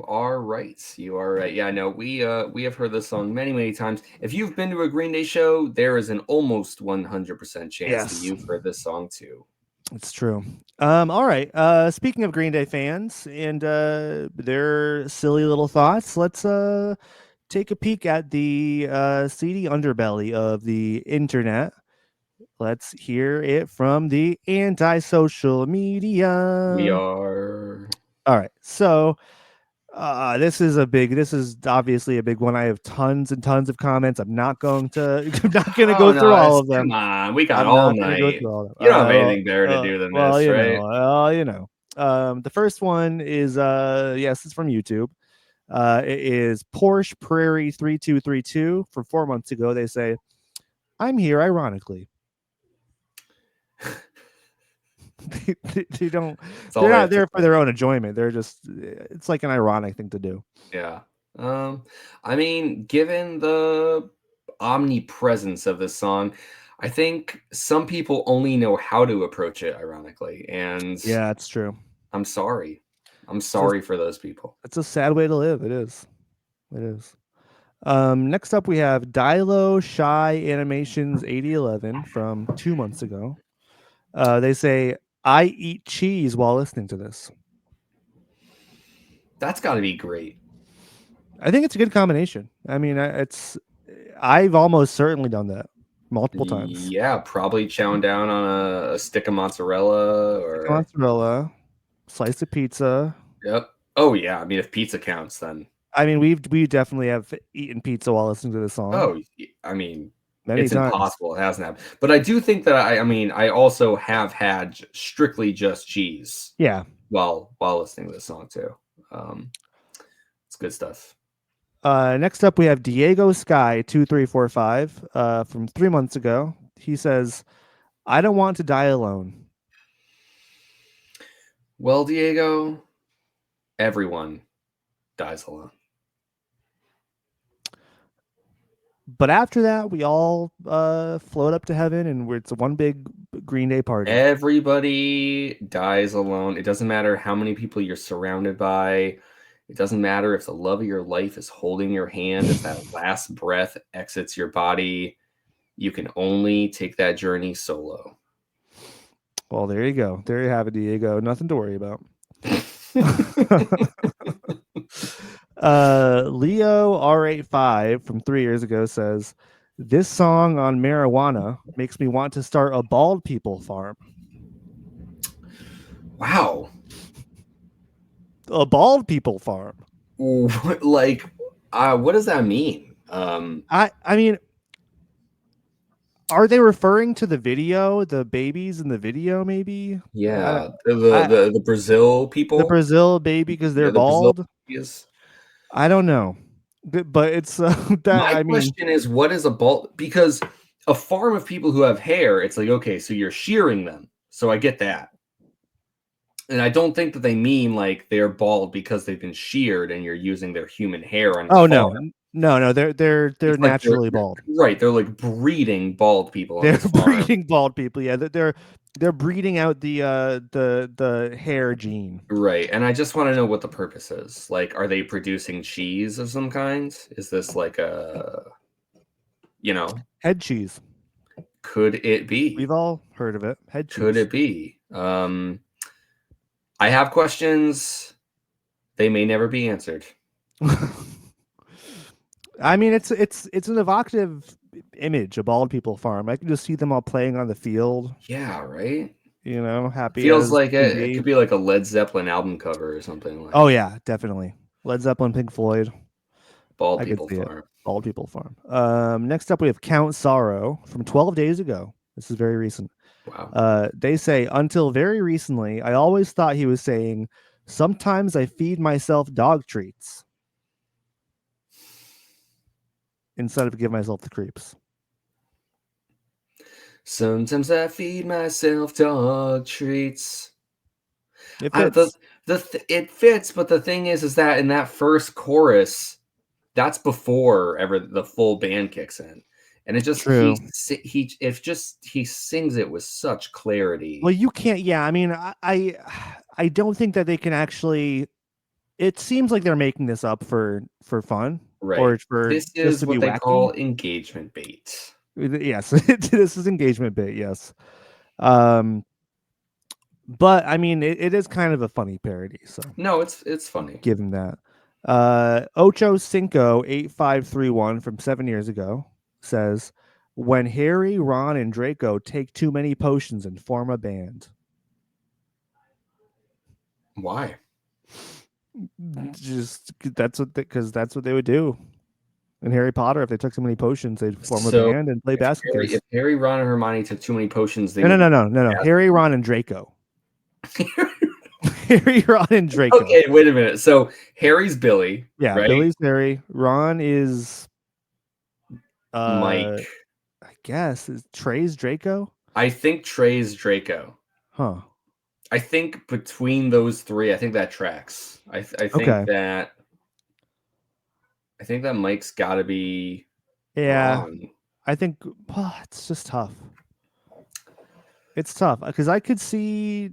Speaker 2: are right. You are right. Yeah, no, we have heard this song many times. If you've been to a Green Day show, there is an almost 100% chance that you've heard this song too.
Speaker 1: It's true. All right. Speaking of Green Day fans and their silly little thoughts, let's take a peek at the seedy underbelly of the internet Let's hear it from the anti-social media.
Speaker 2: We are.
Speaker 1: All right. So this is obviously a big one. I have tons and tons of comments. I'm not going to I'm not going to
Speaker 2: Oh
Speaker 1: go through
Speaker 2: no!
Speaker 1: all of them.
Speaker 2: Come on, we got
Speaker 1: I'm
Speaker 2: all
Speaker 1: not going to go
Speaker 2: night.
Speaker 1: through all of them.
Speaker 2: You don't have anything better to do than
Speaker 1: Well,
Speaker 2: this, right?
Speaker 1: The first one is yes, it's from YouTube. It is Porsche Prairie 3232 from 4 months ago. They say, "I'm here ironically." They don't.
Speaker 2: That's all
Speaker 1: They're
Speaker 2: they
Speaker 1: not
Speaker 2: have to
Speaker 1: there for
Speaker 2: say.
Speaker 1: their own enjoyment. They're just. It's like an ironic thing to do.
Speaker 2: Yeah. I mean, given the omnipresence of this song, I think some people only know how to approach it ironically, and
Speaker 1: Yeah, it's true.
Speaker 2: I'm sorry. I'm
Speaker 1: It's a,
Speaker 2: sorry for those people.
Speaker 1: it's a sad way to live. It is. It is. Next up, we have Dilo Shy Animations 8011 from 2 months ago. They say, "I eat cheese while listening to this."
Speaker 2: That's got to be great.
Speaker 1: I think it's a good combination. I mean, I've almost certainly done that multiple times.
Speaker 2: Yeah, probably chowing down on a stick of mozzarella
Speaker 1: Stick of
Speaker 2: or
Speaker 1: mozzarella, slice of pizza.
Speaker 2: yep. Oh yeah, I mean if pizza counts then
Speaker 1: I mean, we definitely have eaten pizza while listening to the song
Speaker 2: I mean
Speaker 1: many
Speaker 2: it's
Speaker 1: times.
Speaker 2: impossible. It hasn't happened. But I do think that I mean I also have had strictly just cheese
Speaker 1: Yeah.
Speaker 2: while listening to this song too. Um it's good stuff.
Speaker 1: Next up, we have Diego Sky 2345 from 3 months ago. He says, "I don't want to die alone."
Speaker 2: Well, Diego, everyone dies alone.
Speaker 1: But after that, we all float up to heaven, and it's one big Green Day party.
Speaker 2: Everybody dies alone. It doesn't matter how many people you're surrounded by. It doesn't matter if the love of your life is holding your hand as that last breath exits your body. You can only take that journey solo.
Speaker 1: Well, there you go. There you have it, Diego. Nothing to worry about. Leo R85 from 3 years ago says, "This song on marijuana makes me want to start a bald people farm."
Speaker 2: Wow.
Speaker 1: A bald people farm.
Speaker 2: Like, what does that mean?
Speaker 1: I mean, are they referring to the video, the babies in the video? Maybe.
Speaker 2: Yeah,
Speaker 1: I,
Speaker 2: the Brazil
Speaker 1: the
Speaker 2: people.
Speaker 1: Brazil baby because they're
Speaker 2: Yeah, the Brazil
Speaker 1: bald.
Speaker 2: is.
Speaker 1: I don't know, but it's that.
Speaker 2: My
Speaker 1: I mean,
Speaker 2: question is, what is a bald? Because a farm of people who have hair, it's like, okay, so you're shearing them. So I get that. And I don't think that they mean like they're bald because they've been sheared and you're using their human hair on
Speaker 1: oh
Speaker 2: the
Speaker 1: no,
Speaker 2: farm.
Speaker 1: no, they're
Speaker 2: It's like
Speaker 1: naturally bald.
Speaker 2: right. They're like breeding bald people on
Speaker 1: They're
Speaker 2: this farm.
Speaker 1: breeding bald people. Yeah, they're breeding out the hair gene.
Speaker 2: Right. And I just want to know what the purpose is. Like, are they producing cheese of some kind? Is this like a,
Speaker 1: Head cheese.
Speaker 2: could it be?
Speaker 1: We've all heard of it. Head
Speaker 2: Could
Speaker 1: cheese.
Speaker 2: it be? I have questions. They may never be answered.
Speaker 1: I mean, it's an evocative image, a bald people farm. I can just see them all playing on the field,
Speaker 2: Yeah, right?
Speaker 1: happy
Speaker 2: Feels
Speaker 1: as
Speaker 2: like
Speaker 1: can
Speaker 2: it
Speaker 1: be.
Speaker 2: could be like a Led Zeppelin album cover or something like
Speaker 1: Oh yeah, definitely. Led Zeppelin, Pink Floyd.
Speaker 2: Bald
Speaker 1: I could
Speaker 2: People
Speaker 1: see it.
Speaker 2: Farm.
Speaker 1: Bald people farm. Next up, we have Count Sorrow from 12 days ago. This is very recent.
Speaker 2: Wow.
Speaker 1: They say, "Until very recently, I always thought he was saying, 'Sometimes I feed myself dog treats,' instead of give myself the creeps."
Speaker 2: Sometimes I feed myself dog treats.
Speaker 1: It
Speaker 2: I, the
Speaker 1: fits.
Speaker 2: it fits, but the thing is that in that first chorus, that's before ever the full band kicks in, and it just
Speaker 1: True.
Speaker 2: he sings it with such clarity.
Speaker 1: Well, you can't. Yeah, I mean, I don't think that they can actually. It seems like they're making this up for fun or
Speaker 2: Right.
Speaker 1: for
Speaker 2: This
Speaker 1: just
Speaker 2: is
Speaker 1: to be
Speaker 2: what they
Speaker 1: wacky.
Speaker 2: call engagement bait.
Speaker 1: Yes, this is engagement bait. Yes. Um, but I mean, it is kind of a funny parody. So
Speaker 2: No, it's funny.
Speaker 1: give him that. Ocho Cinco 8531 from 7 years ago says, When Harry, Ron, and Draco take too many potions and form a band.
Speaker 2: Why?
Speaker 1: Just because that's what they would do in Harry Potter. If they took so many potions, they'd form a
Speaker 2: So
Speaker 1: band and play basket case.
Speaker 2: If Harry, Ron, and Hermione took too many potions, they
Speaker 1: No,
Speaker 2: would.
Speaker 1: no, no, no, no, no. Harry, Ron, and Draco. Harry, Ron, and Draco.
Speaker 2: Okay, wait a minute. So Harry's Billy.
Speaker 1: Yeah,
Speaker 2: right?
Speaker 1: Billy's Harry. Ron is
Speaker 2: Mike.
Speaker 1: I guess is Trey's Draco.
Speaker 2: I think Trey's Draco.
Speaker 1: Huh.
Speaker 2: I think between those three, I think that tracks. I think
Speaker 1: Okay.
Speaker 2: that Mike's got to be
Speaker 1: Yeah,
Speaker 2: wrong.
Speaker 1: I think it's just tough. It's tough because I could see.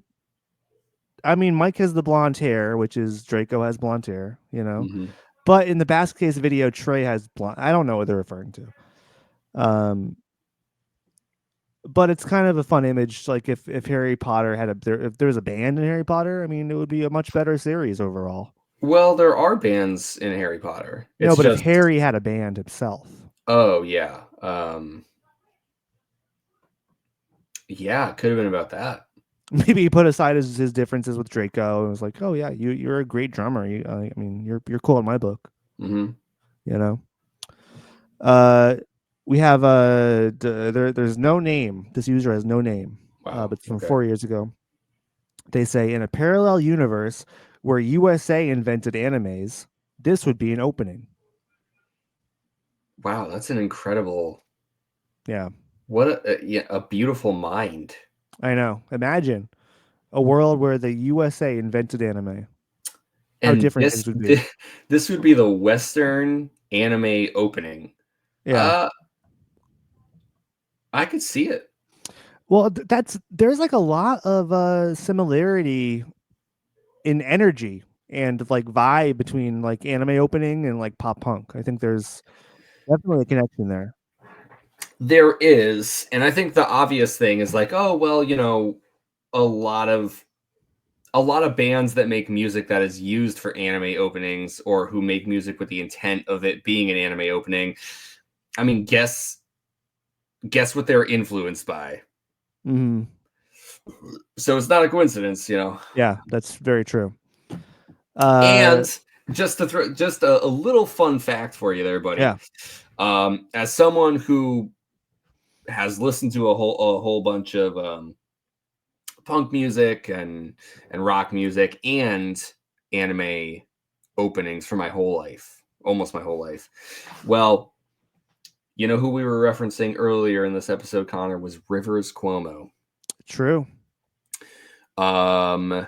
Speaker 1: I mean, Mike has the blonde hair, which is Draco has blonde hair, you know.
Speaker 2: Mhm.
Speaker 1: But in the basket case video, Trey has blonde. I don't know what they're referring to. But it's kind of a fun image. Like if Harry Potter had if there was a band in Harry Potter, I mean, it would be a much better series overall.
Speaker 2: Well, there are bands in Harry Potter.
Speaker 1: No, but if Harry had a band himself.
Speaker 2: Oh yeah. Yeah, it could have been about that.
Speaker 1: Maybe he put aside his differences with Draco and was like, "Oh yeah, you're a great drummer. I mean, you're cool in my book."
Speaker 2: Mm-hmm.
Speaker 1: You know. We have there's no name. This user has no name.
Speaker 2: Wow.
Speaker 1: But from 4 years ago, they say in a parallel universe where USA invented animes, this would be an opening.
Speaker 2: Wow, that's an incredible.
Speaker 1: Yeah.
Speaker 2: What a beautiful mind.
Speaker 1: I know. Imagine a world where the USA invented anime. How
Speaker 2: And
Speaker 1: different things would be.
Speaker 2: This would be the Western anime opening.
Speaker 1: Yeah.
Speaker 2: I could see it.
Speaker 1: Well, there's like a lot of similarity in energy and like vibe between like anime opening and like pop punk. I think there's definitely a connection there.
Speaker 2: There is, and I think the obvious thing is like, oh well, you know, a lot of bands that make music that is used for anime openings or who make music with the intent of it being an anime opening. I mean, guess what they're influenced by.
Speaker 1: Mm-hmm.
Speaker 2: So it's not a coincidence, you know.
Speaker 1: Yeah, that's very true.
Speaker 2: And just to throw just a little fun fact for you there, buddy.
Speaker 1: Yeah.
Speaker 2: As someone who has listened to a whole bunch of punk music and rock music and anime openings for my whole life, almost my whole life. Well, you know who we were referencing earlier in this episode, Connor, was Rivers Cuomo.
Speaker 1: True.
Speaker 2: And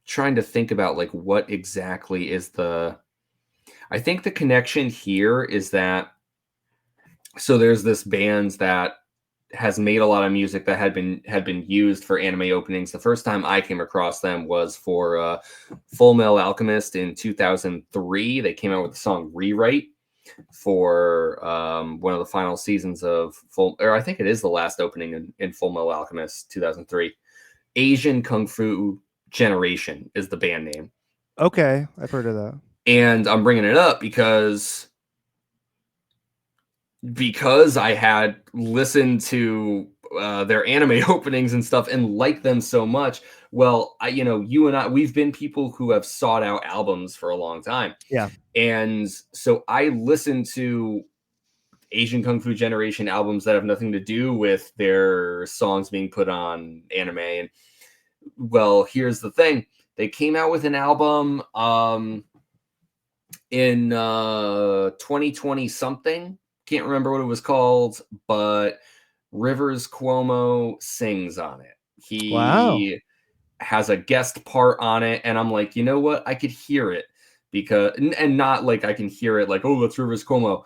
Speaker 2: trying to think about like what exactly is I think the connection here is that so there's this band that has made a lot of music that had been used for anime openings. The first time I came across them was for Full Metal Alchemist in 2003. They came out with the song Rewrite for one of the final seasons of I think it is the last opening in Full Metal Alchemist 2003. Asian Kung Fu Generation is the band name.
Speaker 1: Okay, I've heard of that.
Speaker 2: And I'm bringing it up because I had listened to their anime openings and stuff and liked them so much. Well, you and I, we've been people who have sought out albums for a long time.
Speaker 1: Yeah.
Speaker 2: And so I listened to Asian Kung Fu Generation albums that have nothing to do with their songs being put on anime. And well, here's the thing. They came out with an album in 2020 something. Can't remember what it was called, but Rivers Cuomo sings on it. He has a guest part on it, and I'm like, you know what? I could hear it because, and not like I can hear it like, oh, that's Rivers Cuomo.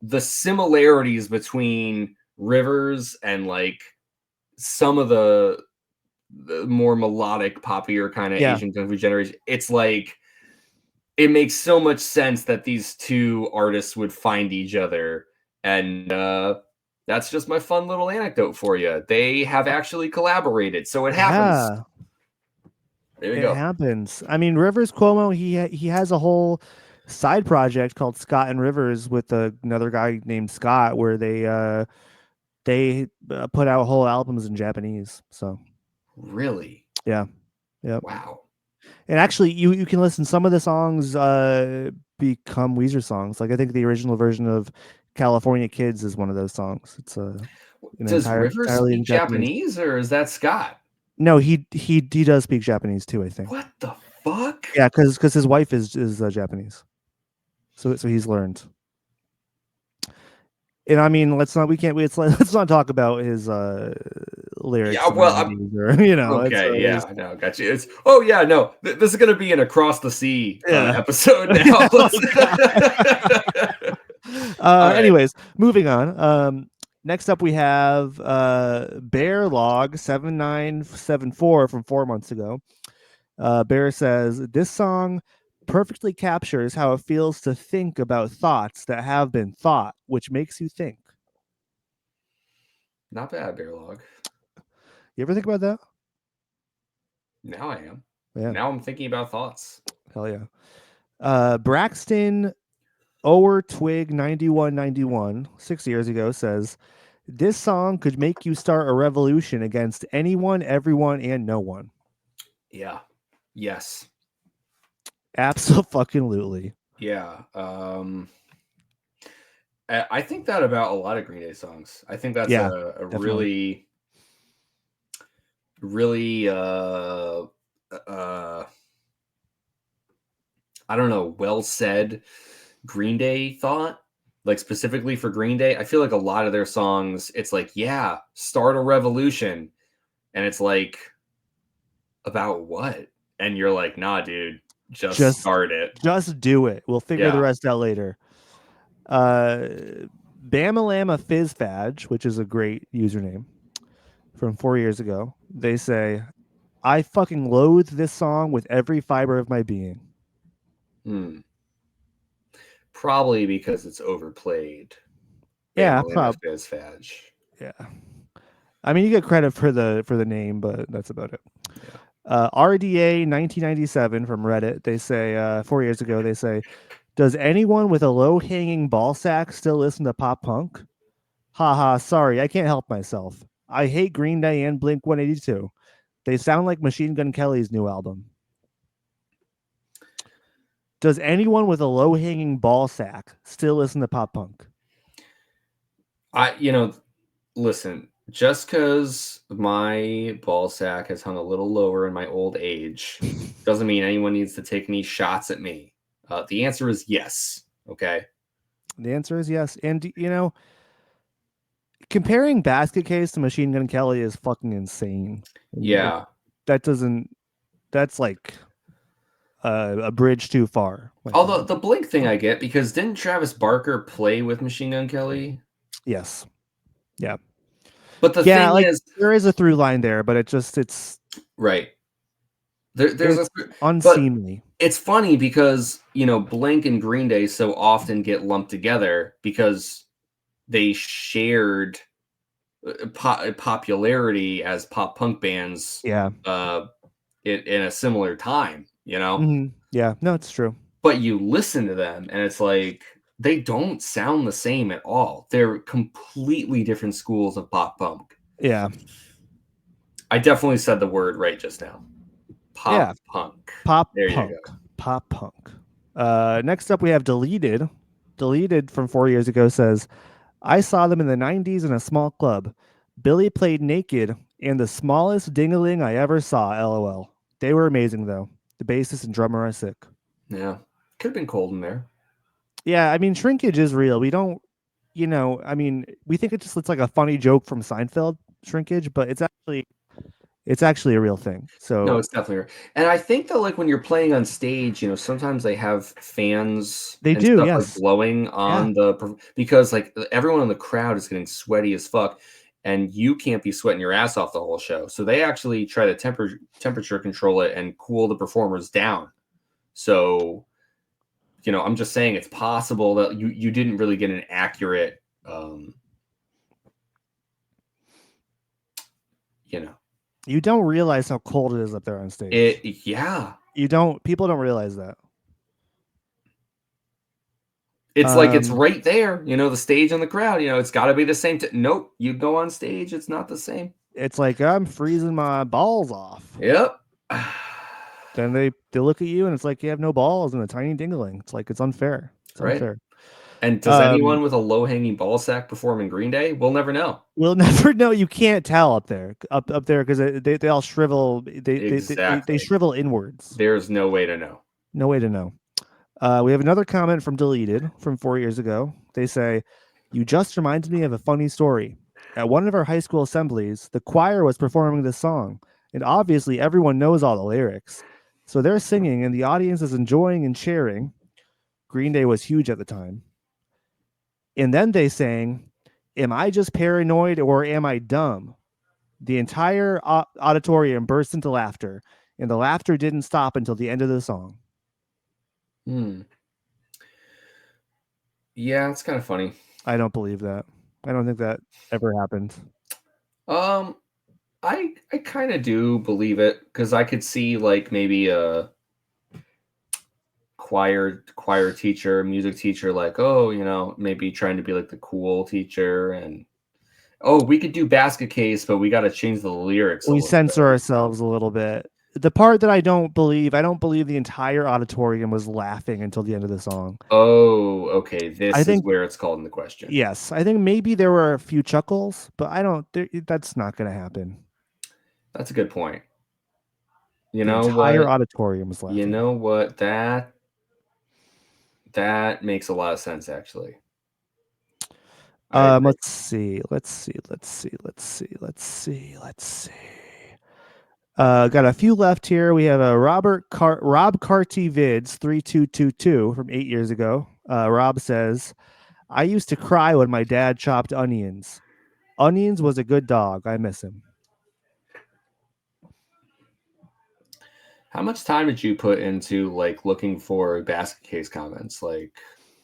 Speaker 2: The similarities between Rivers and like some of the more melodic, poppier kind of Asian Kung Fu Generation, it's like it makes so much sense that these two artists would find each other. And that's just my fun little anecdote for you. They have actually collaborated, so it happens.
Speaker 1: Yeah.
Speaker 2: There you go.
Speaker 1: It happens. I mean, Rivers Cuomo, he has a whole side project called Scott and Rivers with another guy named Scott, where they put out whole albums in Japanese. So
Speaker 2: Really?
Speaker 1: yeah, yep.
Speaker 2: Wow.
Speaker 1: And actually, you can listen. Some of the songs become Weezer songs. Like I think the original version of California Kids is one of those songs. It's
Speaker 2: Does Rivers
Speaker 1: entirely in
Speaker 2: speak
Speaker 1: Japanese.
Speaker 2: Japanese, or is that Scott?
Speaker 1: No, he does speak Japanese too. I think.
Speaker 2: What the fuck?
Speaker 1: Yeah, because his wife is Japanese, so he's learned. And I mean, let's not we can't we, let's not talk about his lyrics
Speaker 2: Yeah,
Speaker 1: in the
Speaker 2: well,
Speaker 1: 90s or it's
Speaker 2: okay, yeah, I know, got you. It's oh yeah, no, this is gonna be an across the sea
Speaker 1: yeah.
Speaker 2: episode now.
Speaker 1: Oh, God.
Speaker 2: All right.
Speaker 1: Anyways, moving on. Next up we have Bear Log 7974 from 4 months ago. Bear says this song perfectly captures how it feels to think about thoughts that have been thought, which makes you think.
Speaker 2: Not bad, Bear Log.
Speaker 1: You ever think about that?
Speaker 2: Now I am.
Speaker 1: Yeah,
Speaker 2: Now I'm thinking about thoughts.
Speaker 1: hell yeah. Braxton Ower Twig 9191 6 years ago says this song could make you start a revolution against anyone, everyone, and no one.
Speaker 2: Yeah. Yes.
Speaker 1: Absolutely.
Speaker 2: Yeah. I think that about a lot of Green Day songs. I think that's
Speaker 1: Yeah,
Speaker 2: a
Speaker 1: definitely.
Speaker 2: really I don't know, well said Green Day thought. Like specifically for Green Day, I feel like a lot of their songs, it's like, yeah, start a revolution. And it's like, about what? And you're like, nah, dude, just start it.
Speaker 1: Just do it. We'll figure the
Speaker 2: Yeah.
Speaker 1: rest out later. Bamalama Fizzfadge, which is a great username from 4 years ago. They say, I fucking loathe this song with every fiber of my being.
Speaker 2: Probably because it's overplayed.
Speaker 1: Yeah,
Speaker 2: Fizzfadge.
Speaker 1: yeah. I mean, you get credit for the name, but that's about it.
Speaker 2: Yeah.
Speaker 1: RDA 1997 from Reddit. They say 4 years ago. They say, does anyone with a low hanging ball sack still listen to pop punk? Haha, sorry, I can't help myself. I hate Green Day and Blink 182. They sound like Machine Gun Kelly's new album. Does anyone with a low hanging ball sack still listen to pop punk?
Speaker 2: Listen, just because my ball sack has hung a little lower in my old age doesn't mean anyone needs to take any shots at me. The answer is yes. Okay.
Speaker 1: The answer is yes. And, comparing Basket Case to Machine Gun Kelly is fucking insane.
Speaker 2: Yeah.
Speaker 1: That's like a bridge too far.
Speaker 2: Although the Blink thing I get, because didn't Travis Barker play with Machine Gun Kelly?
Speaker 1: Yes. Yeah.
Speaker 2: But the thing is,
Speaker 1: there is a through line there, but it's
Speaker 2: right. There's
Speaker 1: it's unseemly.
Speaker 2: But it's funny because, Blink and Green Day so often get lumped together because they shared popularity as pop punk bands.
Speaker 1: Yeah.
Speaker 2: In a similar time,
Speaker 1: Mm-hmm. Yeah. No, it's true.
Speaker 2: But you listen to them and it's like they don't sound the same at all. They're completely different schools of pop punk.
Speaker 1: Yeah.
Speaker 2: I definitely said the word right just now. Pop punk. There you go.
Speaker 1: Pop punk. Next up we have Deleted. Deleted from 4 years ago says, I saw them in the 90s in a small club. Billy played naked and the smallest ding-a-ling I ever saw, LOL. They were amazing though. The bassist and drummer are sick.
Speaker 2: Yeah. Could have been cold in there.
Speaker 1: Yeah, I mean, shrinkage is real. We don't, we think it's like a funny joke from Seinfeld, shrinkage, but it's actually a real thing. So
Speaker 2: no, it's definitely real. And I think that like when you're playing on stage, sometimes they have fans.
Speaker 1: They
Speaker 2: and
Speaker 1: do,
Speaker 2: stuff
Speaker 1: yes.
Speaker 2: like blowing on because like everyone in the crowd is getting sweaty as fuck, and you can't be sweating your ass off the whole show. So they actually try to temperature control it and cool the performers down. So, I'm just saying it's possible that you didn't really get an accurate,
Speaker 1: You don't realize how cold it is up there on stage.
Speaker 2: Yeah.
Speaker 1: People don't realize that.
Speaker 2: It's like it's
Speaker 1: Um,
Speaker 2: right there, the stage and the crowd. It's got to be the same. Nope, you go on stage, it's not the same.
Speaker 1: it's like I'm freezing my balls off.
Speaker 2: Yep.
Speaker 1: Then they look at you and it's like you have no balls and a tiny dingling. It's like it's unfair. It's
Speaker 2: Right.
Speaker 1: unfair.
Speaker 2: And does
Speaker 1: Um,
Speaker 2: anyone with a low hanging ball sack perform in Green Day? We'll never know.
Speaker 1: we'll never know. You can't tell up there because they all shrivel. They
Speaker 2: Exactly.
Speaker 1: shrivel inwards.
Speaker 2: There's no way to know.
Speaker 1: No way to know. We have another comment from Deleted from 4 years ago. They say, "You just reminded me of a funny story. At one of our high school assemblies, the choir was performing this song, and obviously everyone knows all the lyrics. So they're singing, and the audience is enjoying and cheering. Green Day was huge at the time. And then they sang, 'Am I just paranoid or am I dumb?' The entire auditorium burst into laughter, and the laughter didn't stop until the end of the song."
Speaker 2: Hmm. Yeah, it's kind of funny.
Speaker 1: I don't believe that. I don't think that ever happened.
Speaker 2: Um, I kind of do believe it because I could see like maybe a choir teacher, music teacher, like, oh, maybe trying to be like the cool teacher, and oh, we could do basket case, but we got to change the lyrics a
Speaker 1: We
Speaker 2: little
Speaker 1: censor
Speaker 2: bit.
Speaker 1: ourselves a little bit. The part that I don't believe the entire auditorium was laughing until the end of the song.
Speaker 2: Oh, okay.
Speaker 1: I
Speaker 2: This is
Speaker 1: think
Speaker 2: where it's called in the question.
Speaker 1: yes, I think maybe there were a few chuckles, but I don't. That's not going to happen.
Speaker 2: That's a good point. You
Speaker 1: The
Speaker 2: know
Speaker 1: entire
Speaker 2: what?
Speaker 1: auditorium was
Speaker 2: You
Speaker 1: laughing.
Speaker 2: know what? That makes a lot of sense, actually. I agree.
Speaker 1: Let's see. Let's see. Got a few left here. We have a Rob Carty Vids 3222 from 8 years ago. Rob says, "I used to cry when my dad chopped onions. Onions was a good dog. I miss him."
Speaker 2: How much time did you put into like looking for basket case comments? Like,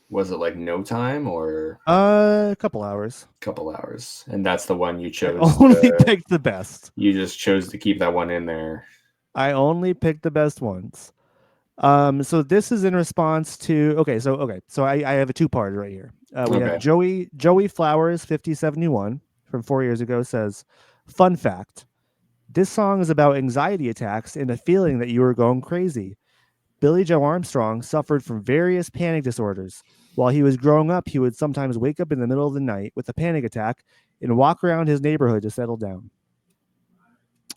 Speaker 2: was it like no time or
Speaker 1: A couple hours.
Speaker 2: a couple hours? And that's the one you
Speaker 1: I
Speaker 2: chose
Speaker 1: only
Speaker 2: to,
Speaker 1: picked the best.
Speaker 2: you just chose to keep that one in there.
Speaker 1: I only picked the best ones. So this is in response to so I have a two-parter right here. We have
Speaker 2: Okay.
Speaker 1: Joey Flowers 5071 from 4 years ago says, "Fun fact: this song is about anxiety attacks and a feeling that you are going crazy. Billy Joe Armstrong suffered from various panic disorders. While he was growing up, he would sometimes wake up in the middle of the night with a panic attack and walk around his neighborhood to settle down."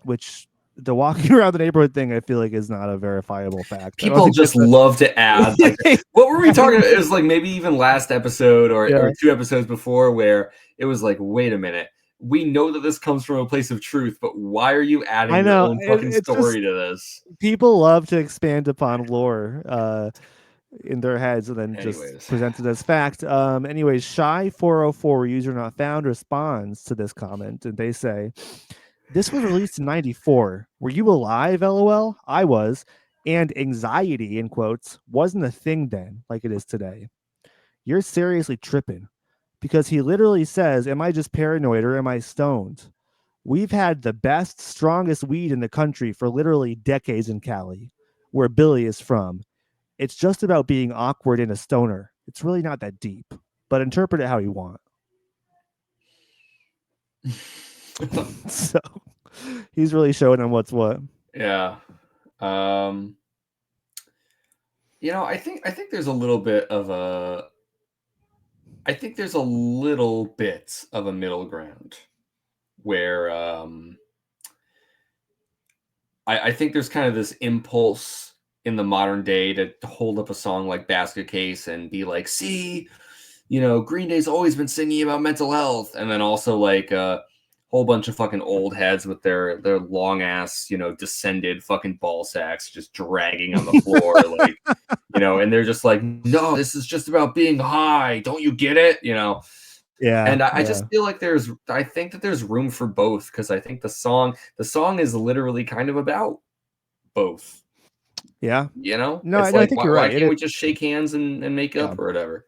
Speaker 1: Which the walking around the neighborhood thing, I feel like, is not a verifiable fact. I don't
Speaker 2: People
Speaker 1: think
Speaker 2: just
Speaker 1: that's
Speaker 2: love to add like
Speaker 1: a.
Speaker 2: what were we
Speaker 1: I
Speaker 2: talking
Speaker 1: don't
Speaker 2: about? It
Speaker 1: think,
Speaker 2: was like maybe even last episode or
Speaker 1: yeah,
Speaker 2: two episodes before where it was like, wait a minute. We know that this comes from a place of truth, but why are you adding
Speaker 1: I
Speaker 2: your
Speaker 1: know.
Speaker 2: own fucking
Speaker 1: It's just
Speaker 2: story to this?
Speaker 1: people love to expand upon lore in their heads and then just
Speaker 2: Anyways.
Speaker 1: present it as fact. Anyways, Shy404 user not found responds to this comment and they say, "This was released in 94. Were you alive? LOL. I was. And anxiety, in quotes, wasn't a thing then like it is today. You're seriously tripping." Because he literally says, "Am I just paranoid or am I stoned?" We've had the best, strongest weed in the country for literally decades in Cali, where Billy is from. It's just about being awkward and a stoner. It's really not that deep, but interpret it how you want. So he's really showing him what's what.
Speaker 2: Yeah. Um I think there's a little bit of a I think there's a little bit of a middle ground where I think there's kind of this impulse in the modern day to hold up a song like Basket Case and be like, see, Green Day's always been singing about mental health. And then also like a whole bunch of fucking old heads with their long ass, descended fucking ball sacks just dragging on the floor. Like, and they're just like, no, this is just about being high. Don't you get it?
Speaker 1: Yeah,
Speaker 2: And I
Speaker 1: yeah,
Speaker 2: just feel like I think that there's room for both because I think the song is literally kind of about both.
Speaker 1: yeah. No,
Speaker 2: It's
Speaker 1: I
Speaker 2: like
Speaker 1: think you're
Speaker 2: why
Speaker 1: right.
Speaker 2: can't we just shake hands and make
Speaker 1: Yeah,
Speaker 2: up or whatever?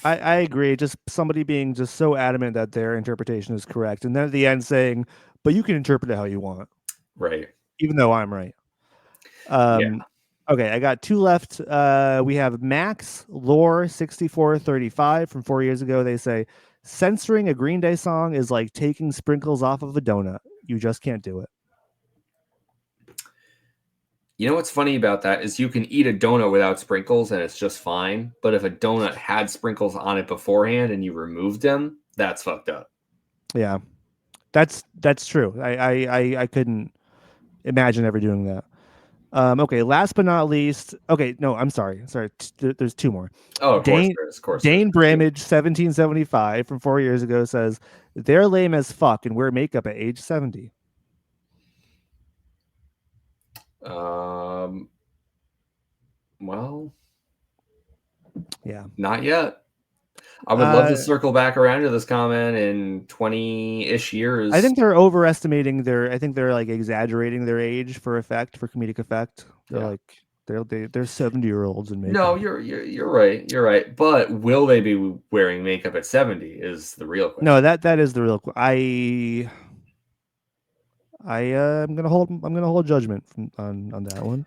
Speaker 1: I agree. Just somebody being just so adamant that their interpretation is correct, and then at the end saying, "But you can interpret it how you want,
Speaker 2: Right.
Speaker 1: even though I'm right."
Speaker 2: Yeah.
Speaker 1: Um, Okay, I got two left. We have Max Lore 6435 from 4 years ago. They say censoring a Green Day song is like taking sprinkles off of a donut. You just can't do it.
Speaker 2: You know what's funny about that is you can eat a donut without sprinkles and it's just fine. But if a donut had sprinkles on it beforehand and you removed them, that's fucked up.
Speaker 1: Yeah, that's true. I couldn't imagine ever doing that. Okay, last but not least. Okay, no, I'm sorry. There's two more.
Speaker 2: Oh, of course
Speaker 1: Dane
Speaker 2: there is. Of course there is.
Speaker 1: Dane Bramage 1775 from 4 years ago says they're lame as fuck and wear makeup at age 70.
Speaker 2: Well,
Speaker 1: Yeah.
Speaker 2: not yet. I would love to circle back around to this comment in 20-ish years.
Speaker 1: I think they're overestimating their. I think they're like exaggerating their age for comedic effect. They're
Speaker 2: Yeah.
Speaker 1: like they're 70-year-olds in makeup.
Speaker 2: No, you're right. You're right. But will they be wearing makeup at 70 is the real question.
Speaker 1: No, that is the real. I'm gonna hold judgment on that one.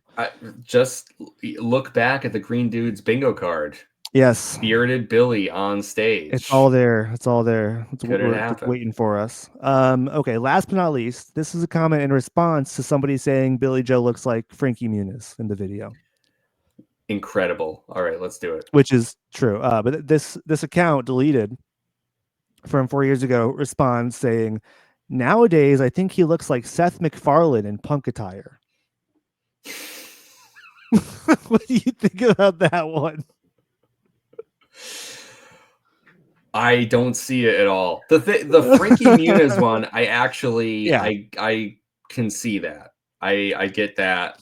Speaker 2: Just look back at the Green Dudes bingo card.
Speaker 1: Yes,
Speaker 2: Bearded Billy on stage.
Speaker 1: it's all there. It's all there. It's
Speaker 2: happen?
Speaker 1: waiting for us. Okay. Last but not least, this is a comment in response to somebody saying Billy Joe looks like Frankie Muniz in the video.
Speaker 2: Incredible. All right, let's do it.
Speaker 1: Which is true. But this account deleted from 4 years ago responds saying, "Nowadays, I think he looks like Seth MacFarlane in punk attire." What do you think about that one?
Speaker 2: I don't see it at all. The Frankie Muniz one, I actually, I can see that. I get that.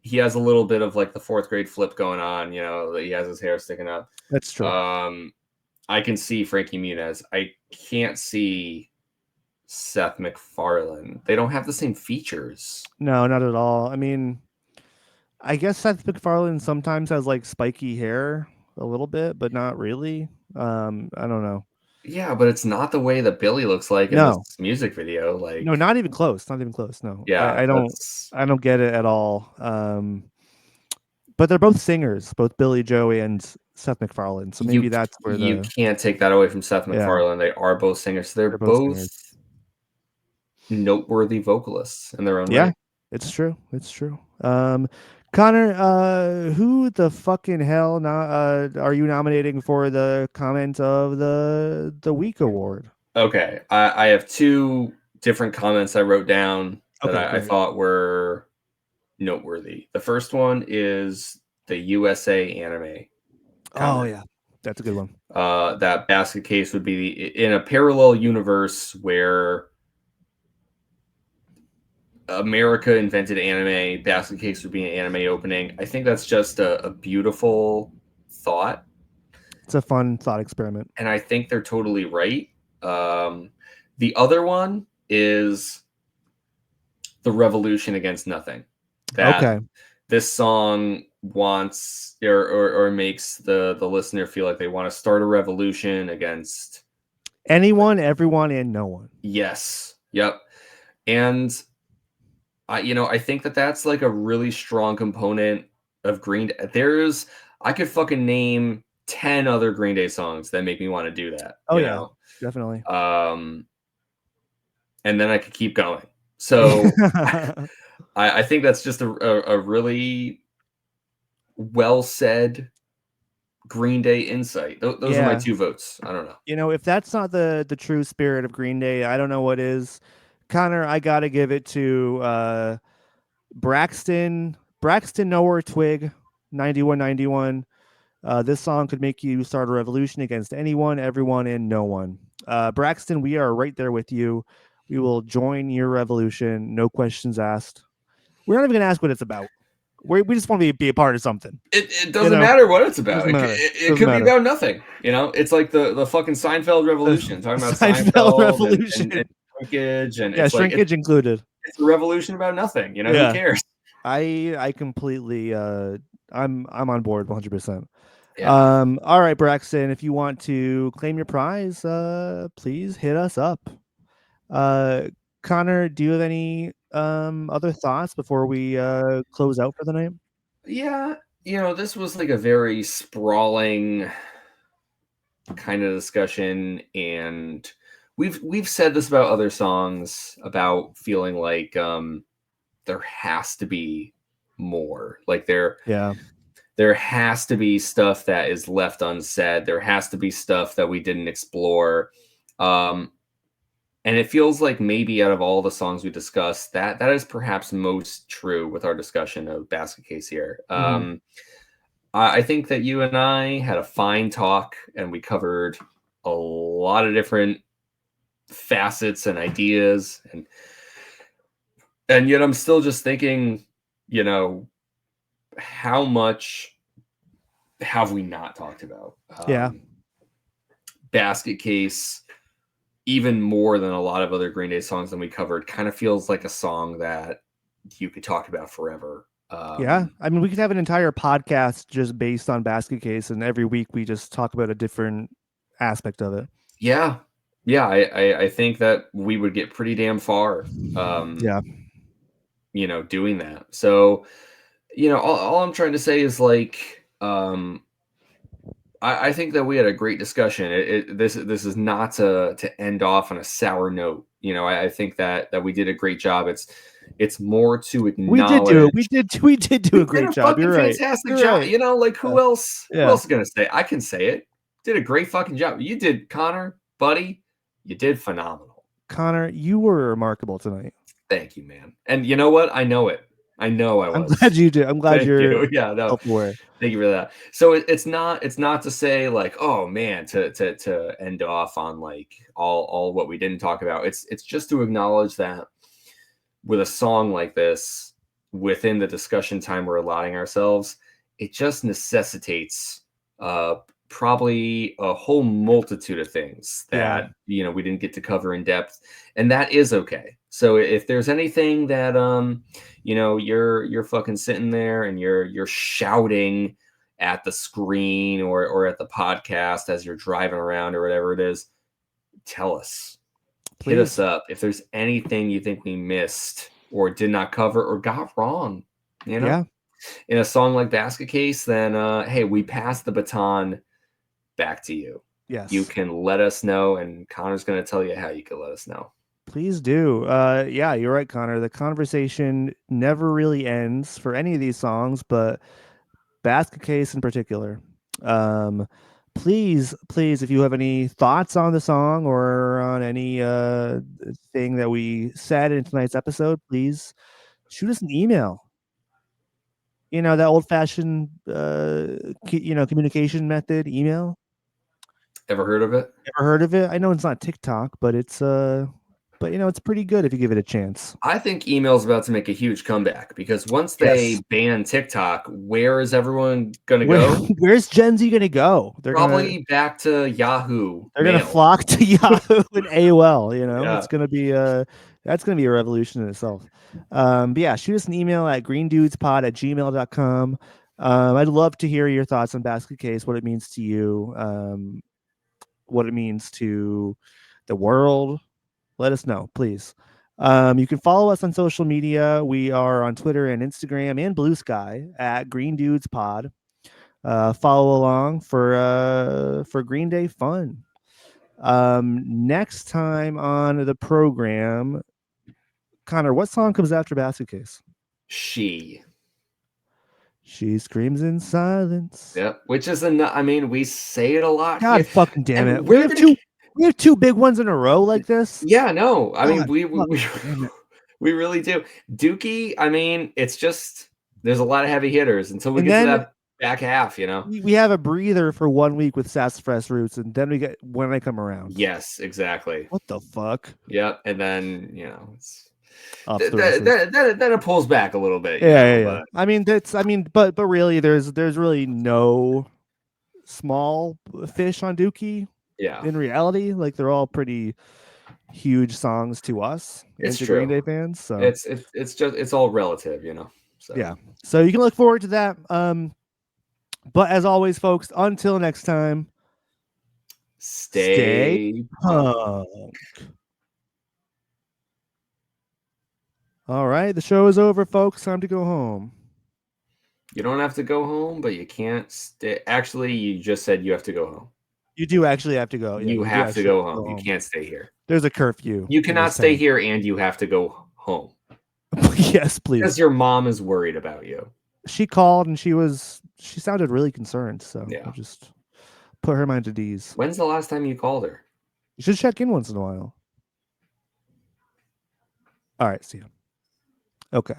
Speaker 2: He has a little bit of like the fourth grade flip going on. You know, he has his hair sticking up.
Speaker 1: That's true.
Speaker 2: I can see Frankie Muniz. I can't see Seth MacFarlane. They don't have the same features.
Speaker 1: No, not at all. I mean, I guess Seth MacFarlane sometimes has like spiky hair a little bit, but not really. I don't know.
Speaker 2: Yeah, but it's not the way that Billy looks like in this music video. Like,
Speaker 1: no, not even close. Not even close. No.
Speaker 2: Yeah,
Speaker 1: I don't get it at all. But they're both singers, both Billy Joe and Seth MacFarlane. So maybe that's where
Speaker 2: you can't take that away from Seth MacFarlane. They are both singers. They're both noteworthy vocalists in their own way.
Speaker 1: Yeah, it's true. It's true. Connor, who the fucking hell are you nominating for the comment of the week award?
Speaker 2: Okay, I have two different comments I wrote down that I thought were noteworthy. The first one is the USA anime.
Speaker 1: Oh yeah, that's a good one.
Speaker 2: That Basket Case would be in a parallel universe where America invented anime, Basket Case would be an anime opening. I think that's just a beautiful thought.
Speaker 1: It's a fun thought experiment.
Speaker 2: And I think they're totally right. The other one is The Revolution Against Nothing. That this song wants or makes the listener feel like they want to start a revolution against
Speaker 1: anyone, everyone, and no one.
Speaker 2: Yes. Yep. And I think that's like a really strong component of Green Day. I could fucking name 10 other Green Day songs that make me want to do that.
Speaker 1: Oh yeah, definitely.
Speaker 2: And then I could keep going. So I think that's just a really well said Green Day insight. Those are my two votes. I don't know.
Speaker 1: If that's not the true spirit of Green Day, I don't know what is. Connor, I gotta give it to Braxton Nowhere Twig 9191. This song could make you start a revolution against anyone, everyone, and no one. Braxton, we are right there with you. We will join your revolution. No questions asked. We're not even going to ask what it's about. We just want to be a part of something.
Speaker 2: It doesn't matter what it's about. It could be about nothing. It's like the fucking Seinfeld revolution. Talking about Seinfeld revolution. And shrinkage and
Speaker 1: shrinkage included.
Speaker 2: It's a revolution about nothing. Who cares?
Speaker 1: I completely I'm on board 100%. Yeah. All right, Braxton, if you want to claim your prize, please hit us up. Connor, do you have any other thoughts before we close out for the night?
Speaker 2: Yeah, this was like a very sprawling kind of discussion, and we've said this about other songs about feeling like there has to be more. Like
Speaker 1: Yeah.
Speaker 2: there has to be stuff that is left unsaid. There has to be stuff that we didn't explore. Um, and it feels like maybe out of all the songs we discussed, that is perhaps most true with our discussion of Basket Case here.
Speaker 1: Mhm.
Speaker 2: I think that you and I had a fine talk, and we covered a lot of different facets and ideas, and yet I'm still just thinking, you know, how much have we not talked about?
Speaker 1: Yeah.
Speaker 2: Basket Case, even more than a lot of other Green Day songs than we covered, kind of feels like a song that you could talk about forever.
Speaker 1: Yeah. I mean, we could have an entire podcast just based on Basket Case, and every week we just talk about a different aspect of it.
Speaker 2: Yeah, yeah, I think that we would get pretty damn far,
Speaker 1: Yeah.
Speaker 2: doing that. So, all I'm trying to say is like, I think that we had a great discussion. This is not to end off on a sour note. I think that we did a great job. It's more to
Speaker 1: We did do it.
Speaker 2: acknowledge
Speaker 1: We did do
Speaker 2: we
Speaker 1: a
Speaker 2: did
Speaker 1: great
Speaker 2: a
Speaker 1: job.
Speaker 2: fucking
Speaker 1: You're right.
Speaker 2: fantastic
Speaker 1: You're
Speaker 2: job.
Speaker 1: right.
Speaker 2: Like
Speaker 1: Yeah.
Speaker 2: who
Speaker 1: Yeah.
Speaker 2: else is gonna say? I can say it. Did a great fucking job. You did, Connor, buddy. You did phenomenal.
Speaker 1: Connor, you were remarkable tonight.
Speaker 2: Thank you, man. And you know what? I know it. I know I
Speaker 1: I'm
Speaker 2: was.
Speaker 1: glad you did. I'm glad
Speaker 2: Thank
Speaker 1: you're
Speaker 2: you. Yeah, no.
Speaker 1: self-aware.
Speaker 2: Thank you for that. So it's not to say like, oh man, to end off on like all what we didn't talk about. It's just to acknowledge that with a song like this, within the discussion time we're allotting ourselves, it just necessitates uh probably a whole multitude of things
Speaker 1: Yeah.
Speaker 2: that we didn't get to cover in depth, and that is okay. So if there's anything that you're fucking sitting there and you're shouting at the screen or at the podcast as you're driving around or whatever it is, tell us, hit us
Speaker 1: Please.
Speaker 2: up if there's anything you think we missed or did not cover or got wrong,
Speaker 1: Yeah.
Speaker 2: in a song like Basket Case. Then hey, we pass the baton back to you. You
Speaker 1: Yes.
Speaker 2: can let us know, and Connor's going to tell you how you can let us know.
Speaker 1: Please do. Yeah, you're right, Connor. The conversation never really ends for any of these songs, but Basket Case in particular. Um, please, if you have any thoughts on the song or on any thing that we said in tonight's episode, please shoot us an email. That old-fashioned communication method, email.
Speaker 2: Ever heard of it?
Speaker 1: Ever heard of it? I know it's not TikTok, but it's it's pretty good if you give it a chance.
Speaker 2: I think email's about to make a huge comeback because once they
Speaker 1: Yes.
Speaker 2: ban TikTok, where is everyone going to
Speaker 1: Where
Speaker 2: go?
Speaker 1: where's Gen Z gonna go?
Speaker 2: Probably back to Yahoo
Speaker 1: They're gonna
Speaker 2: Mail.
Speaker 1: flock to Yahoo and AOL. It's
Speaker 2: Yeah.
Speaker 1: gonna be that's gonna be a revolution in itself. But yeah, shoot us an email at greendudespod@gmail.com. I'd love to hear your thoughts on Basket Case, what it means to you, what it means to the world. Let us know, please. You can follow us on social media. We are on Twitter and Instagram and Blue Sky at Green Dudes Pod. Follow along for Green Day fun. Next time on the program, Connor, what song comes after Basket Case?
Speaker 2: She.
Speaker 1: She screams in silence.
Speaker 2: Yep. Which is I mean, we say it a lot here.
Speaker 1: God fucking damn
Speaker 2: And
Speaker 1: it! We
Speaker 2: we're
Speaker 1: have
Speaker 2: gonna
Speaker 1: two big ones in a row like this.
Speaker 2: Yeah, no. I mean,
Speaker 1: God
Speaker 2: we
Speaker 1: fucking damn it!
Speaker 2: we really do. Dookie, I mean, it's just there's a lot of heavy hitters until we
Speaker 1: And
Speaker 2: get to
Speaker 1: then
Speaker 2: that back half,
Speaker 1: we have a breather for 1 week with Sassafras Roots, and then we get When I Come Around.
Speaker 2: Yes, exactly.
Speaker 1: What the fuck?
Speaker 2: Yep. And then, it's
Speaker 1: Off the races.
Speaker 2: then it pulls back a little bit.
Speaker 1: Yeah.
Speaker 2: But
Speaker 1: But really, there's really no small fish on Dookie.
Speaker 2: yeah,
Speaker 1: In reality, like they're all pretty huge songs to us
Speaker 2: it's
Speaker 1: and to Green
Speaker 2: true.
Speaker 1: Day fans. So
Speaker 2: It's all relative, So
Speaker 1: yeah. So you can look forward to that. But as always, folks, until next time,
Speaker 2: stay
Speaker 1: punk. All right, the show is over, folks. Time to go home.
Speaker 2: You don't have to go home, but you can't stay. Actually, you just said you have to go home.
Speaker 1: You do actually have to go. Yeah,
Speaker 2: You
Speaker 1: you do
Speaker 2: have to
Speaker 1: actually
Speaker 2: go
Speaker 1: have to
Speaker 2: home.
Speaker 1: go
Speaker 2: You
Speaker 1: home.
Speaker 2: can't stay here.
Speaker 1: There's a curfew.
Speaker 2: You
Speaker 1: in
Speaker 2: cannot
Speaker 1: this
Speaker 2: stay
Speaker 1: town.
Speaker 2: here and you have to go home
Speaker 1: Yes,
Speaker 2: because
Speaker 1: please.
Speaker 2: your mom is worried about you.
Speaker 1: She called and she sounded really concerned. So
Speaker 2: Yeah.
Speaker 1: I'll just put her mind at ease.
Speaker 2: When's the last time you called her?
Speaker 1: You should check in once in a while. All right, see ya. Okay.